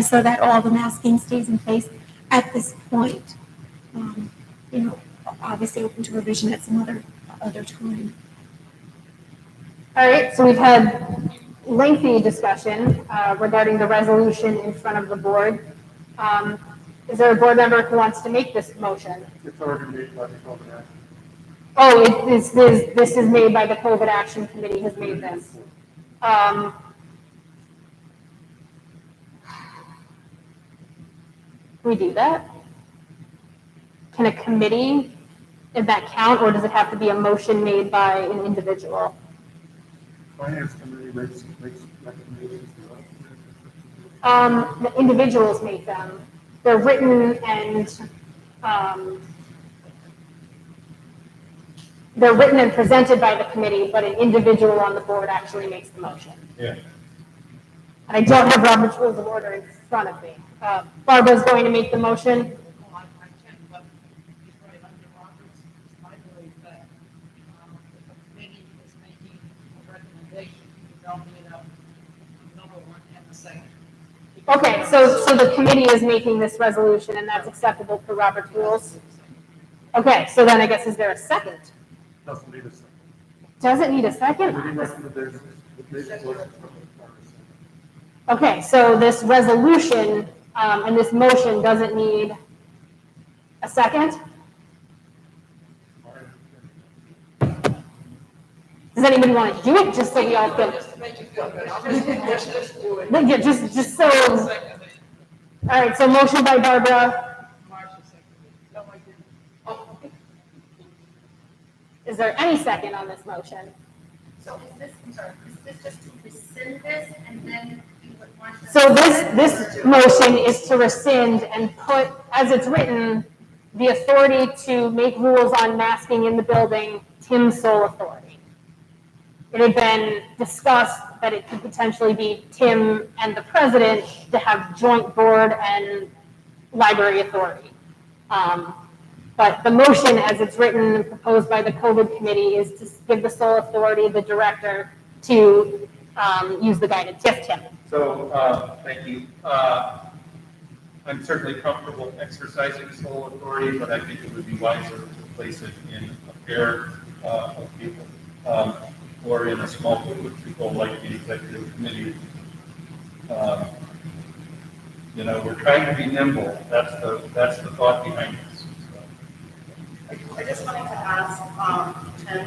so that all the masking stays in place at this point. You know, obviously open to revision at some other time. All right, so we've had lengthy discussion regarding the resolution in front of the board. Is there a board member who wants to make this motion? It's already made by the COVID Act. Oh, this is made by the COVID Action Committee has made this. Can we do that? Can a committee, did that count, or does it have to be a motion made by an individual? Finance committee makes recommendations. The individuals make them. They're written and presented by the committee, but an individual on the board actually makes the motion. Yeah. And I don't have Robert's Rules of Order in front of me. Barbara's going to make the motion. Well, I can, but he's right under Roberts. I believe that if a committee is making a recommendation, there'll be a number one and a second. Okay, so the committee is making this resolution, and that's acceptable for Robert's Rules? Okay, so then I guess, is there a second? Doesn't need a second. Does it need a second? Committee recommendations, the committee works. Okay, so this resolution and this motion doesn't need a second? Does anybody want to do it, just so we all feel? Just to make you feel good, I'll just do it. Yeah, just so. All right, so motion by Barbara. Marcia seconded. No, I didn't. Oh, Is there any second on this motion? So is this, I'm sorry, is this just to rescind this and then you would want to? So this motion is to rescind and put, as it's written, the authority to make rules on masking in the building, Tim's sole authority. It had been discussed that it could potentially be Tim and the president to have joint board and library authority. But the motion, as it's written and proposed by the COVID committee, is to give the sole authority, the director, to use the guidance. Yes, Tim? So, thank you. I'm certainly comfortable exercising sole authority, but I think it would be wiser to place it in a pair of people, or in a small group of people like the executive committee. You know, we're trying to be nimble. That's the thought behind this. I just wanted to ask, Tim,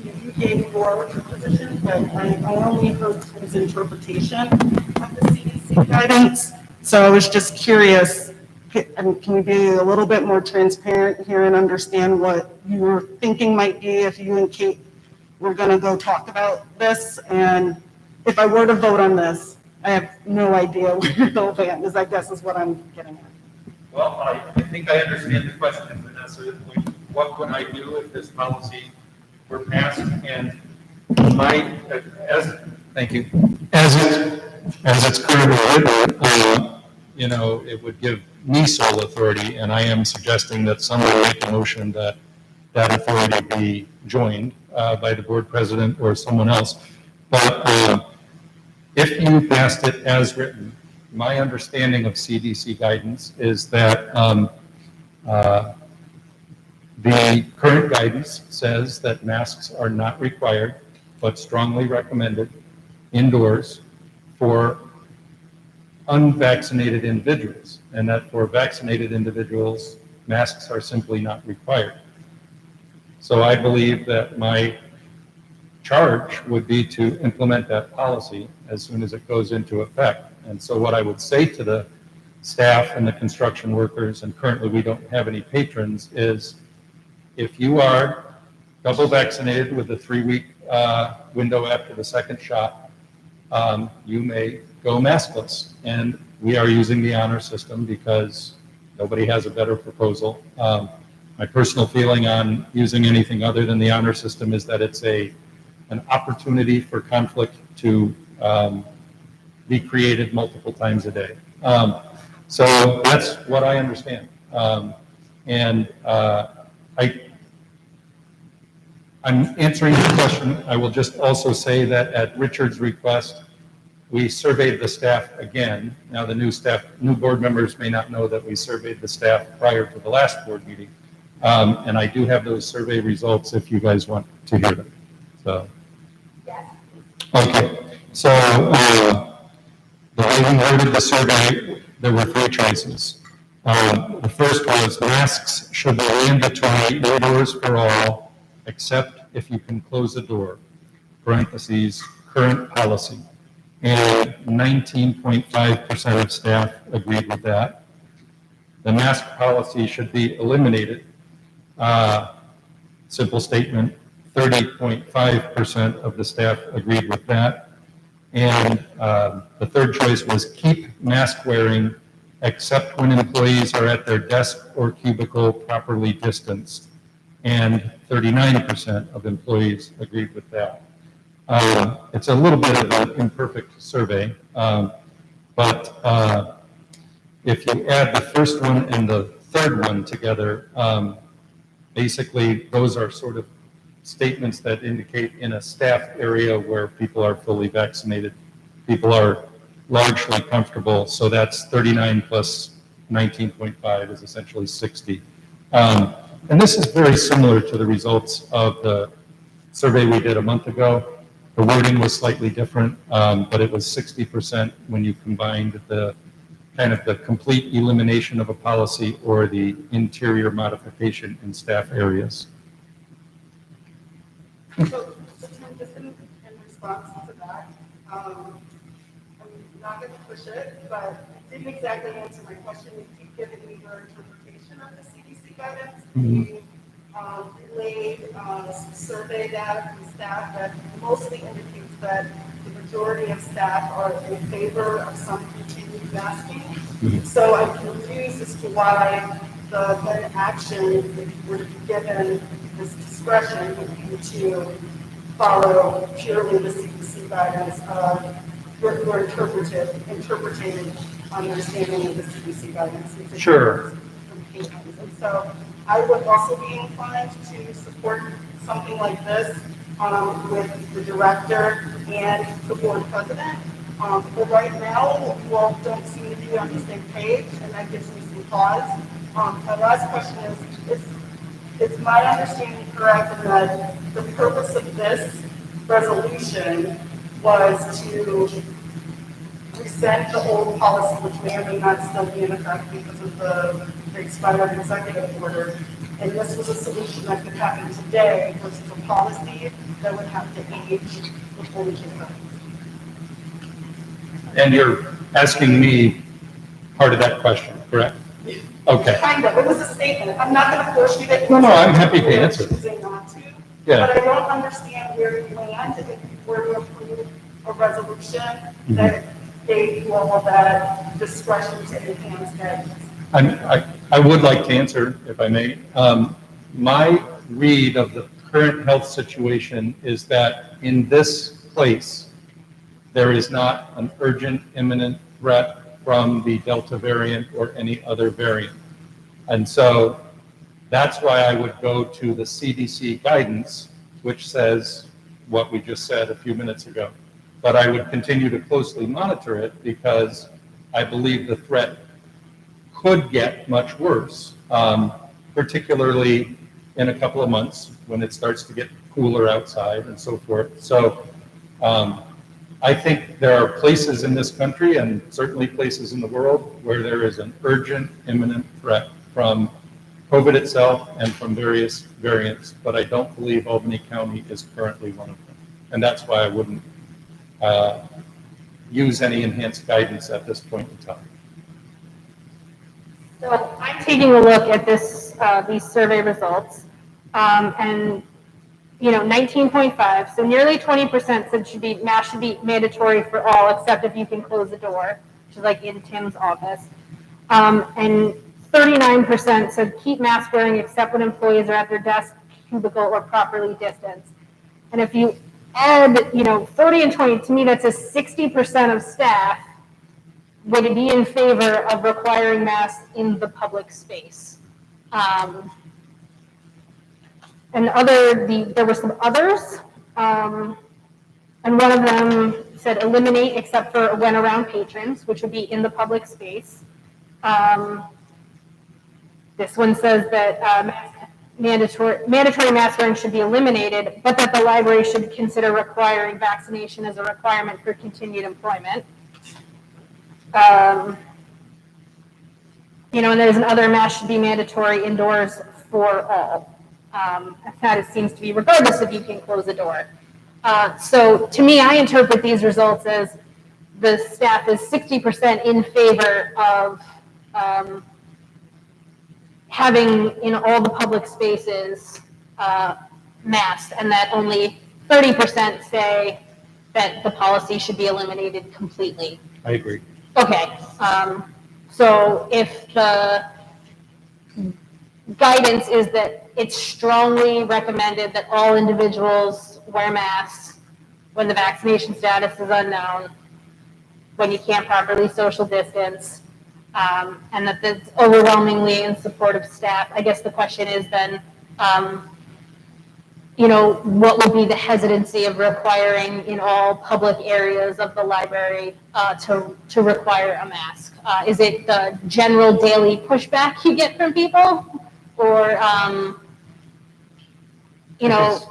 you gave your position, but I only heard Tim's interpretation of the CDC guidance. So I was just curious, can you be a little bit more transparent here and understand what you were thinking might be if you and Kate were going to go talk about this? And if I were to vote on this, I have no idea where they'll land, I guess is what I'm getting at. Well, I think I understand the question, Vanessa. What would I do if this policy were passed? And thank you. As it's currently written, you know, it would give me sole authority, and I am suggesting that someone make a motion that that authority be joined by the board president or someone else. But if you passed it as written, my understanding of CDC guidance is that the current guidance says that masks are not required, but strongly recommended indoors for unvaccinated individuals, and that for vaccinated individuals, masks are simply not required. So I believe that my charge would be to implement that policy as soon as it goes into effect. And so what I would say to the staff and the construction workers, and currently we don't have any patrons, is if you are double vaccinated with a 3-week window after the second shot, you may go maskless. And we are using the honor system because nobody has a better proposal. My personal feeling on using anything other than the honor system is that it's an opportunity for conflict to be created multiple times a day. So that's what I understand. I'm answering your question. I will just also say that at Richard's request, we surveyed the staff again. Now the new board members may not know that we surveyed the staff prior to the last board meeting. And I do have those survey results if you guys want to hear them. So, okay. So the way we worded the survey, there were 3 choices. The first was masks should be mandatory indoors for all, except if you can close the door, parentheses, current policy. And 19.5% of staff agreed with that. The mask policy should be eliminated. Simple statement, 30.5% of the staff agreed with that. And the third choice was keep mask wearing except when employees are at their desk or cubicle properly distanced. And 39% of employees agreed with that. It's a little bit of an imperfect survey, but if you add the first one and the third one together, basically those are sort of statements that indicate in a staff area where people are fully vaccinated, people are largely comfortable, so that's 39 plus 19.5 is essentially 60. And this is very similar to the results of the survey we did a month ago. The wording was slightly different, but it was 60% when you combined the kind of the complete elimination of a policy or the interior modification in staff areas. So just in response to that, I'm not going to push it, but it didn't exactly answer my question. You keep giving me your interpretation of the CDC guidance. You relayed survey data from staff that mostly indicates that the majority of staff are in favor of some continued masking. So I'm confused as to why the then action, if you were to be given this discretion, would be to follow purely the CDC guidance of your interpreted understanding of the CDC guidance. Sure. And so I would also be inclined to support something like this with the director and the board president. But right now, we all don't seem to be on the same page, and that gives me some pause. My last question is my understanding correct in that the purpose of this resolution was to rescind the old policy, which may or may not still be in effect because of the expired executive order, and this was a solution that could happen today versus a policy that would have to age before we can vote. And you're asking me part of that question, correct? Okay. Kind of. It was a statement. I'm not going to force you to. No, I'm happy to answer. Choosing not to. Yeah. But I don't understand where you land if you were to approve a resolution that gave you all of that discretion to enhance that. I would like to answer, if I may. My read of the current health situation is that in this place, there is not an urgent, imminent threat from the Delta variant or any other variant. And so that's why I would go to the CDC guidance, which says what we just said a few minutes ago. But I would continue to closely monitor it because I believe the threat could get much worse, particularly in a couple of months when it starts to get cooler outside and so forth. So I think there are places in this country and certainly places in the world where there is an urgent, imminent threat from COVID itself and from various variants, but I don't believe Albany County is currently one of them. And that's why I wouldn't use any enhanced guidance at this point in time. So I'm taking a look at this, these survey results, and 19.5, so nearly 20% said masks should be mandatory for all, except if you can close the door, which is like in Tim's office. And 39% said keep mask wearing except when employees are at their desk, cubicle, or properly distanced. And if you add, 30 and 20, to me that says 60% of staff would be in favor of requiring masks in the public space. And there were some others, and one of them said eliminate except for when around patrons, which would be in the public space. This one says that mandatory mask wearing should be eliminated, but that the library should consider requiring vaccination as a requirement for continued employment. And there's another mask should be mandatory indoors for all. That it seems to be regardless if you can close the door. So to me, I interpret these results as the staff is 60% in favor of having in all the public spaces masks, and that only 30% say that the policy should be eliminated completely. I agree. Okay, so if the guidance is that it's strongly recommended that all individuals wear masks when the vaccination status is unknown, when you can't properly social distance, and that it's overwhelmingly in support of staff, I guess the question is then, what would be the hesitancy of requiring in all public areas of the library to require a mask? Is it the general daily pushback you get from people? Or,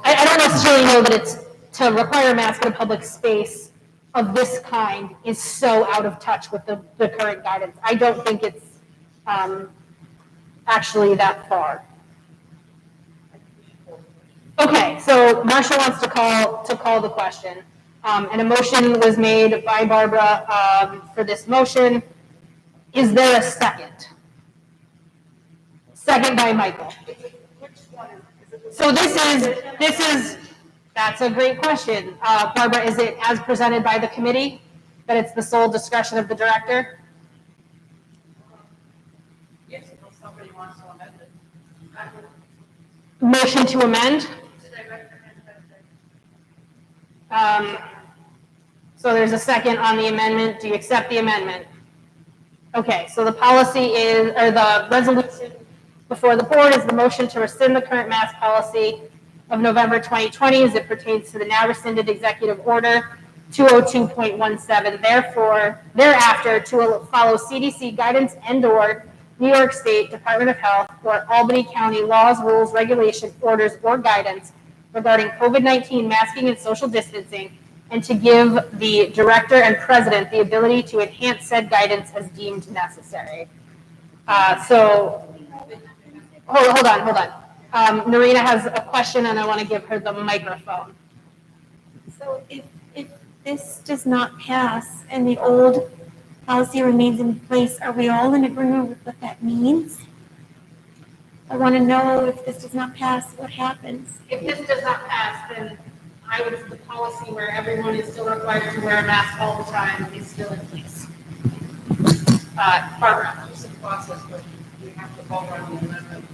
I don't necessarily know that it's to require a mask in a public space of this kind is so out of touch with the current guidance. I don't think it's actually that far. Okay, so Marcia wants to call the question. And a motion was made by Barbara for this motion. Is there a second? Second by Michael. So that's a great question. Barbara, is it as presented by the committee, that it's the sole discretion of the director? Yes, if somebody wants to amend it. Motion to amend? So there's a second on the amendment. Do you accept the amendment? Okay, so the policy is, or the resolution before the board is the motion to rescind the current mask policy of November 2020 as it pertains to the now rescinded executive order 202.17. Thereafter, to follow CDC guidance and/or New York State Department of Health or Albany County laws, rules, regulations, orders, or guidance regarding COVID-19 masking and social distancing, and to give the director and president the ability to enhance said guidance as deemed necessary. Hold on. Narina has a question, and I want to give her the microphone. So if this does not pass and the old policy remains in place, are we all in agreement with what that means? I want to know if this does not pass, what happens? If this does not pass, then I would, the policy where everyone is still required to wear a mask all the time is still in place. Barbara. It's a process, but we have to vote on the amendment.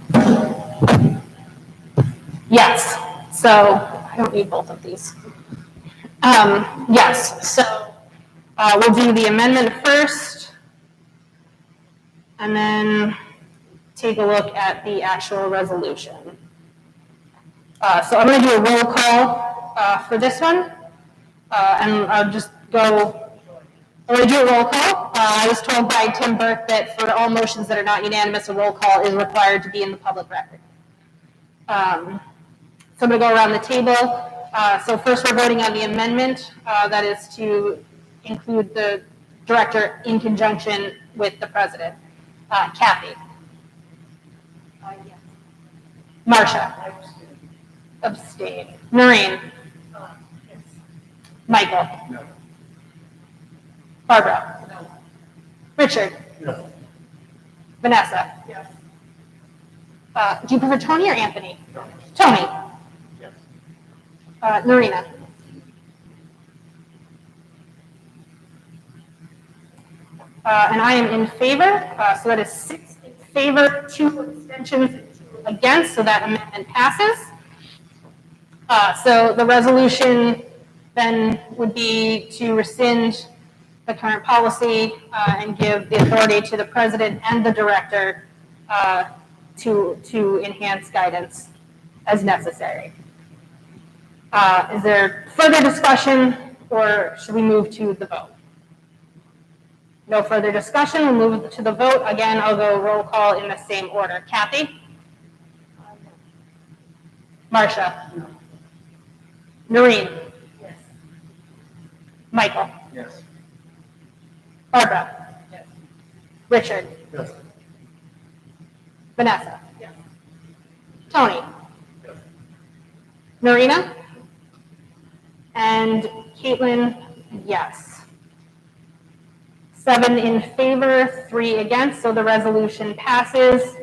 Yes, so I don't need both of these. Yes, so we'll do the amendment first, and then take a look at the actual resolution. So I'm going to do a roll call for this one, and I'll just go. I'm going to do a roll call. I was told by Tim Burke that for all motions that are not unanimous, a roll call is required to be in the public record. So I'm going to go around the table. So first we're voting on the amendment. That is to include the director in conjunction with the president. Kathy? Yes. Marcia? Abstain. Noreen? Michael? No. Barbara? No. Richard? Yes. Vanessa? Yes. Do you prefer Tony or Anthony? Tony? Yes. Norina? And I am in favor, so that is 6 in favor, 2 abstentions, and 2 against, so that amendment passes. So the resolution then would be to rescind the current policy and give the authority to the president and the director to enhance guidance as necessary. Is there further discussion, or should we move to the vote? No further discussion, we'll move to the vote. Again, I'll go roll call in the same order. Kathy? Marcia? Noreen? Yes. Michael? Yes. Barbara? Yes. Richard? Yes. Vanessa? Yes. Tony? Yes. Norina? And Caitlin, yes. 7 in favor, 3 against, so the resolution passes.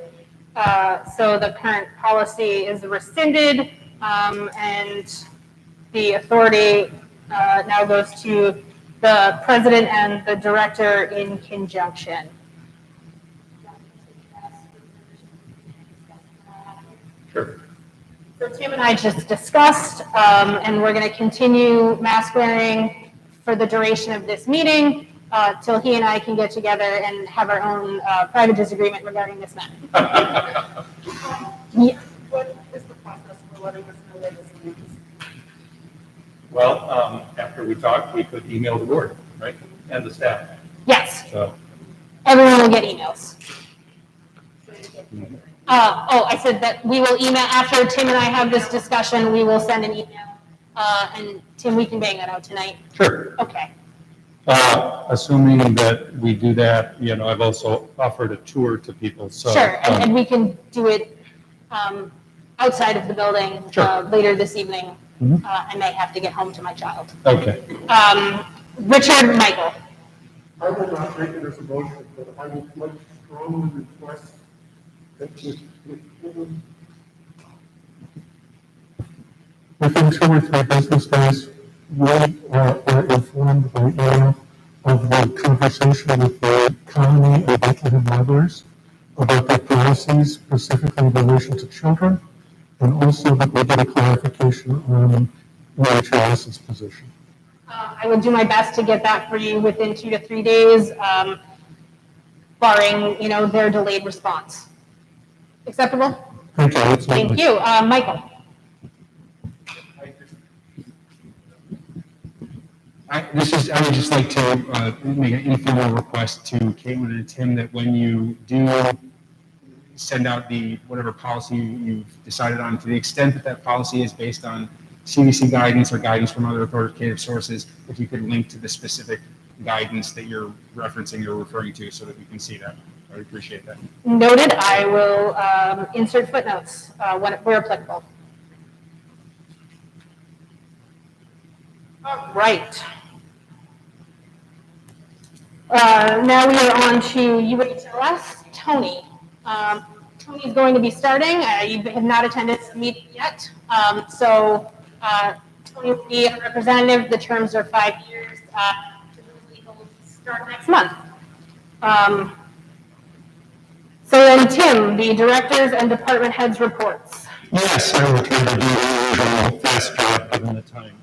So the current policy is rescinded, and the authority now goes to the president and the director in conjunction. Sure. So Tim and I just discussed, and we're going to continue mask wearing for the duration of this meeting till he and I can get together and have our own private disagreement regarding this matter. Yeah. What is the process for letting us know where this means? Well, after we talk, we could email the board, right, and the staff. Yes, So, everyone will get emails. I said that we will email, after Tim and I have this discussion, we will send an email. And Tim, we can bang that out tonight. sure. Okay. Assuming that we do that, I've also offered a tour to people, so. Sure, and we can do it outside of the building Sure. later this evening. Mhm. I may have to get home to my child. Okay. Richard, Michael. I will not make it as a motion, but I would like to strongly request that within 2 or 3 business days, we are informed by email of the conversation with the county or Bethlehem libraries about their policies specifically in relation to children, and also that we get a clarification on Mary Charles's position. I will do my best to get that for you within 2 to 3 days, barring, their delayed response. Acceptable? Thank you. Thank you. Michael? I would just like to make an informal request to Caitlin and Tim that when you do send out whatever policy you've decided on, to the extent that that policy is based on CDC guidance or guidance from other authoritative sources, if you could link to the specific guidance that you're referencing or referring to so that we can see that. I would appreciate that. Noted. I will insert footnotes where applicable. All right. Now we are on to UHLS. Tony. Tony is going to be starting. You have not attended the meeting yet. So Tony will be a representative. The terms are 5 years. He'll start next month. So then Tim, the directors and department heads reports. Yes, I will try to do the usual fast job given the time.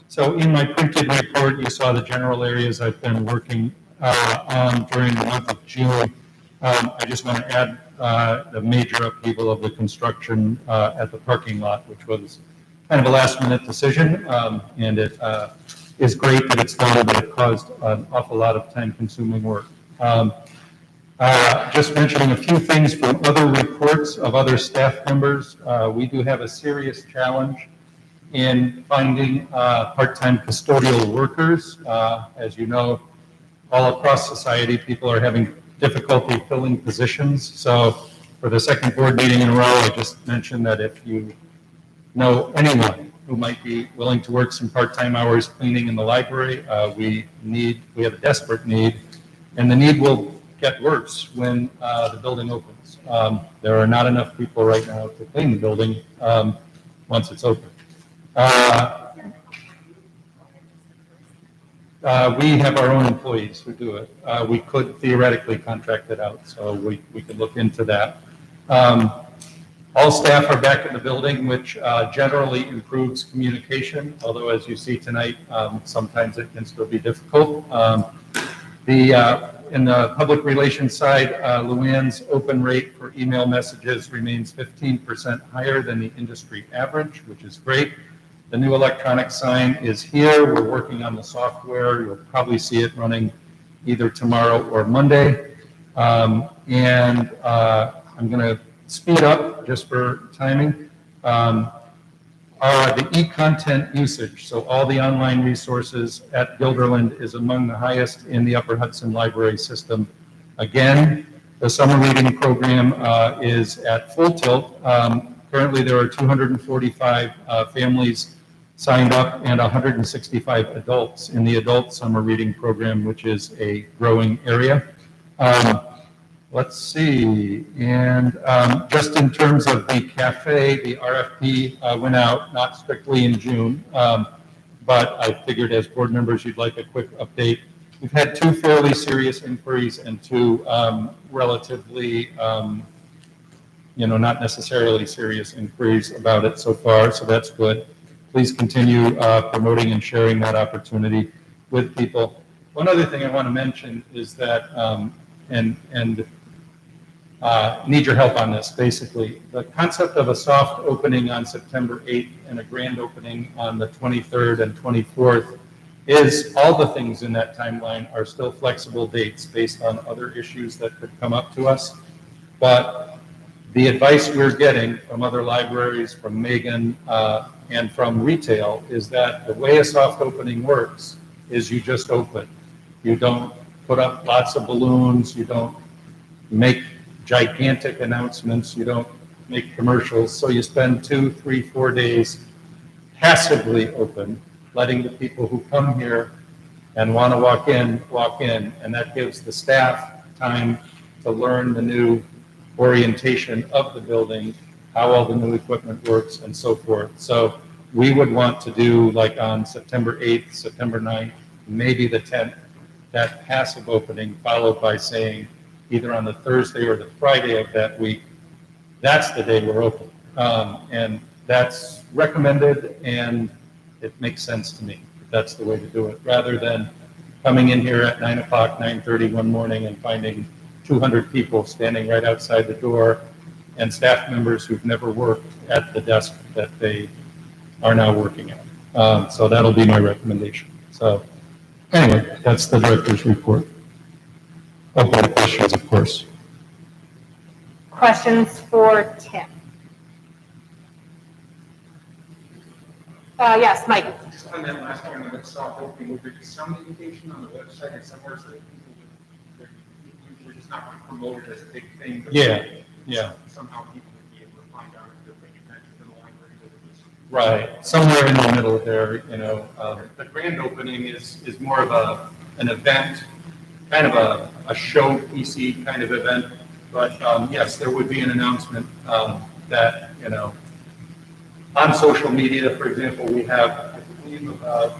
So in my printed report, you saw the general areas I've been working on during the month of June. I just want to add the major upheaval of the construction at the parking lot, which was kind of a last minute decision. And it is great that it's done, but it caused an awful lot of time consuming work. Just mentioning a few things from other reports of other staff members. We do have a serious challenge in finding part-time custodial workers. As you know, all across society, people are having difficulty filling positions. So For the second board meeting in a row, I just mentioned that if you know anyone who might be willing to work some part-time hours cleaning in the library, we have a desperate need, and the need will get worse when the building opens. There are not enough people right now to clean the building once it's open. We have our own employees who do it. We could theoretically contract it out, so we could look into that. All staff are back in the building, which generally improves communication, although as you see tonight, sometimes it can still be difficult. In the public relations side, Luann's open rate for email messages remains 15% higher than the industry average, which is great. The new electronic sign is here. We're working on the software. You'll probably see it running either tomorrow or Monday. I'm going to speed up just for timing. The e-content usage, so all the online resources at Guilderland is among the highest in the Upper Hudson Library System. Again, the summer reading program is at full tilt. Currently, there are 245 families signed up and 165 adults in the adult summer reading program, which is a growing area. Let's see, and just in terms of the cafe, the RFP went out, not strictly in June, but I figured as board members you'd like a quick update. We've had 2 fairly serious inquiries and 2 relatively, not necessarily serious inquiries about it so far, so that's good. Please continue promoting and sharing that opportunity with people. One other thing I want to mention is that, need your help on this, basically. The concept of a soft opening on September 8th and a grand opening on the 23rd and 24th is all the things in that timeline are still flexible dates based on other issues that could come up to us. But the advice we're getting from other libraries, from Megan, and from retail is that the way a soft opening works is you just open. You don't put up lots of balloons. You don't make gigantic announcements. You don't make commercials. So you spend 2, 3, 4 days passively open, letting the people who come here and want to walk in, and that gives the staff time to learn the new orientation of the building, how all the new equipment works, and so forth. So we would want to do, like on September 8th, September 9th, maybe the 10th, that passive opening, followed by saying either on the Thursday or the Friday of that week, that's the day we're open. And that's recommended, and it makes sense to me. That's the way to do it, rather than coming in here at 9 o'clock, 9:30 one morning and finding 200 people standing right outside the door and staff members who've never worked at the desk that they are now working at. So that'll be my recommendation. So anyway, that's the director's report. Open to questions, of course. Questions for Tim? Yes, Mike. Just on that last one, the soft opening, would there be some indication on the website or somewhere so that people we're just not going to promote it as a big thing? But Yeah. Somehow people would be able to find out if they're big event in the library. Right, somewhere in the middle there, the grand opening is more of an event, kind of a showpiece kind of event. But yes, there would be an announcement that, on social media, for example, we have, I believe, about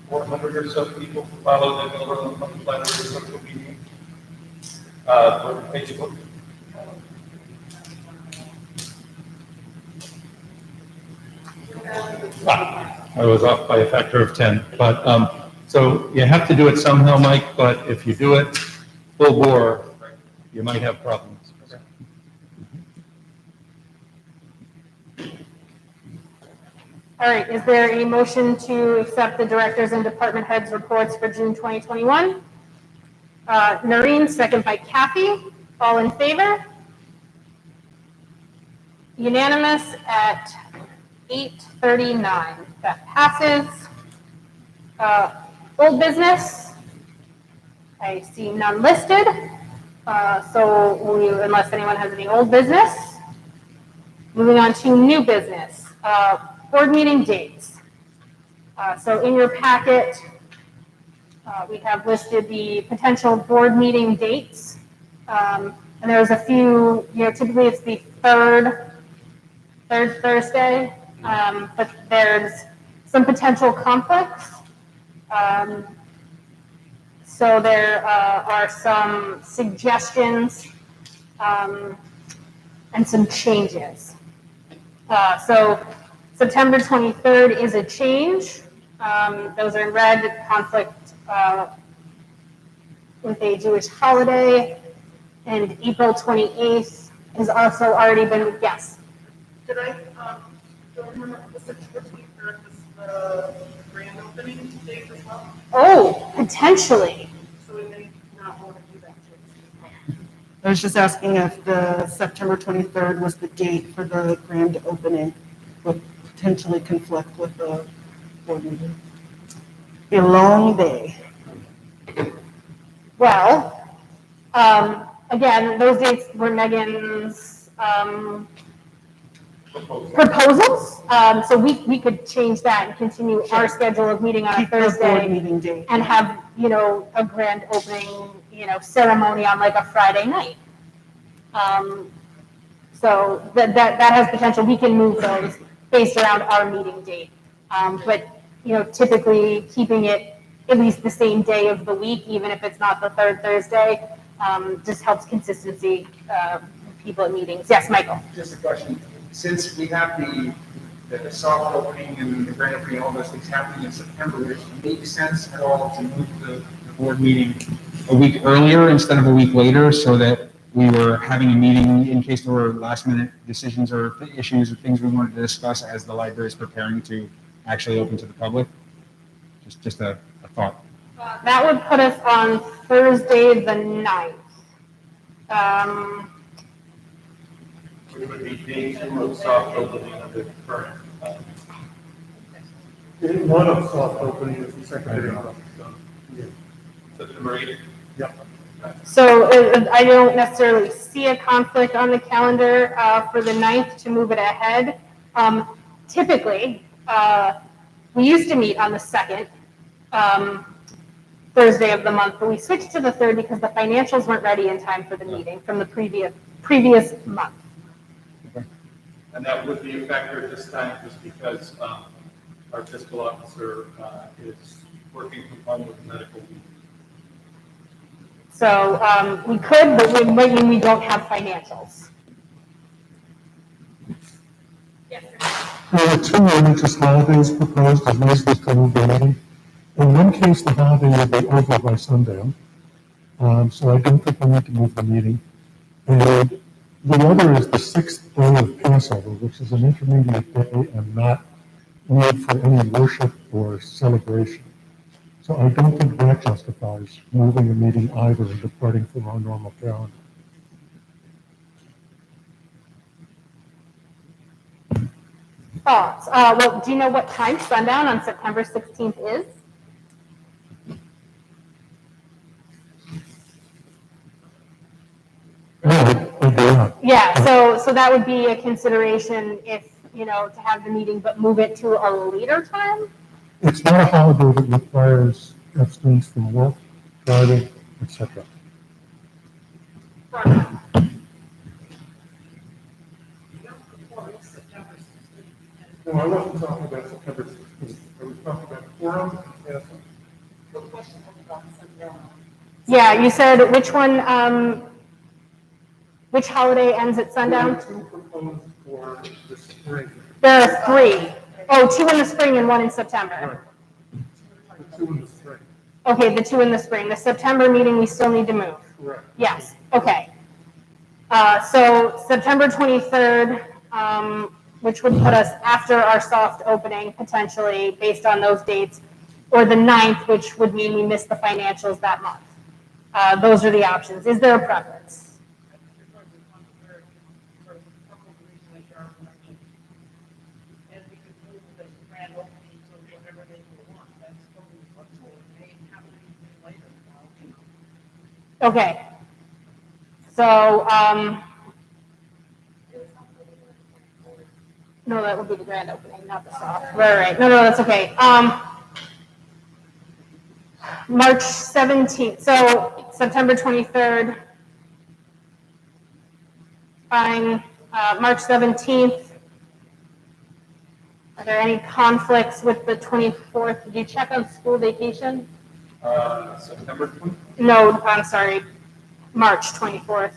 400 or so people who follow the Guilderland Public Library social media, Facebook. I was off by a factor of 10, but so you have to do it somehow, Mike, but if you do it full bore, you might have problems. All right, is there a motion to accept the directors and department heads reports for June 2021? Noreen, second by Kathy. All in favor? Unanimous at 8:39. That passes. Old business. I see none listed. Unless anyone has any old business, moving on to new business, board meeting dates. So in your packet, we have listed the potential board meeting dates. And there's a few, typically it's the third Thursday, but there's some potential conflicts. So there are some suggestions and some changes. So September 23rd is a change. Those are in red, conflict with a Jewish holiday. And April 28th has also already been, yes. Did I, don't remember, was it 23rd was the grand opening date as well? Oh, potentially. So we may not want to do that. I was just asking if the September 23rd was the date for the grand opening, would potentially conflict with the board meeting. Be a long day. Well, again, those dates were Megan's proposals. So we could change that and continue our schedule of meeting on a Keep the board Thursday meeting date. and have, a grand opening, ceremony on like a Friday night. So that has potential. We can move those based around our meeting date. But, typically keeping it at least the same day of the week, even if it's not the third Thursday, just helps consistency, people at meetings. Yes, Michael? Just a question. Since we have the soft opening and the grand opening, all those things happening in September, would it make sense at all to move the board meeting a week earlier instead of a week later so that we were having a meeting in case there were last minute decisions or issues or things we wanted to discuss as the library is preparing to actually open to the public? Just a thought. That would put us on Thursday the 9th. It would be day 2 of soft opening of the current. Day 1 of soft opening is the second day of September 8th? Yep. So I don't necessarily see a conflict on the calendar for the 9th to move it ahead. Typically, we used to meet on the 2nd Thursday of the month, but we switched to the 3rd because the financials weren't ready in time for the meeting from the previous month. And that would be a factor this time just because our fiscal officer is working from home with medical leave. So we could, but it might mean we don't have financials. There are 2 religious holidays proposed as reasons to move the meeting. In one case, the holiday will be over by sundown, so I don't think we need to move the meeting. And the other is the 6th day of Passover, which is an intermediate day and not made for any worship or celebration. So I don't think that justifies moving a meeting either and departing from our normal calendar. Thoughts? Well, do you know what time sundown on September 16th is? Yeah, so that would be a consideration if, to have the meeting, but move it to a later time? It's not a holiday that requires abstinence from work, driving, etc. No, I wasn't talking about September 16th. I was talking about quorum and Passover. Yeah, you said which one, which holiday ends at sundown? There are 2 proposed for the spring. There are 3. Oh, 2 in the spring and 1 in September. Right. The 2 in the spring. Okay, the 2 in the spring. The September meeting, we still need to move. Correct. Yes, okay. So September 23rd, which would put us after our soft opening potentially based on those dates, or the 9th, which would mean we missed the financials that month. Those are the options. Is there a preference? Okay. So, no, that would be the grand opening, not the soft. Right. No, that's okay. March 17th, so September 23rd. Fine. March 17th. Are there any conflicts with the 24th? Did you check on school vacation? September 20th? No, I'm sorry. March 24th.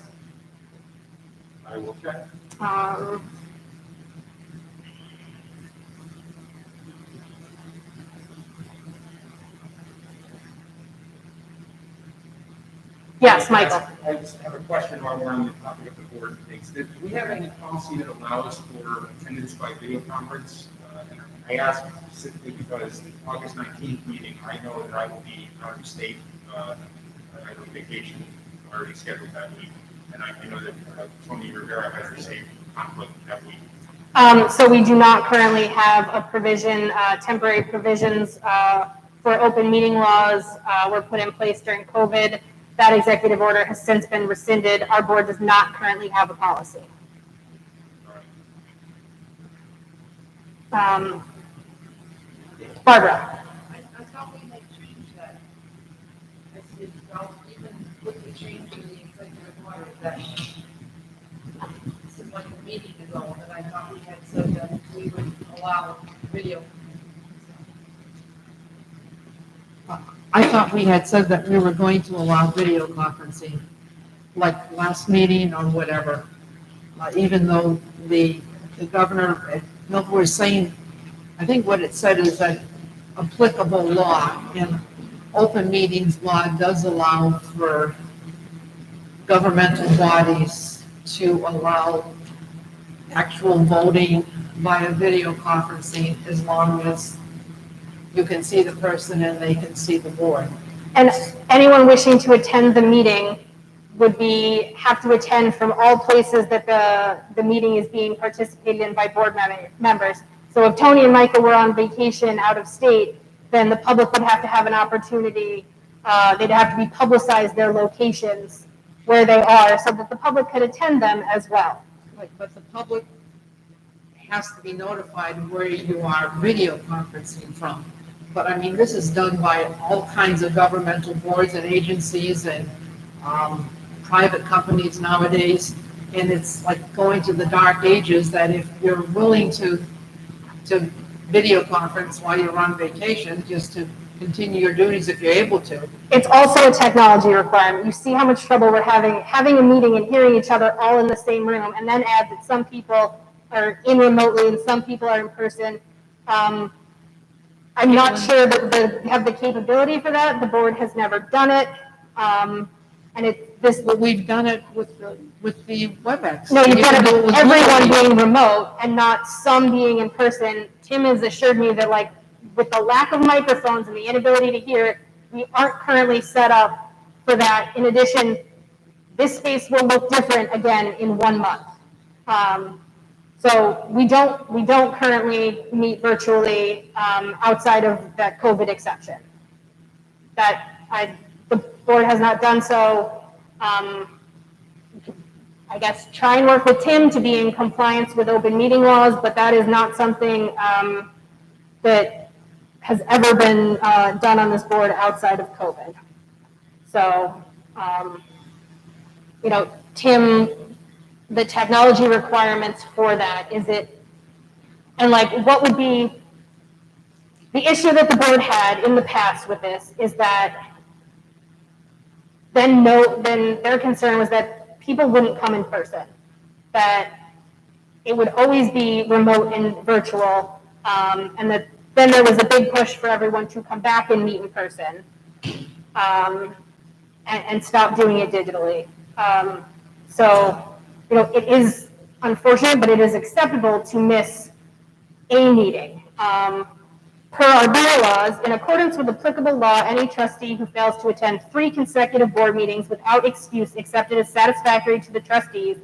I will check. Yes, Michael. I just have a question while we're on the topic of the board things. Do we have any policy that allows for attendance by video conference? And I ask specifically because the August 19th meeting, I know that I will be out of state. I have a vacation already scheduled that week. And I know that Tony Rivera has the same conflict that week. So we do not currently have a provision, temporary provisions for open meeting laws were put in place during COVID. That executive order has since been rescinded. Our board does not currently have a policy. Barbara. I thought we had changed that. I said, well, even with the change in the executive order, that this is like a meeting ago, and I thought we had said that we would allow video. I thought we had said that we were going to allow video conferencing, like last meeting or whatever, even though the governor, was saying, I think what it said is that applicable law and open meetings law does allow for governmental bodies to allow actual voting via video conferencing as long as you can see the person and they can see the board. And anyone wishing to attend the meeting would have to attend from all places that the meeting is being participated in by board members. So if Tony and Michael were on vacation out of state, then the public would have to have an opportunity. They'd have to be publicized their locations where they are so that the public could attend them as well. Right, but the public has to be notified where you are video conferencing from. But I mean, this is done by all kinds of governmental boards and agencies and private companies nowadays. And it's like going to the dark ages that if you're willing to video conference while you're on vacation, just to continue your duties if you're able to. It's also a technology requirement. You see how much trouble we're having a meeting and hearing each other all in the same room, and then add that some people are in remotely and some people are in person. I'm not sure that they have the capability for that. The board has never done it. But we've done it with the WebEx. No, you've done it with everyone being remote and not some being in person. Tim has assured me that, like, with the lack of microphones and the inability to hear it, we aren't currently set up for that. In addition, this space will look different again in 1 month. So we don't currently meet virtually outside of that COVID exception. The board has not done so. I guess try and work with Tim to be in compliance with open meeting laws, but that is not something that has ever been done on this board outside of COVID. So, Tim, the technology requirements for that, what would be, the issue that the board had in the past with this is that then their concern was that people wouldn't come in person, that it would always be remote and virtual, and that then there was a big push for everyone to come back and meet in person and stop doing it digitally. It is unfortunate, but it is acceptable to miss a meeting. Per our bylaws, in accordance with applicable law, any trustee who fails to attend 3 consecutive board meetings without excuse accepted as satisfactory to the trustees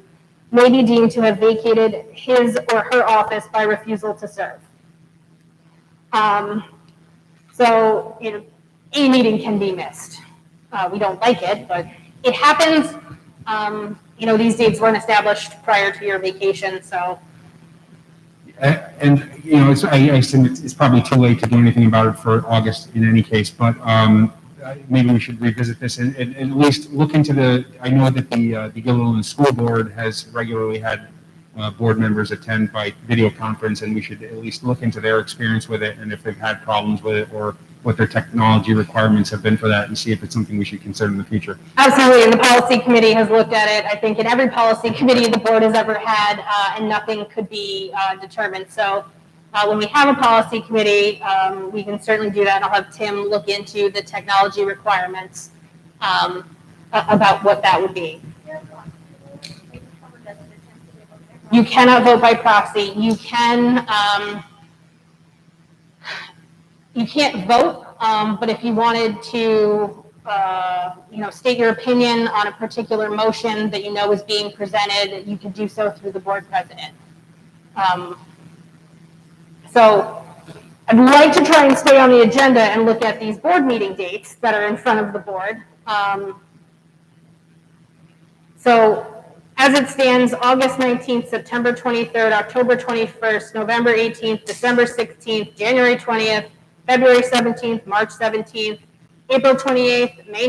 may be deemed to have vacated his or her office by refusal to serve. A meeting can be missed. We don't like it, but it happens. These dates weren't established prior to your vacation, so. And, I assume it's probably too late to do anything about it for August in any case, but maybe we should revisit this and at least look into I know that the Guilderland School Board has regularly had board members attend by video conference, and we should at least look into their experience with it and if they've had problems with it or what their technology requirements have been for that and see if it's something we should consider in the future. Absolutely, and the policy committee has looked at it, I think, in every policy committee the board has ever had, and nothing could be determined. So when we have a policy committee, we can certainly do that, and I'll have Tim look into the technology requirements about what that would be. You cannot vote by proxy. You can't vote, but if you wanted to, state your opinion on a particular motion that is being presented, you could do so through the board president. So I'd like to try and stay on the agenda and look at these board meeting dates that are in front of the board. So as it stands, August 19th, September 23rd, October 21st, November 18th, December 16th, January 20th, February 17th, March 17th, April 28th, May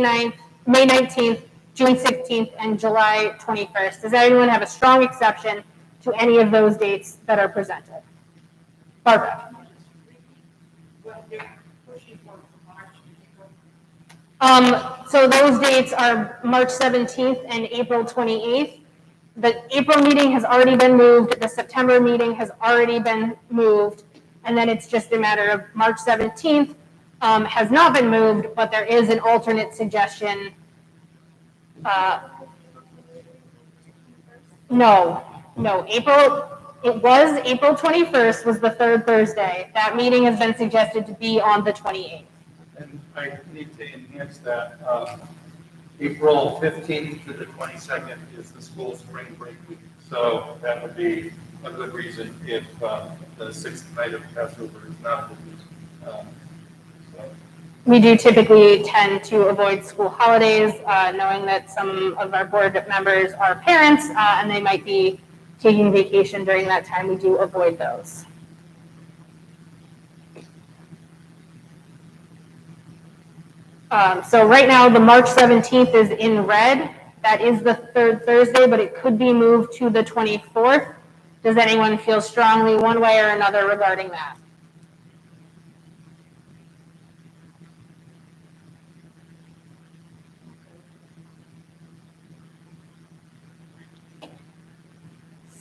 19th, June 16th, and July 21st. Does anyone have a strong exception to any of those dates that are presented? Barbara. So those dates are March 17th and April 28th. The April meeting has already been moved. The September meeting has already been moved. And then it's just a matter of March 17th has not been moved, but there is an alternate suggestion. No, it was April 21st was the third Thursday. That meeting has been suggested to be on the 28th. And I need to enhance that. April 15th to the 22nd is the school spring break week. So that would be a good reason if the sixth night of Passover is not the We do typically tend to avoid school holidays, knowing that some of our board members are parents and they might be taking vacation during that time. We do avoid those. So right now, the March 17th is in red. That is the third Thursday, but it could be moved to the 24th. Does anyone feel strongly one way or another regarding that?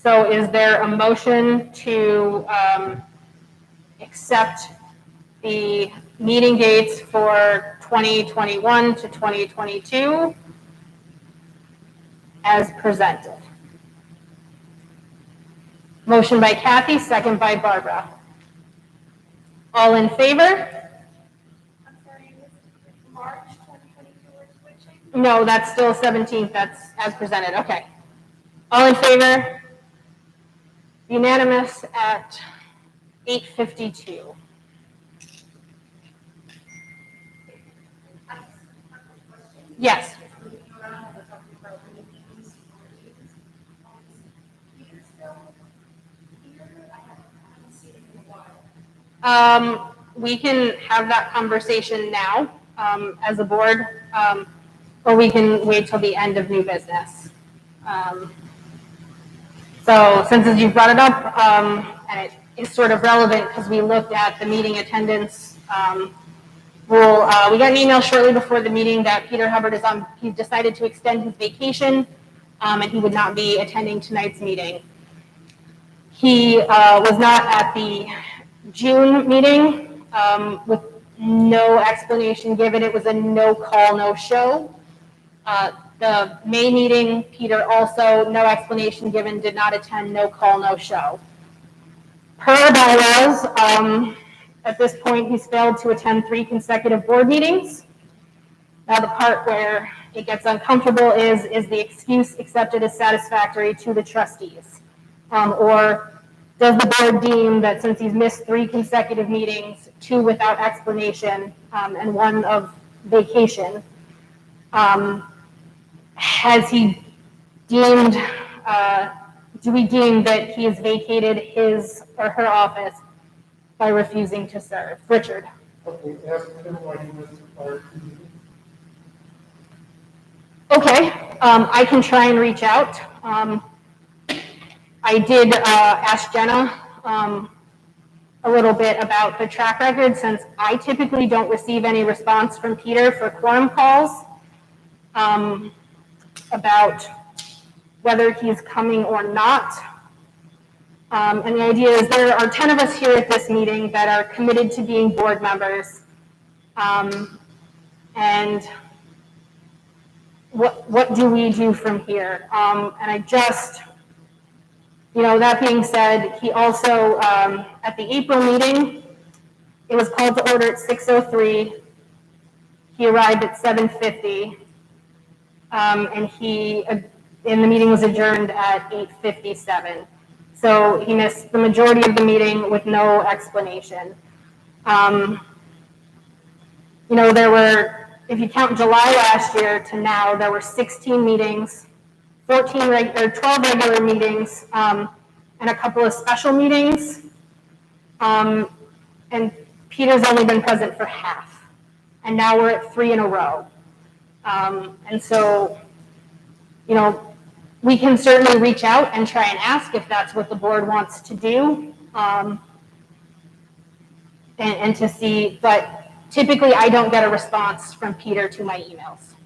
So is there a motion to accept the meeting dates for 2021 to 2022 as presented? Motion by Kathy, second by Barbara. All in favor? I'm sorry, March 2022 we're switching? No, that's still 17th. That's as presented. Okay. All in favor? Unanimous at 8:52. Yes. We can have that conversation now as a board, or we can wait till the end of new business. So since as you brought it up, and it is sort of relevant because we looked at the meeting attendance rule, we got an email shortly before the meeting that Peter Hubbard he's decided to extend his vacation and he would not be attending tonight's meeting. He was not at the June meeting with no explanation given. It was a no call, no show. The May meeting, Peter also, no explanation given, did not attend, no call, no show. Per our bylaws, at this point, he's failed to attend 3 consecutive board meetings. Now, the part where it gets uncomfortable is the excuse accepted as satisfactory to the trustees? Or does the board deem that since he's missed 3 consecutive meetings, 2 without explanation, and 1 of vacation, has he deemed, do we deem that he has vacated his or her office by refusing to serve? Richard? Okay, ask him why he was required to do Okay, I can try and reach out. I did ask Jenna a little bit about the track record, since I typically don't receive any response from Peter for quorum calls about whether he's coming or not. And the idea is there are 10 of us here at this meeting that are committed to being board members. And what do we do from here? And I just, that being said, he also, at the April meeting, it was called to order at 6:03. He arrived at 7:50. And the meeting was adjourned at 8:57. So he missed the majority of the meeting with no explanation. There were, if you count July last year to now, there were 16 meetings, 12 regular meetings, and a couple of special meetings. And Peter's only been present for half. And now we're at 3 in a row. And so, we can certainly reach out and try and ask if that's what the board wants to do, and to see, but typically I don't get a response from Peter to my emails.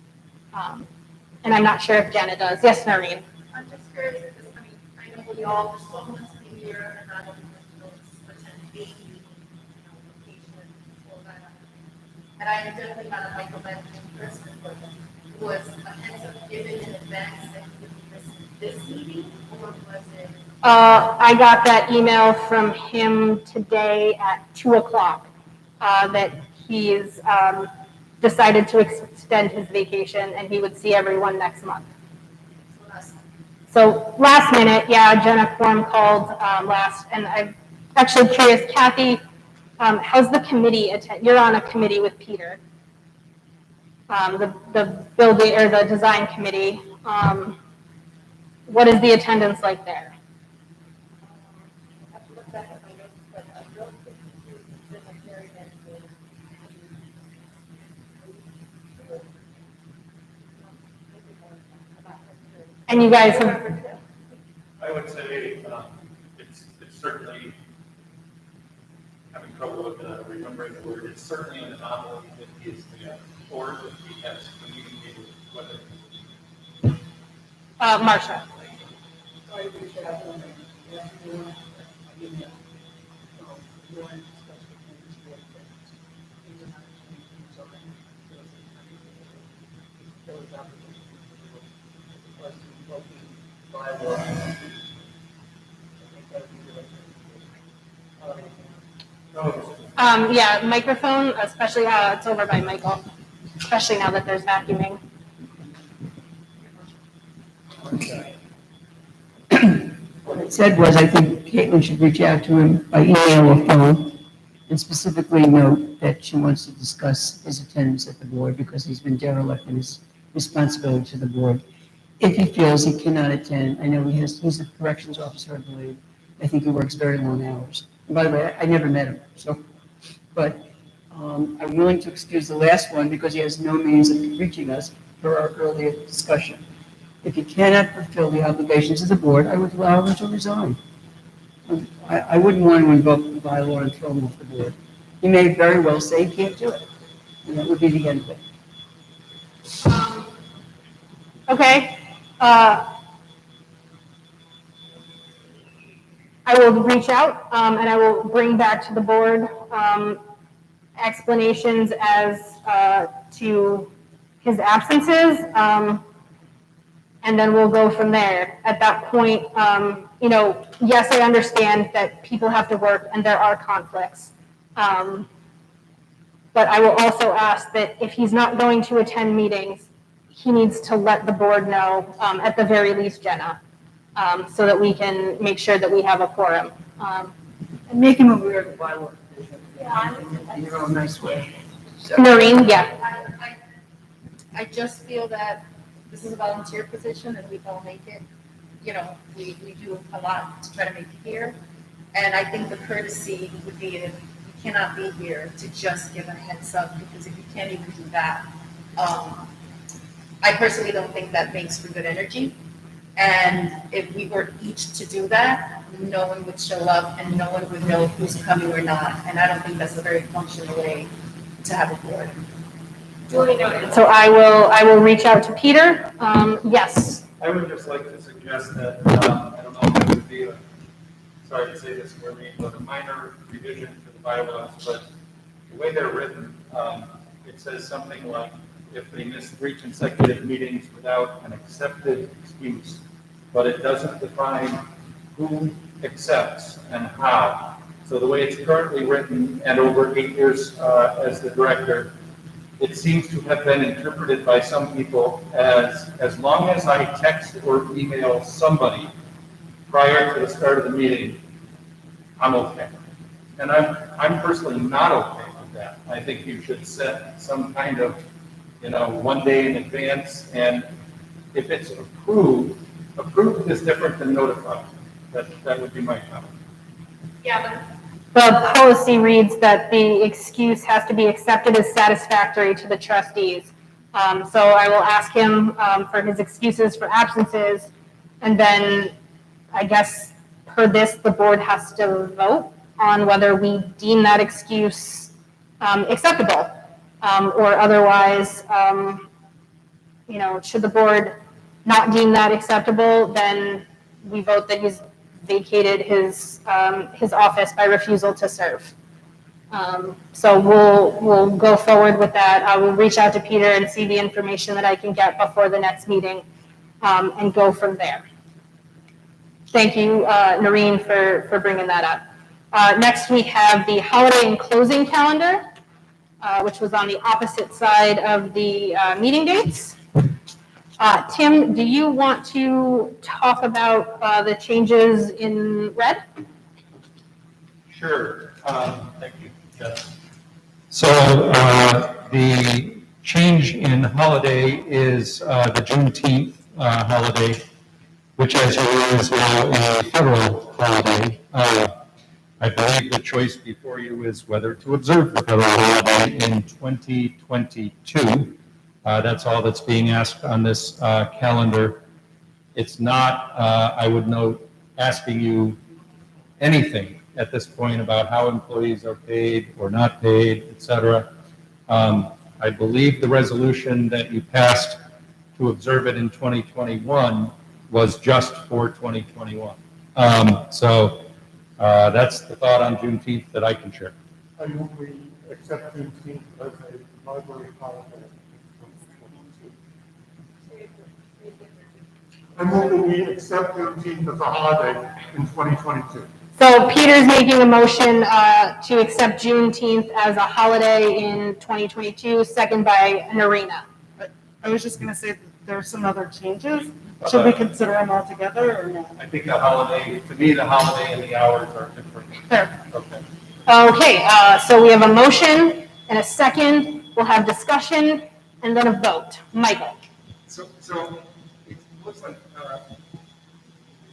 And I'm not sure if Jenna does. Yes, Noreen? I'm just curious, because I know we all, there's 12 months a year, and not everyone attend vacation, and I am definitely not a micromanaging person, but was a heads up given in advance that you would miss this meeting, or was it? I got that email from him today at 2:00, that he's decided to extend his vacation and he would see everyone next month. So last minute, yeah, Jenna Quorum called last, and I'm actually curious, Kathy, how's the committee you're on a committee with Peter, the building or the design committee. What is the attendance like there? And you guys have. I would say it's certainly, having trouble with remembering the word, it's certainly an anomaly that he is the board that he has communicated with it. Marcia. Yeah, microphone, especially it's over by Michael, especially now that there's vacuuming. What I said was, I think Caitlin should reach out to him by email or phone, and specifically note that she wants to discuss his attendance at the board because he's been derelict in his responsibility to the board. If he feels he cannot attend, I know he's a corrections officer, I believe. I think he works very long hours. And by the way, I never met him, but I'm willing to excuse the last one because he has no means of reaching us for our earlier discussion. If he cannot fulfill the obligations of the board, I would allow him to resign. I wouldn't want to invoke the bylaw and throw him off the board. He may very well say he can't do it, and that would be the end of it. Okay. I will reach out and I will bring back to the board explanations as to his absences, and then we'll go from there. At that point, yes, I understand that people have to work and there are conflicts. But I will also ask that if he's not going to attend meetings, he needs to let the board know, at the very least, Jenna, so that we can make sure that we have a quorum. And make him aware of the bylaw. In your own nice way. Noreen, yeah. I just feel that this is a volunteer position and we all make it. You know, we do a lot to try to make it here. And I think the courtesy would be if you cannot be here to just give a heads up, because if you can't even do that, I personally don't think that makes for good energy. And if we were each to do that, no one would show up and no one would know who's coming or not. And I don't think that's a very functional way to have a board. So I will reach out to Peter. Yes. I would just like to suggest that, I don't know if it would be sorry to say this, Maureen, but a minor revision to the bylaws, but the way they're written, it says something like, if they miss 3 consecutive meetings without an accepted excuse, but it doesn't define who accepts and how. So the way it's currently written, and over 8 years as the director, it seems to have been interpreted by some people as long as I text or email somebody prior to the start of the meeting, I'm okay. And I'm personally not okay with that. I think you should set some kind of, one day in advance, and if it's approved is different than notified. That would be my comment. Yeah, the policy reads that the excuse has to be accepted as satisfactory to the trustees. So I will ask him for his excuses for absences, and then I guess per this, the board has to vote on whether we deem that excuse acceptable, or otherwise, should the board not deem that acceptable, then we vote that he's vacated his office by refusal to serve. So we'll go forward with that. I will reach out to Peter and see the information that I can get before the next meeting, and go from there. Thank you, Noreen, for bringing that up. Next, we have the holiday and closing calendar, which was on the opposite side of the meeting dates. Tim, do you want to talk about the changes in red? Sure. Thank you, Jess. So the change in holiday is the Juneteenth holiday, which, as you know, is now a federal holiday. I believe the choice before you is whether to observe the federal holiday in 2022. That's all that's being asked on this calendar. It's not, I would note, asking you anything at this point about how employees are paid or not paid, et cetera. I believe the resolution that you passed to observe it in 2021 was just for 2021. So that's the thought on Juneteenth that I can share. I move we accept Juneteenth as a library holiday. I move that we accept Juneteenth as a holiday in 2022. So Peter's making a motion to accept Juneteenth as a holiday in 2022, second by Narina. I was just gonna say that there are some other changes. Should we consider them all together or no? I think the holiday, to me, the holiday and the hours are different. Fair. Okay. Okay, so we have a motion and a second. We'll have discussion and then a vote. Michael. So it looks like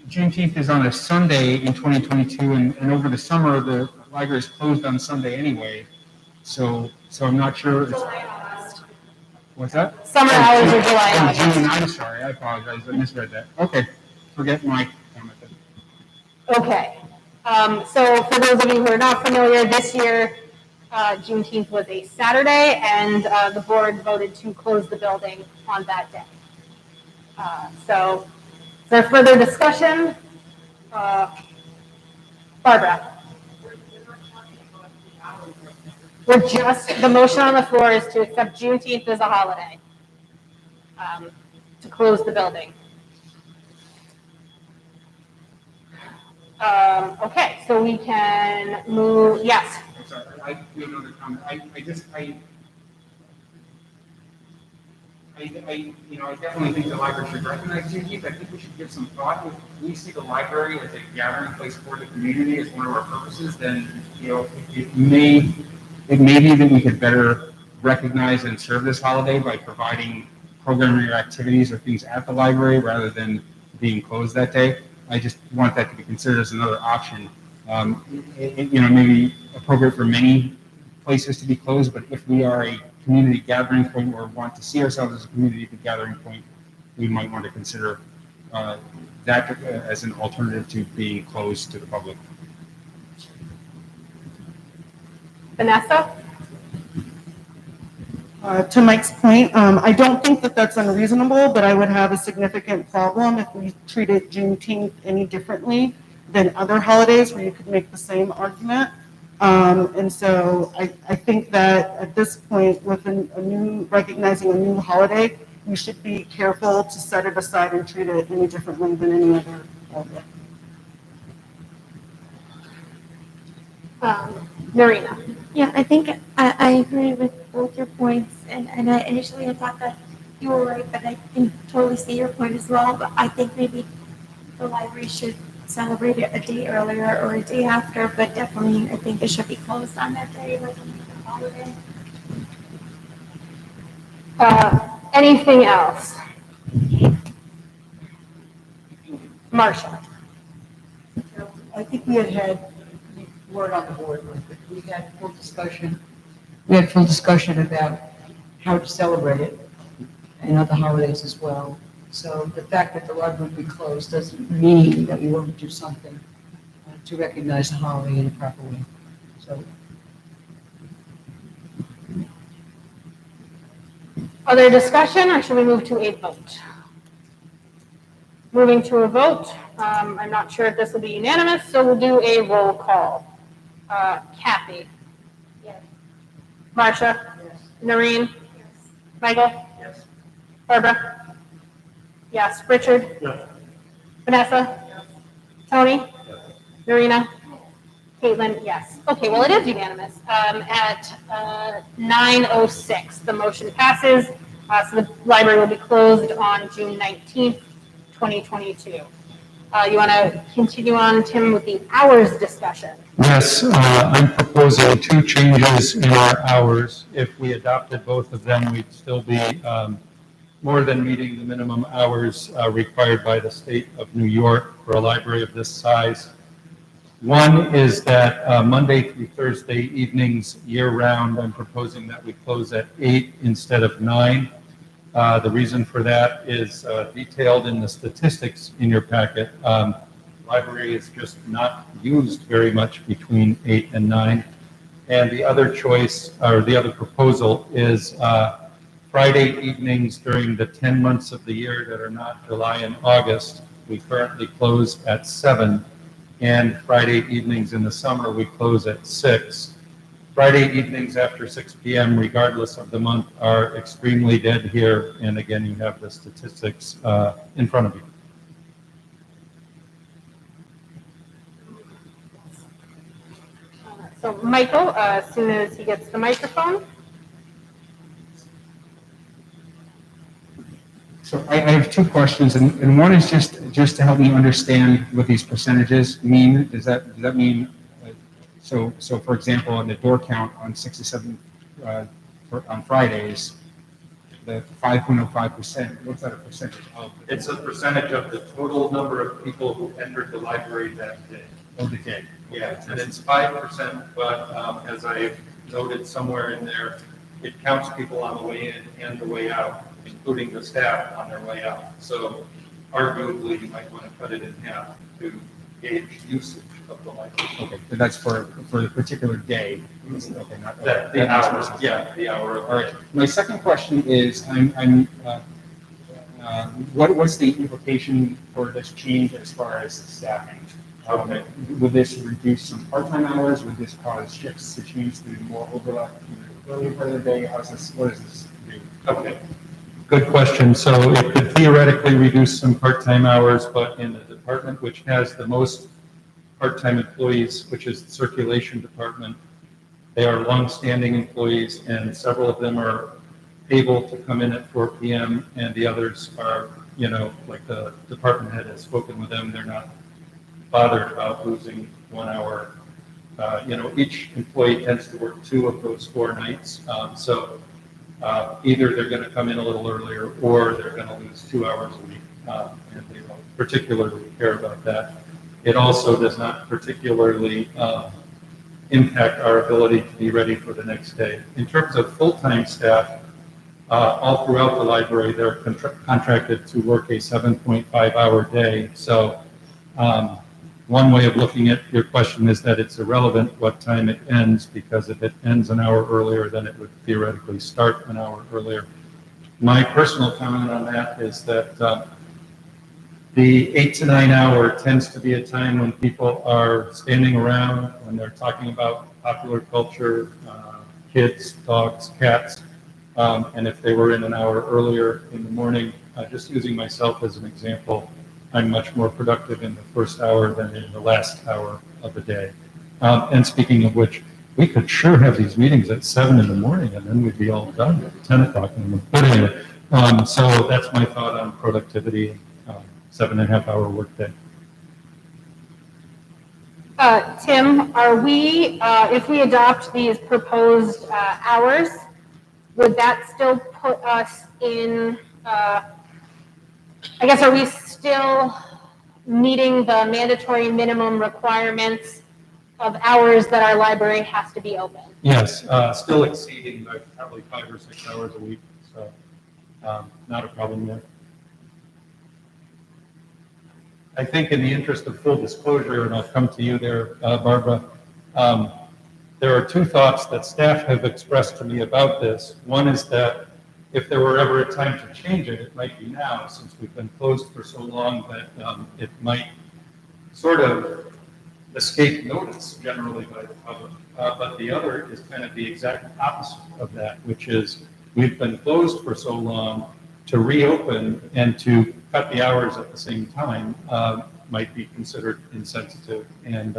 Juneteenth is on a Sunday in 2022, and over the summer, the library is closed on Sunday anyway. So I'm not sure. What's that? Summer hours are July and August. June, I'm sorry, I apologize, I misread that. Okay, forget my comment then. Okay. So for those of you who are not familiar, this year, Juneteenth was a Saturday, and the board voted to close the building on that day. So is there further discussion? Barbara? The motion on the floor is to accept Juneteenth as a holiday, to close the building. Okay, so we can move, yes. I'm sorry, I do another comment. I definitely think the library should recognize Juneteenth. I think we should give some thought. If we see the library as a gathering place for the community as one of our purposes, then, it may be that we could better recognize and serve this holiday by providing programming or activities or things at the library rather than being closed that day. I just want that to be considered as another option. Maybe appropriate for many places to be closed, but if we are a community gathering point or want to see ourselves as a community gathering point, we might want to consider that as an alternative to being closed to the public. Vanessa? To Mike's point, I don't think that that's unreasonable, but I would have a significant problem if we treated Juneteenth any differently than other holidays where you could make the same argument. And so I think that at this point, with recognizing a new holiday, we should be careful to set it aside and treat it any differently than any other holiday. Marina? Yeah, I think I agree with both your points, and I initially had thought that you were right, but I can totally see your point as well. But I think maybe the library should celebrate it a day earlier or a day after, but definitely I think it should be closed on that day, like a holiday. Anything else? Marcia? I think we had word on the board, but we had full discussion. We had full discussion about how to celebrate it and other holidays as well. So the fact that the library will be closed doesn't mean that we won't do something to recognize the holiday in a proper way. So. Other discussion, or should we move to a vote? Moving to a vote, I'm not sure if this will be unanimous, so we'll do a roll call. Kathy? Yes. Marcia? Yes. Noreen? Yes. Michael? Yes. Barbara? Yes. Richard? Yes. Vanessa? Yes. Tony? Yes. Norina? Caitlin, yes. Okay, well, it is unanimous. At 9:06, the motion passes. So the library will be closed on June 19th, 2022. You want to continue on, Tim, with the hours discussion? Yes, I'm proposing two changes in our hours. If we adopted both of them, we'd still be more than meeting the minimum hours required by the state of New York for a library of this size. One is that Monday through Thursday evenings year-round, I'm proposing that we close at 8 instead of 9. The reason for that is detailed in the statistics in your packet. Library is just not used very much between 8 and 9. And the other choice, or the other proposal, is Friday evenings during the 10 months of the year that are not July and August. We currently close at 7. And Friday evenings in the summer, we close at 6. Friday evenings after 6 p.m., regardless of the month, are extremely dead here. And again, you have the statistics in front of you. So Michael, as soon as he gets the microphone. So I have two questions, and one is just to help me understand what these percentages mean. Does that mean, so for example, on the door count on 67 on Fridays, the 5.05%, what's that a percentage of? It's a percentage of the total number of people who entered the library that day. Of the day. Yeah, and it's 5%, but as I noted somewhere in there, it counts people on the way in and the way out, including the staff on their way out. So arguably, you might want to cut it in half to gauge usage of the library. Okay, but that's for the particular day. Okay, not The hour, yeah, the hour. All right. My second question is, what's the implication for this change as far as staffing? Okay. Would this reduce some part-time hours? Would this cause shifts to change to more overlap in the early part of the day? What does this do? Okay. Good question. So it could theoretically reduce some part-time hours, but in the department which has the most part-time employees, which is the circulation department, they are long-standing employees, and several of them are able to come in at 4 p.m. and the others are, like the department head has spoken with them. They're not bothered about losing 1 hour. Each employee tends to work 2 of those 4 nights. So Either they're going to come in a little earlier or they're going to lose 2 hours a week. And they don't particularly care about that. It also does not particularly impact our ability to be ready for the next day. In terms of full-time staff, all throughout the library, they're contracted to work a 7.5-hour day. So one way of looking at your question is that it's irrelevant what time it ends, because if it ends an hour earlier, then it would theoretically start an hour earlier. My personal comment on that is that the 8 to 9 hour tends to be a time when people are standing around, when they're talking about popular culture, kids, dogs, cats. And if they were in an hour earlier in the morning, just using myself as an example, I'm much more productive in the first hour than in the last hour of the day. And speaking of which, we could sure have these meetings at 7 in the morning and then we'd be all done at 10 o'clock in the morning. But anyway, so that's my thought on productivity, 7.5 hour workday. Tim, are we, if we adopt these proposed hours, would that still put us in, I guess, are we still meeting the mandatory minimum requirements of hours that our library has to be open? Yes, still exceeding by probably 5 or 6 hours a week, so not a problem there. I think in the interest of full disclosure, and I'll come to you there, Barbara, there are two thoughts that staff have expressed to me about this. One is that if there were ever a time to change it, it might be now, since we've been closed for so long that it might sort of escape notice generally by the public. But the other is kind of the exact opposite of that, which is we've been closed for so long, to reopen and to cut the hours at the same time might be considered insensitive and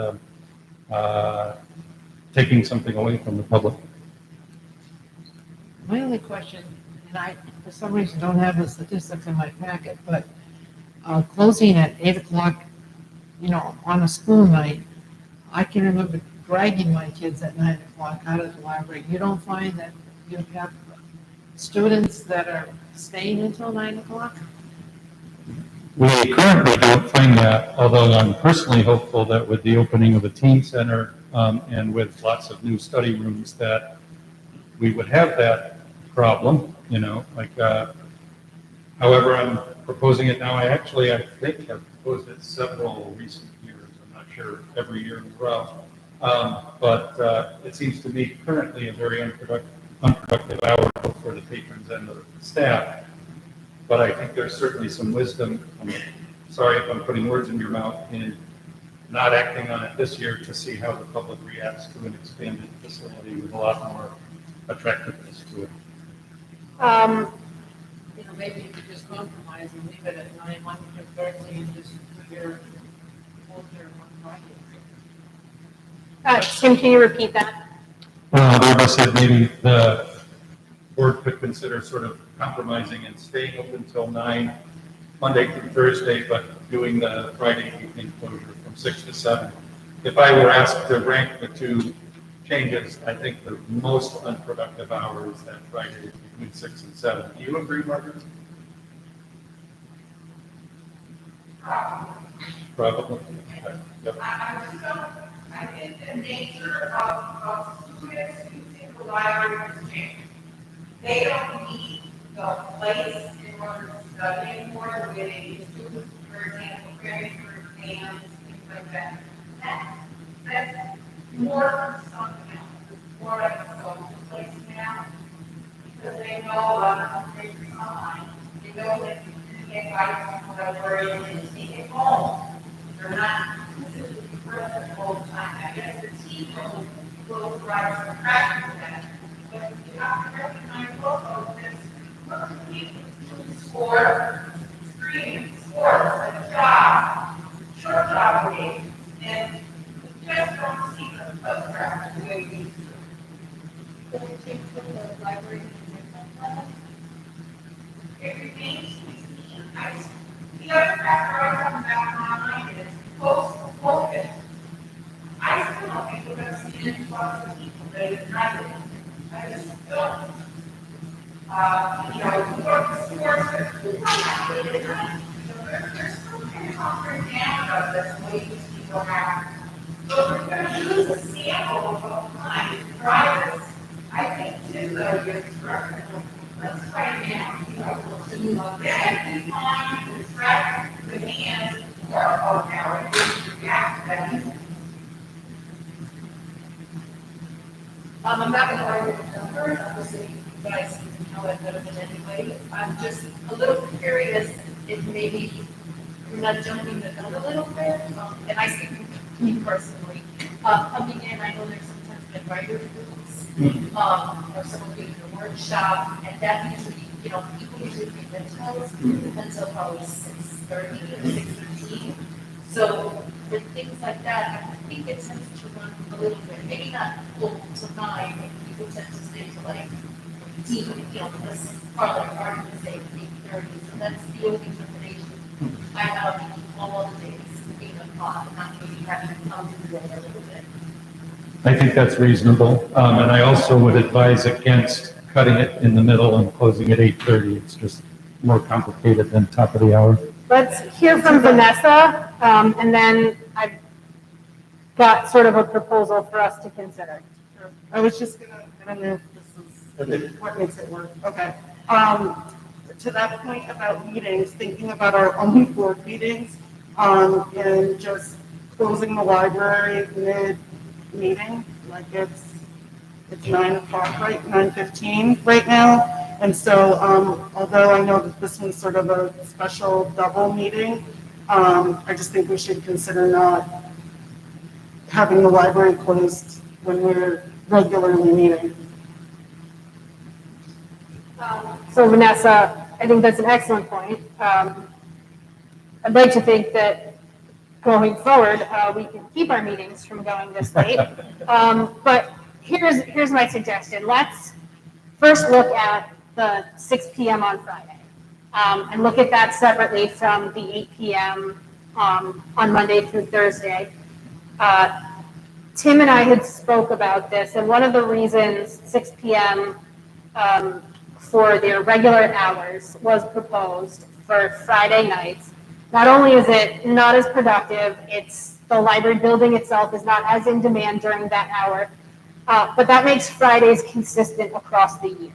taking something away from the public. My only question, and I, for some reason, don't have the statistics in my packet, but closing at 8 o'clock, you know, on a school night, I can remember dragging my kids at 9 o'clock out of the library. You don't find that you have students that are staying until 9 o'clock? We currently don't find that, although I'm personally hopeful that with the opening of a teen center and with lots of new study rooms that we would have that problem, you know, like, however, I'm proposing it now. I think have proposed it several recent years. I'm not sure every year in a row. But it seems to me currently a very unproductive hour both for the patrons and the staff. But I think there's certainly some wisdom, I'm sorry if I'm putting words in your mouth, in not acting on it this year to see how the public reacts to an expanded facility with a lot more attractiveness to it. You know, maybe you could just compromise and leave it at 9 Monday through Thursday and just put your hold your one Friday. Tim, can you repeat that? Well, Barbara said maybe the board could consider sort of compromising and staying open till 9 Monday through Thursday, but doing the Friday evening closure from 6 to 7. If I were asked to rank the two changes, I think the most unproductive hour is that Friday between 6 and 7. Do you agree, Margaret? Probably. Yep. I think the nature of students using the library has changed. They don't need the place in order to study anymore the way they used to, for example, preparing for exams, things like that. That's more for something else. It's more like a social place now, because they know a lot of things online. They know that you can get advice from the library and take it home. They're not physically present all the time. I guess the team will drive some practice that. But you have to recognize also that sport, screen, sports, a job, short job days, and you just don't see the photograph the way you used to. The library. It remains to be seen. The other factor I come back to my mind is post-COVID. I still don't think we're going to see an influx of people that is not. I just don't. You know, we go to stores, we have late at night. You know, there's something offering down of this ways people have. So if we're gonna use a sample of time to try this, I think to the instructional, let's try it now. You know, to then be on to track the hands or how it react to that. I'm not going to argue with the numbers, obviously, you guys can know it better than anybody. I'm just a little curious if maybe you're not jumping the gun a little bit, and I speak for me personally. Coming in, I know there's sometimes been writer groups, or someone giving a workshop, and that usually, you know, people usually take themselves until probably 6:30 or 6:15. So with things like that, I think it tends to run a little bit, maybe not full to 9, but people tend to stay to like 18, you know, because part of the argument say 8:30. So that's the only interpretation I have all of the days, 8 o'clock, not maybe having to come to the day a little bit. I think that's reasonable. And I also would advise against cutting it in the middle and closing at 8:30. It's just more complicated than top of the hour. Let's hear from Vanessa, and then I've got sort of a proposal for us to consider. I was just gonna, I don't know if this is what makes it work. Okay. To that point about meetings, thinking about our own board meetings, and just closing the library mid-meeting, like it's 9 o'clock, right, 9:15 right now. And so, although I know that this one's sort of a special double meeting, I just think we should consider not having the library closed when we're regularly meeting. So Vanessa, I think that's an excellent point. I'd like to think that going forward, we can keep our meetings from going this late. But here's my suggestion. Let's first look at the 6 p.m. on Friday, and look at that separately from the 8 p.m. On Monday through Thursday. Tim and I had spoke about this, and one of the reasons 6 p.m. For their regular hours was proposed for Friday nights. Not only is it not as productive, it's the library building itself is not as in demand during that hour, but that makes Fridays consistent across the year.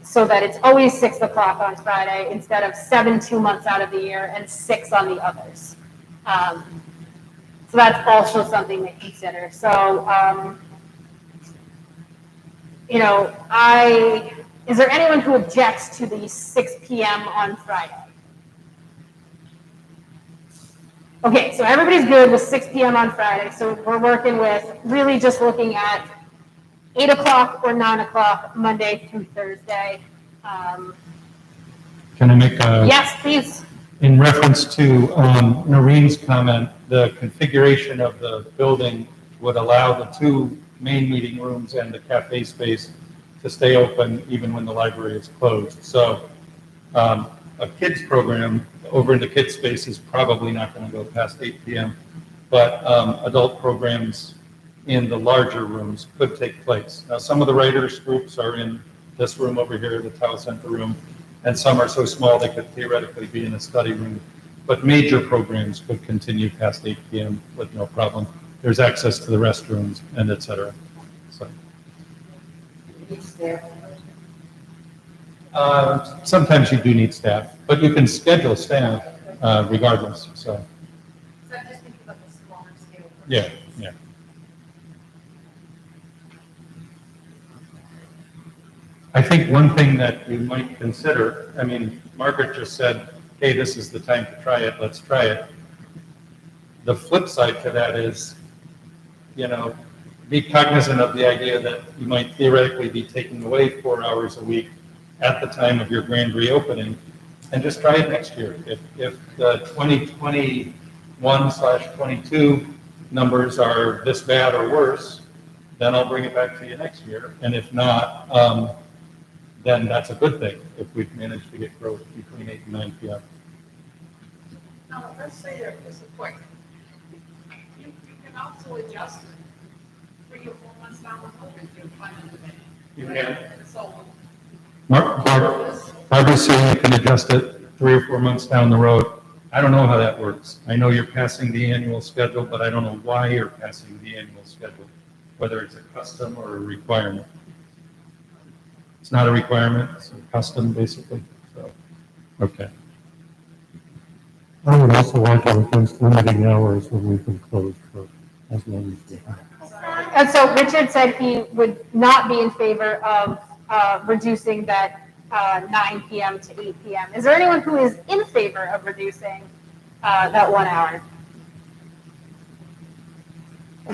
So that it's always 6 o'clock on Friday instead of 7 2 months out of the year and 6 on the others. So that's also something to consider. So, you know, is there anyone who objects to the 6 p.m. on Friday? Okay, so everybody's good with 6 p.m. on Friday. So we're working with really just looking at 8 o'clock or 9 o'clock, Monday through Thursday. Can I make a? Yes, please. In reference to Noreen's comment, the configuration of the building would allow the 2 main meeting rooms and the cafe space to stay open even when the library is closed. So a kids program over in the kids space is probably not going to go past 8 p.m. But adult programs in the larger rooms could take place. Now, some of the writers groups are in this room over here, the Tau Center room, and some are so small they could theoretically be in a study room. But major programs could continue past 8 p.m. with no problem. There's access to the restrooms and et cetera. So. Sometimes you do need staff, but you can schedule staff regardless. So. I'm just thinking about the smaller scale. Yeah, yeah. I think one thing that you might consider, I mean, Margaret just said, hey, this is the time to try it, let's try it. The flip side to that is, you know, be cognizant of the idea that you might theoretically be taking away 4 hours a week at the time of your grand reopening, and just try it next year. If the 2021/22 numbers are this bad or worse, then I'll bring it back to you next year. And if not, then that's a good thing if we've managed to get growth between 8 and 9 p.m. Now, let's say there's a point. You can also adjust it 3 or 4 months down the road if you're planning to make. You can. So, Barbara's saying you can adjust it 3 or 4 months down the road. I don't know how that works. I know you're passing the annual schedule, but I don't know why you're passing the annual schedule, whether it's a custom or a requirement. It's not a requirement, it's a custom, basically, so, okay. I would also like to against limiting hours when we've been closed for as long as we have. And so Richard said he would not be in favor of reducing that 9 PM to 8 PM. Is there anyone who is in favor of reducing that 1 hour?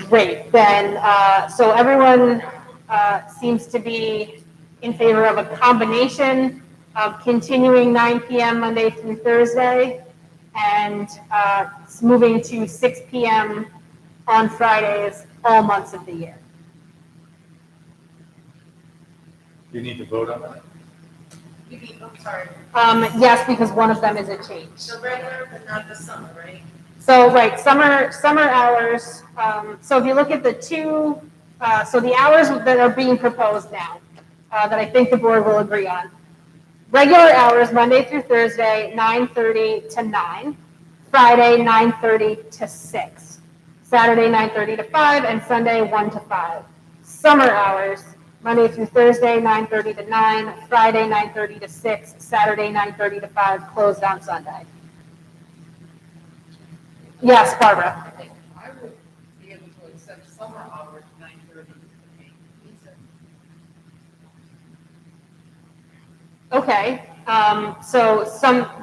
Great, then, so everyone seems to be in favor of a combination of continuing 9 PM Monday through Thursday and moving to 6 PM on Fridays, all months of the year. Do you need to vote on that? You mean, I'm sorry, Yes, because one of them is a change. the regular, but not the summer, right? So, right, summer hours, so if you look at the two, so the hours that are being proposed now, that I think the board will agree on. Regular hours, Monday through Thursday, 9:30 to 9, Friday, 9:30 to 6, Saturday, 9:30 to 5, and Sunday, 1 to 5. Summer hours, Monday through Thursday, 9:30 to 9, Friday, 9:30 to 6, Saturday, 9:30 to 5, closed on Sunday. Yes, Barbara. I think I would be able to accept summer hours, 9:30 to 8. Okay, so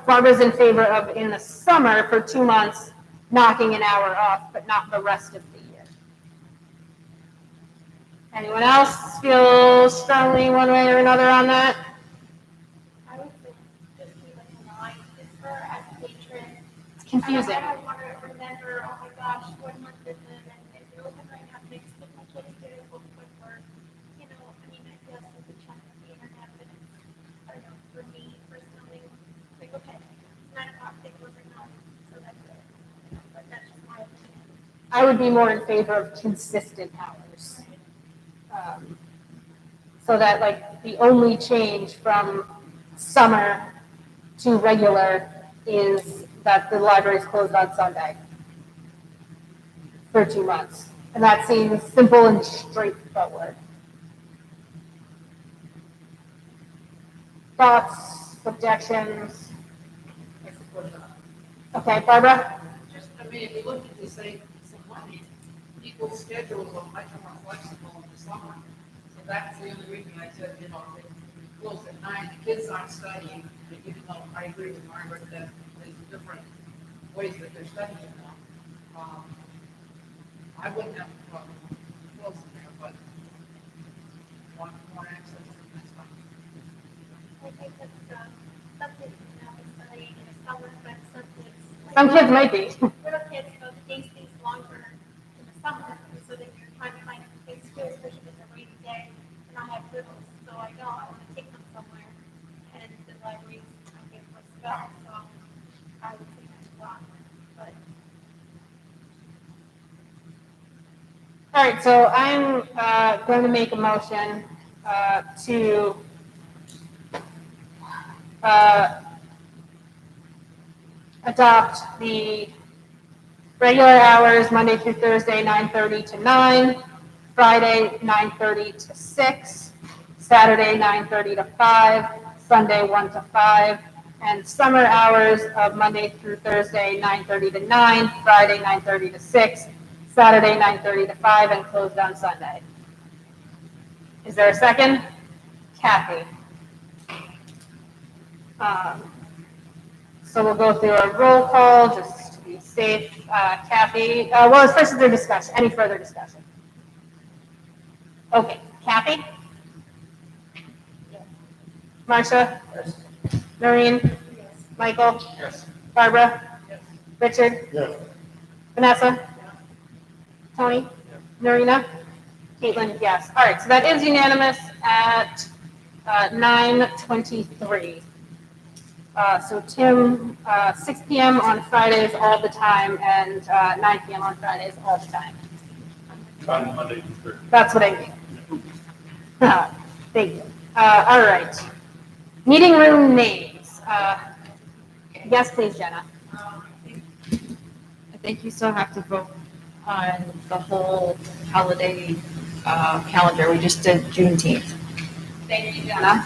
Barbara's in favor of, in the summer for 2 months, knocking an hour off, but not the rest of the year. Anyone else feel strongly one way or another on that? I would say just leave it in line, just for as a patron. It's confusing. I don't want to remember, oh my gosh, what month is it, and if you're open right now, next week, my kid is doing book work. You know, I mean, I feel like the chunk of the internet, but it's, I don't know, for me personally, like, okay, 9 o'clock, they close at 9, so that's it. But that's just my opinion. I would be more in favor of consistent hours. So that like the only change from summer to regular is that the library is closed on Sunday for 2 months. And that seems simple and straightforward. Thoughts, objections? Okay, Barbara? Just, I mean, if you look at this, say, some money, people's schedules are much more flexible in the summer. So that's the only reason I said, you know, they close at 9, the kids aren't studying, but even though I agree with Margaret that there's different ways that they're studying now. I wouldn't have a problem closing there, but want more access, that's fine. I think that's, some kids now are studying in the summer, but some kids. Some kids might be. Little kids, so the day stays longer in the summer, so that you're trying to find a place to, especially if it's a rainy day. And I have littles, so I know I want to take them somewhere, and the library's a good place to go, so I would say that's wrong, but. All right, so I'm going to make a motion to adopt the regular hours, Monday through Thursday, 9:30 to 9, Friday, 9:30 to 6, Saturday, 9:30 to 5, Sunday, 1 to 5, and summer hours of Monday through Thursday, 9:30 to 9, Friday, 9:30 to 6, Saturday, 9:30 to 5, and closed on Sunday. Is there a second? Kathy. So we'll go through a roll call just to be safe. Kathy, well, first is there discussion? Any further discussion? Okay, Kathy? Marcia? Noreen? Michael? Yes. Barbara? Richard? Yes. Vanessa? Tony? Norina? Caitlin, yes. All right, so that is unanimous at 9:23. So Tim, 6 PM on Fridays all the time, and 9 PM on Fridays all the time. On Monday through Thursday. That's what I mean. Thank you. All right. Meeting room names. Yes, please, Jenna. I think you still have to vote on the whole holiday calendar. We just did Juneteenth. Thank you, Jenna.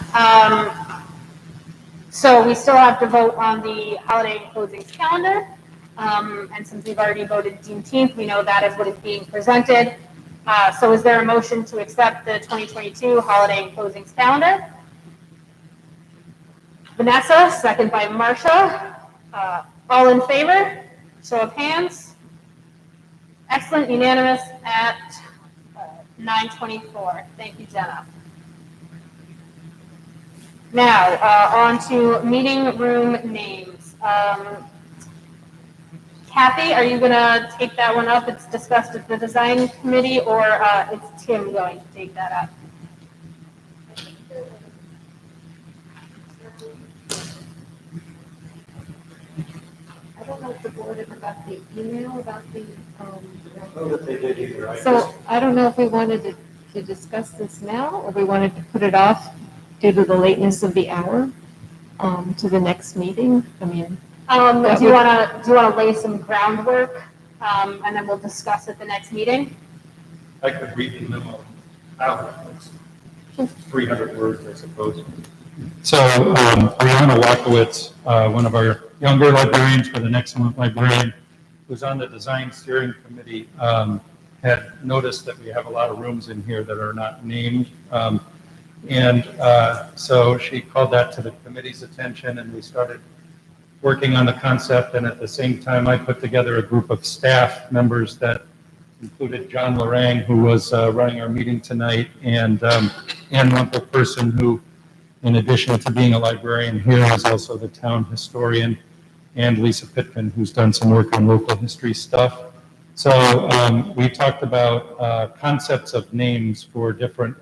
So we still have to vote on the holiday and closings calendar. And since we've already voted Juneteenth, we know that is what is being presented. So is there a motion to accept the 2022 holiday and closings calendar? Vanessa, second by Marcia. All in favor? Show of hands. Excellent, unanimous at 9:24. Thank you, Jenna. Now, on to meeting room names. Kathy, are you going to take that one up? It's discussed at the design committee, or is Tim going to take that up? I don't know if the board ever got the email about the, know that they did either. so I don't know if we wanted to discuss this now, or we wanted to put it off due to the lateness of the hour, to the next meeting. I mean. Do you want to lay some groundwork, and then we'll discuss at the next meeting? I could read the memo out. It's 300 words, I suppose. So Brianna Wakowitz, one of our younger librarians, but an excellent librarian, who's on the design steering committee, had noticed that we have a lot of rooms in here that are not named. So she called that to the committee's attention, and we started working on the concept. And at the same time, I put together a group of staff members that included John Lorang, who was running our meeting tonight, and Ann Rumpel-Person, who, in addition to being a librarian here, is also the town historian, and Lisa Pitkin, who's done some work on local history stuff. So we talked about concepts of names for different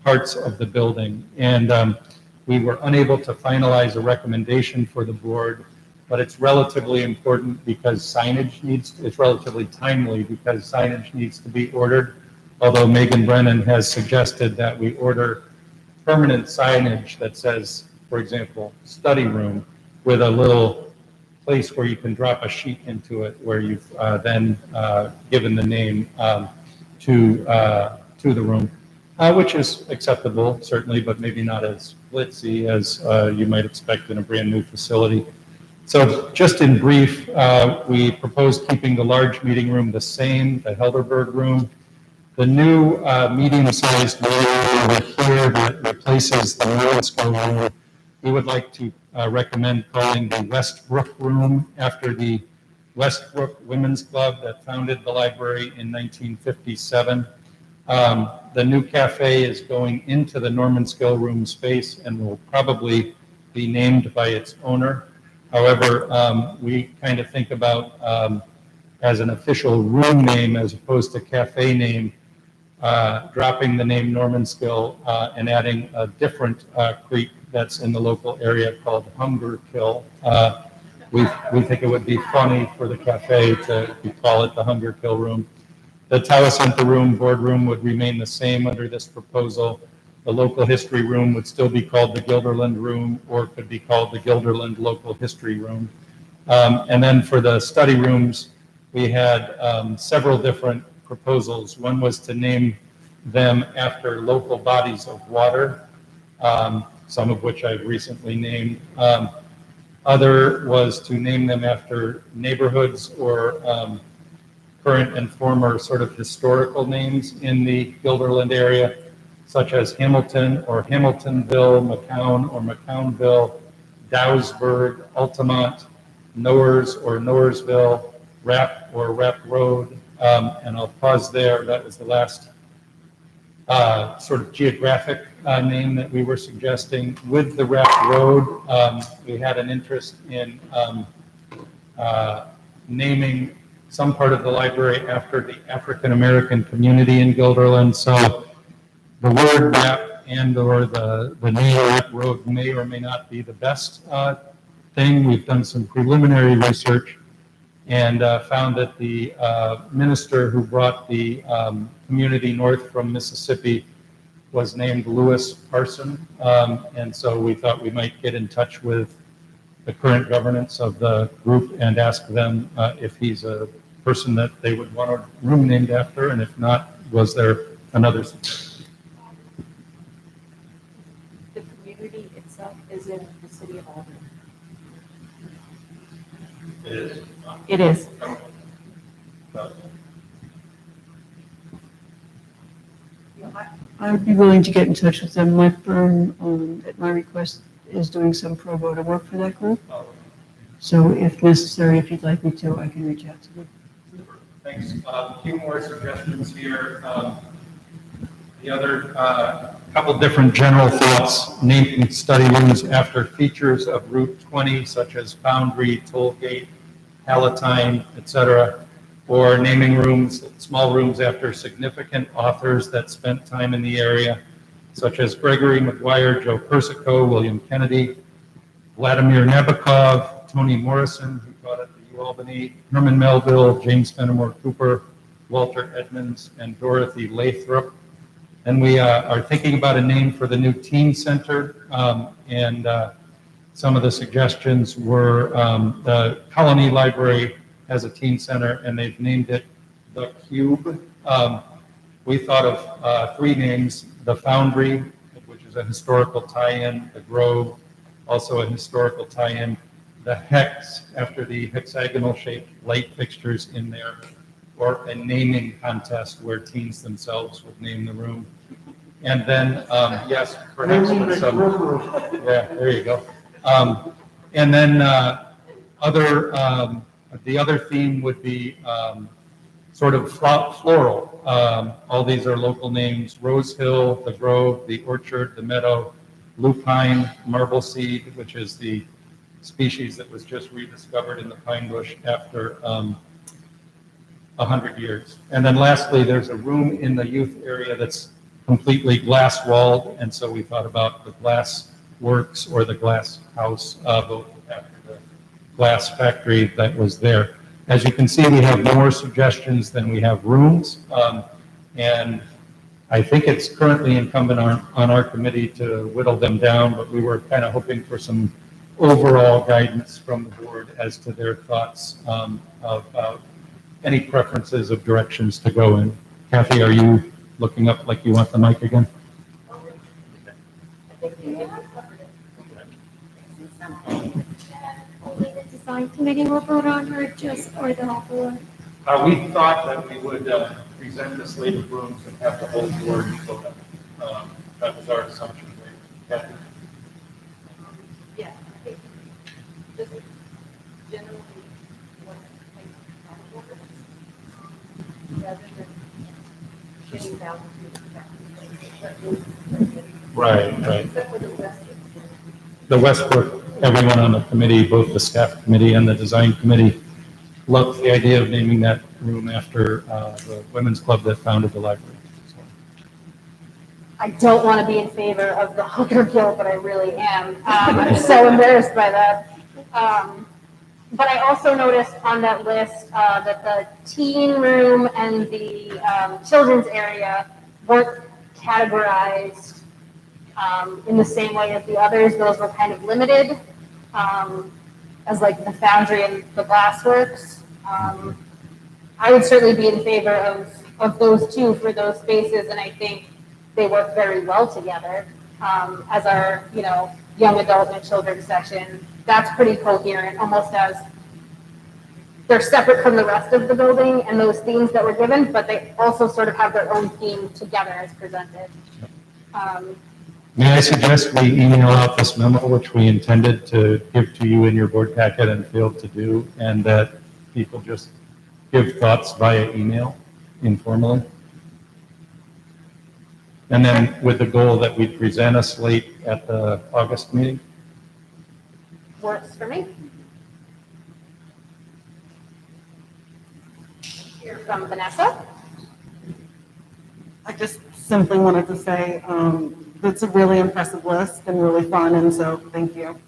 parts of the building, and we were unable to finalize a recommendation for the board, but it's relatively important because it's relatively timely because signage needs to be ordered. Although Megan Brennan has suggested that we order permanent signage that says, for example, study room, with a little place where you can drop a sheet into it where you've then given the name to the room. Which is acceptable, certainly, but maybe not as glitzy as you might expect in a brand new facility. So just in brief, we proposed keeping the large meeting room the same, the Helderberg room. The new medium-sized room over here that replaces the Norwesco room, we would like to recommend calling the Westbrook room after the Westbrook Women's Club that founded the library in 1957. The new cafe is going into the Norman Skill Room space and will probably be named by its owner. However, we kind of think about as an official room name as opposed to cafe name, dropping the name Norman Skill and adding a different creek that's in the local area called Hunger Kill. We think it would be funny for the cafe to call it the Hunger Kill Room. The Talacenta Room, boardroom would remain the same under this proposal. The local history room would still be called the Guilderland Room, or could be called the Guilderland Local History Room. And then for the study rooms, we had several different proposals. One was to name them after local bodies of water, some of which I've recently named. Other was to name them after neighborhoods or current and former sort of historical names in the Guilderland area, such as Hamilton or Hamiltonville, McCown or McCownville, Dowsburg, Altamont, Knowers or Knowersville, Rapp or Rapp Road. And I'll pause there. That was the last sort of geographic name that we were suggesting. With the Rapp Road, we had an interest in naming some part of the library after the African American community in Guilderland. So the word Rapp and or the name Rapp Road may or may not be the best thing. We've done some preliminary research and found that the minister who brought the community north from Mississippi was named Lewis Parson. And so we thought we might get in touch with the current governance of the group and ask them if he's a person that they would want a room named after, and if not, was there another suggestion? The community itself is in the city of Albany. It is. It is. I would be willing to get in touch with them. My firm, at my request, is doing some pro bono work for that group. So if necessary, if you'd like me to, I can reach out to them. Thanks. A few more suggestions here. The other couple different general thoughts, naming study rooms after features of Route 20, such as Foundry, Tollgate, Palatine, etc., or naming rooms, small rooms after significant authors that spent time in the area, such as Gregory Maguire, Joe Persico, William Kennedy, Vladimir Nabokov, Toni Morrison, who taught at the U Albany, Herman Melville, James Fenimore Cooper, Walter Edmonds, and Dorothy Lathrop. And we are thinking about a name for the new teen center, and some of the suggestions were the Colony Library has a teen center, and they've named it The Cube. We thought of three names: the Foundry, which is a historical tie-in; the Grove, also a historical tie-in; the Hex, after the hexagonal-shaped light fixtures in there, or a naming contest where teens themselves would name the room. And then, yes, perhaps with some, yeah, there you go. And then the other theme would be sort of floral. All these are local names: Rose Hill, the Grove, the Orchard, the Meadow, lupine, marble seed, which is the species that was just rediscovered in the pine bush after 100 years. And then lastly, there's a room in the youth area that's completely glass walled, and so we thought about the Glass Works or the Glass House, both after the glass factory that was there. As you can see, we have more suggestions than we have rooms, and I think it's currently incumbent on our committee to whittle them down, but we were kind of hoping for some overall guidance from the board as to their thoughts of any preferences of directions to go in. Kathy, are you looking up like you want the mic again? Only the design committee will vote on, or just for the whole board? We thought that we would present the slate of rooms and have the whole board vote on it. That was our assumption. Kathy? Yeah, I think this is generally what I think rather than getting down to Right. except for the rest of The Westbrook, everyone on the committee, both the staff committee and the design committee, loved the idea of naming that room after the women's club that founded the library. I don't want to be in favor of the Hunger Guild, but I really am. I'm so embarrassed by that. But I also noticed on that list that the teen room and the children's area weren't categorized in the same way as the others. Those were kind of limited, as like the Foundry and the Glassworks. I would certainly be in favor of those two for those spaces, and I think they work very well together as our, young adult and children's section. That's pretty coherent, almost as they're separate from the rest of the building and those themes that were given, but they also sort of have their own theme together as presented. May I suggest we email out this memo, which we intended to give to you in your board packet and failed to do, and that people just give thoughts via email informally? And then with the goal that we present a slate at the August meeting? Works for me. Hear from Vanessa. I just simply wanted to say, it's a really impressive list and really fun, and so thank you.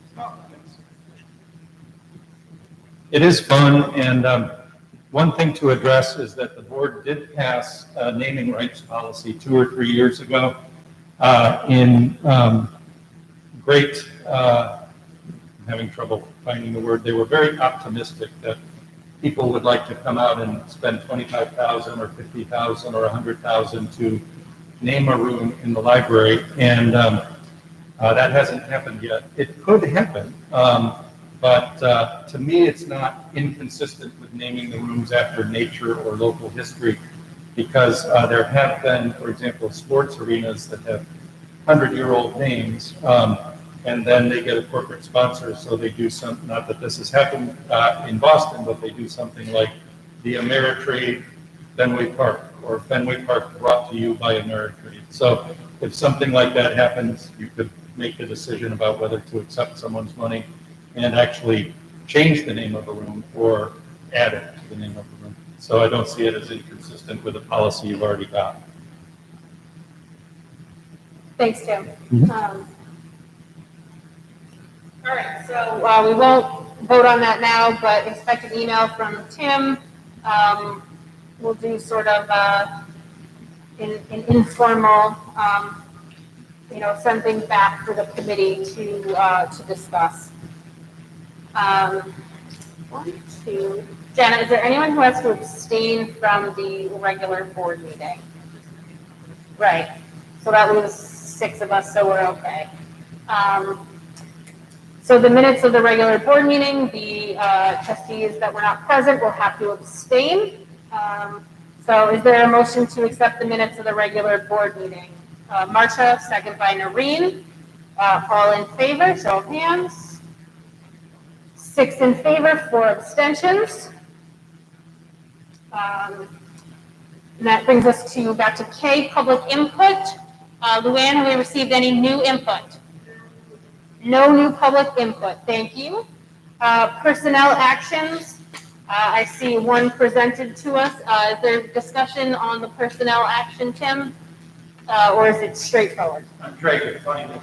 It is fun, and one thing to address is that the board did pass a naming rights policy 2 or 3 years ago, in great, I'm having trouble finding the word, they were very optimistic that people would like to come out and spend 25,000 or 50,000 or 100,000 to name a room in the library, and that hasn't happened yet. It could happen, but to me, it's not inconsistent with naming the rooms after nature or local history, because there have been, for example, sports arenas that have 100-year-old names, and then they get a corporate sponsor, so they do some, not that this has happened in Boston, but they do something like the Ameritrade Fenway Park, or Fenway Park brought to you by Ameritrade. So if something like that happens, you could make a decision about whether to accept someone's money and actually change the name of a room or add it to the name of the room. So I don't see it as inconsistent with the policy you've already got. Thanks, Tim. Mhm. All right, so we won't vote on that now, but expect an email from Tim. We'll do sort of an informal, send things back for the committee to discuss. One, two. Jenna, is there anyone who has to abstain from the regular board meeting? Right. So that leaves 6 of us, so we're okay. So the minutes of the regular board meeting, the trustees that were not present will have to abstain. So is there a motion to accept the minutes of the regular board meeting? Marcia, second by Noreen. All in favor, show of hands. 6 in favor, 4 abstentions. And that brings us back to K, public input. Luann, have we received any new input? No new public input, thank you. Personnel actions, I see one presented to us. Is there discussion on the personnel action, Tim? Or is it straightforward? I'm trying to find it.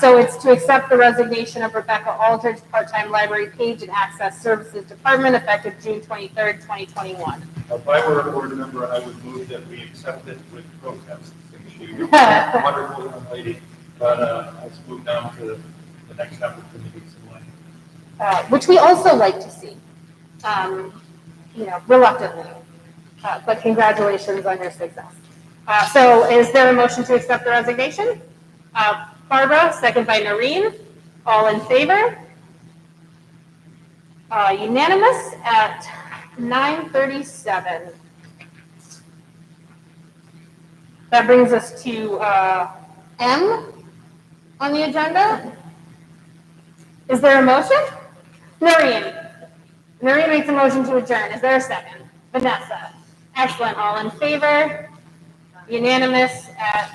So it's to accept the resignation of Rebecca Aldridge, part-time library page and access services department, effective June 23rd, 2021. If I were a board member, I would move that we accept it with protest. She's a wonderful young lady, but let's move down to the next opportunities in life. Which we also like to see, reluctantly. But congratulations on your success. So is there a motion to accept the resignation? Barbara, second by Noreen. All in favor? Unanimous at 9:37. That brings us to M on the agenda. Is there a motion? Noreen. Noreen makes a motion to adjourn. Is there a second? Vanessa. Excellent. All in favor? Unanimous at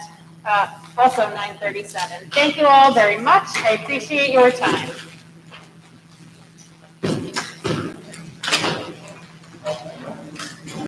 also 9:37. Thank you all very much. I appreciate your time.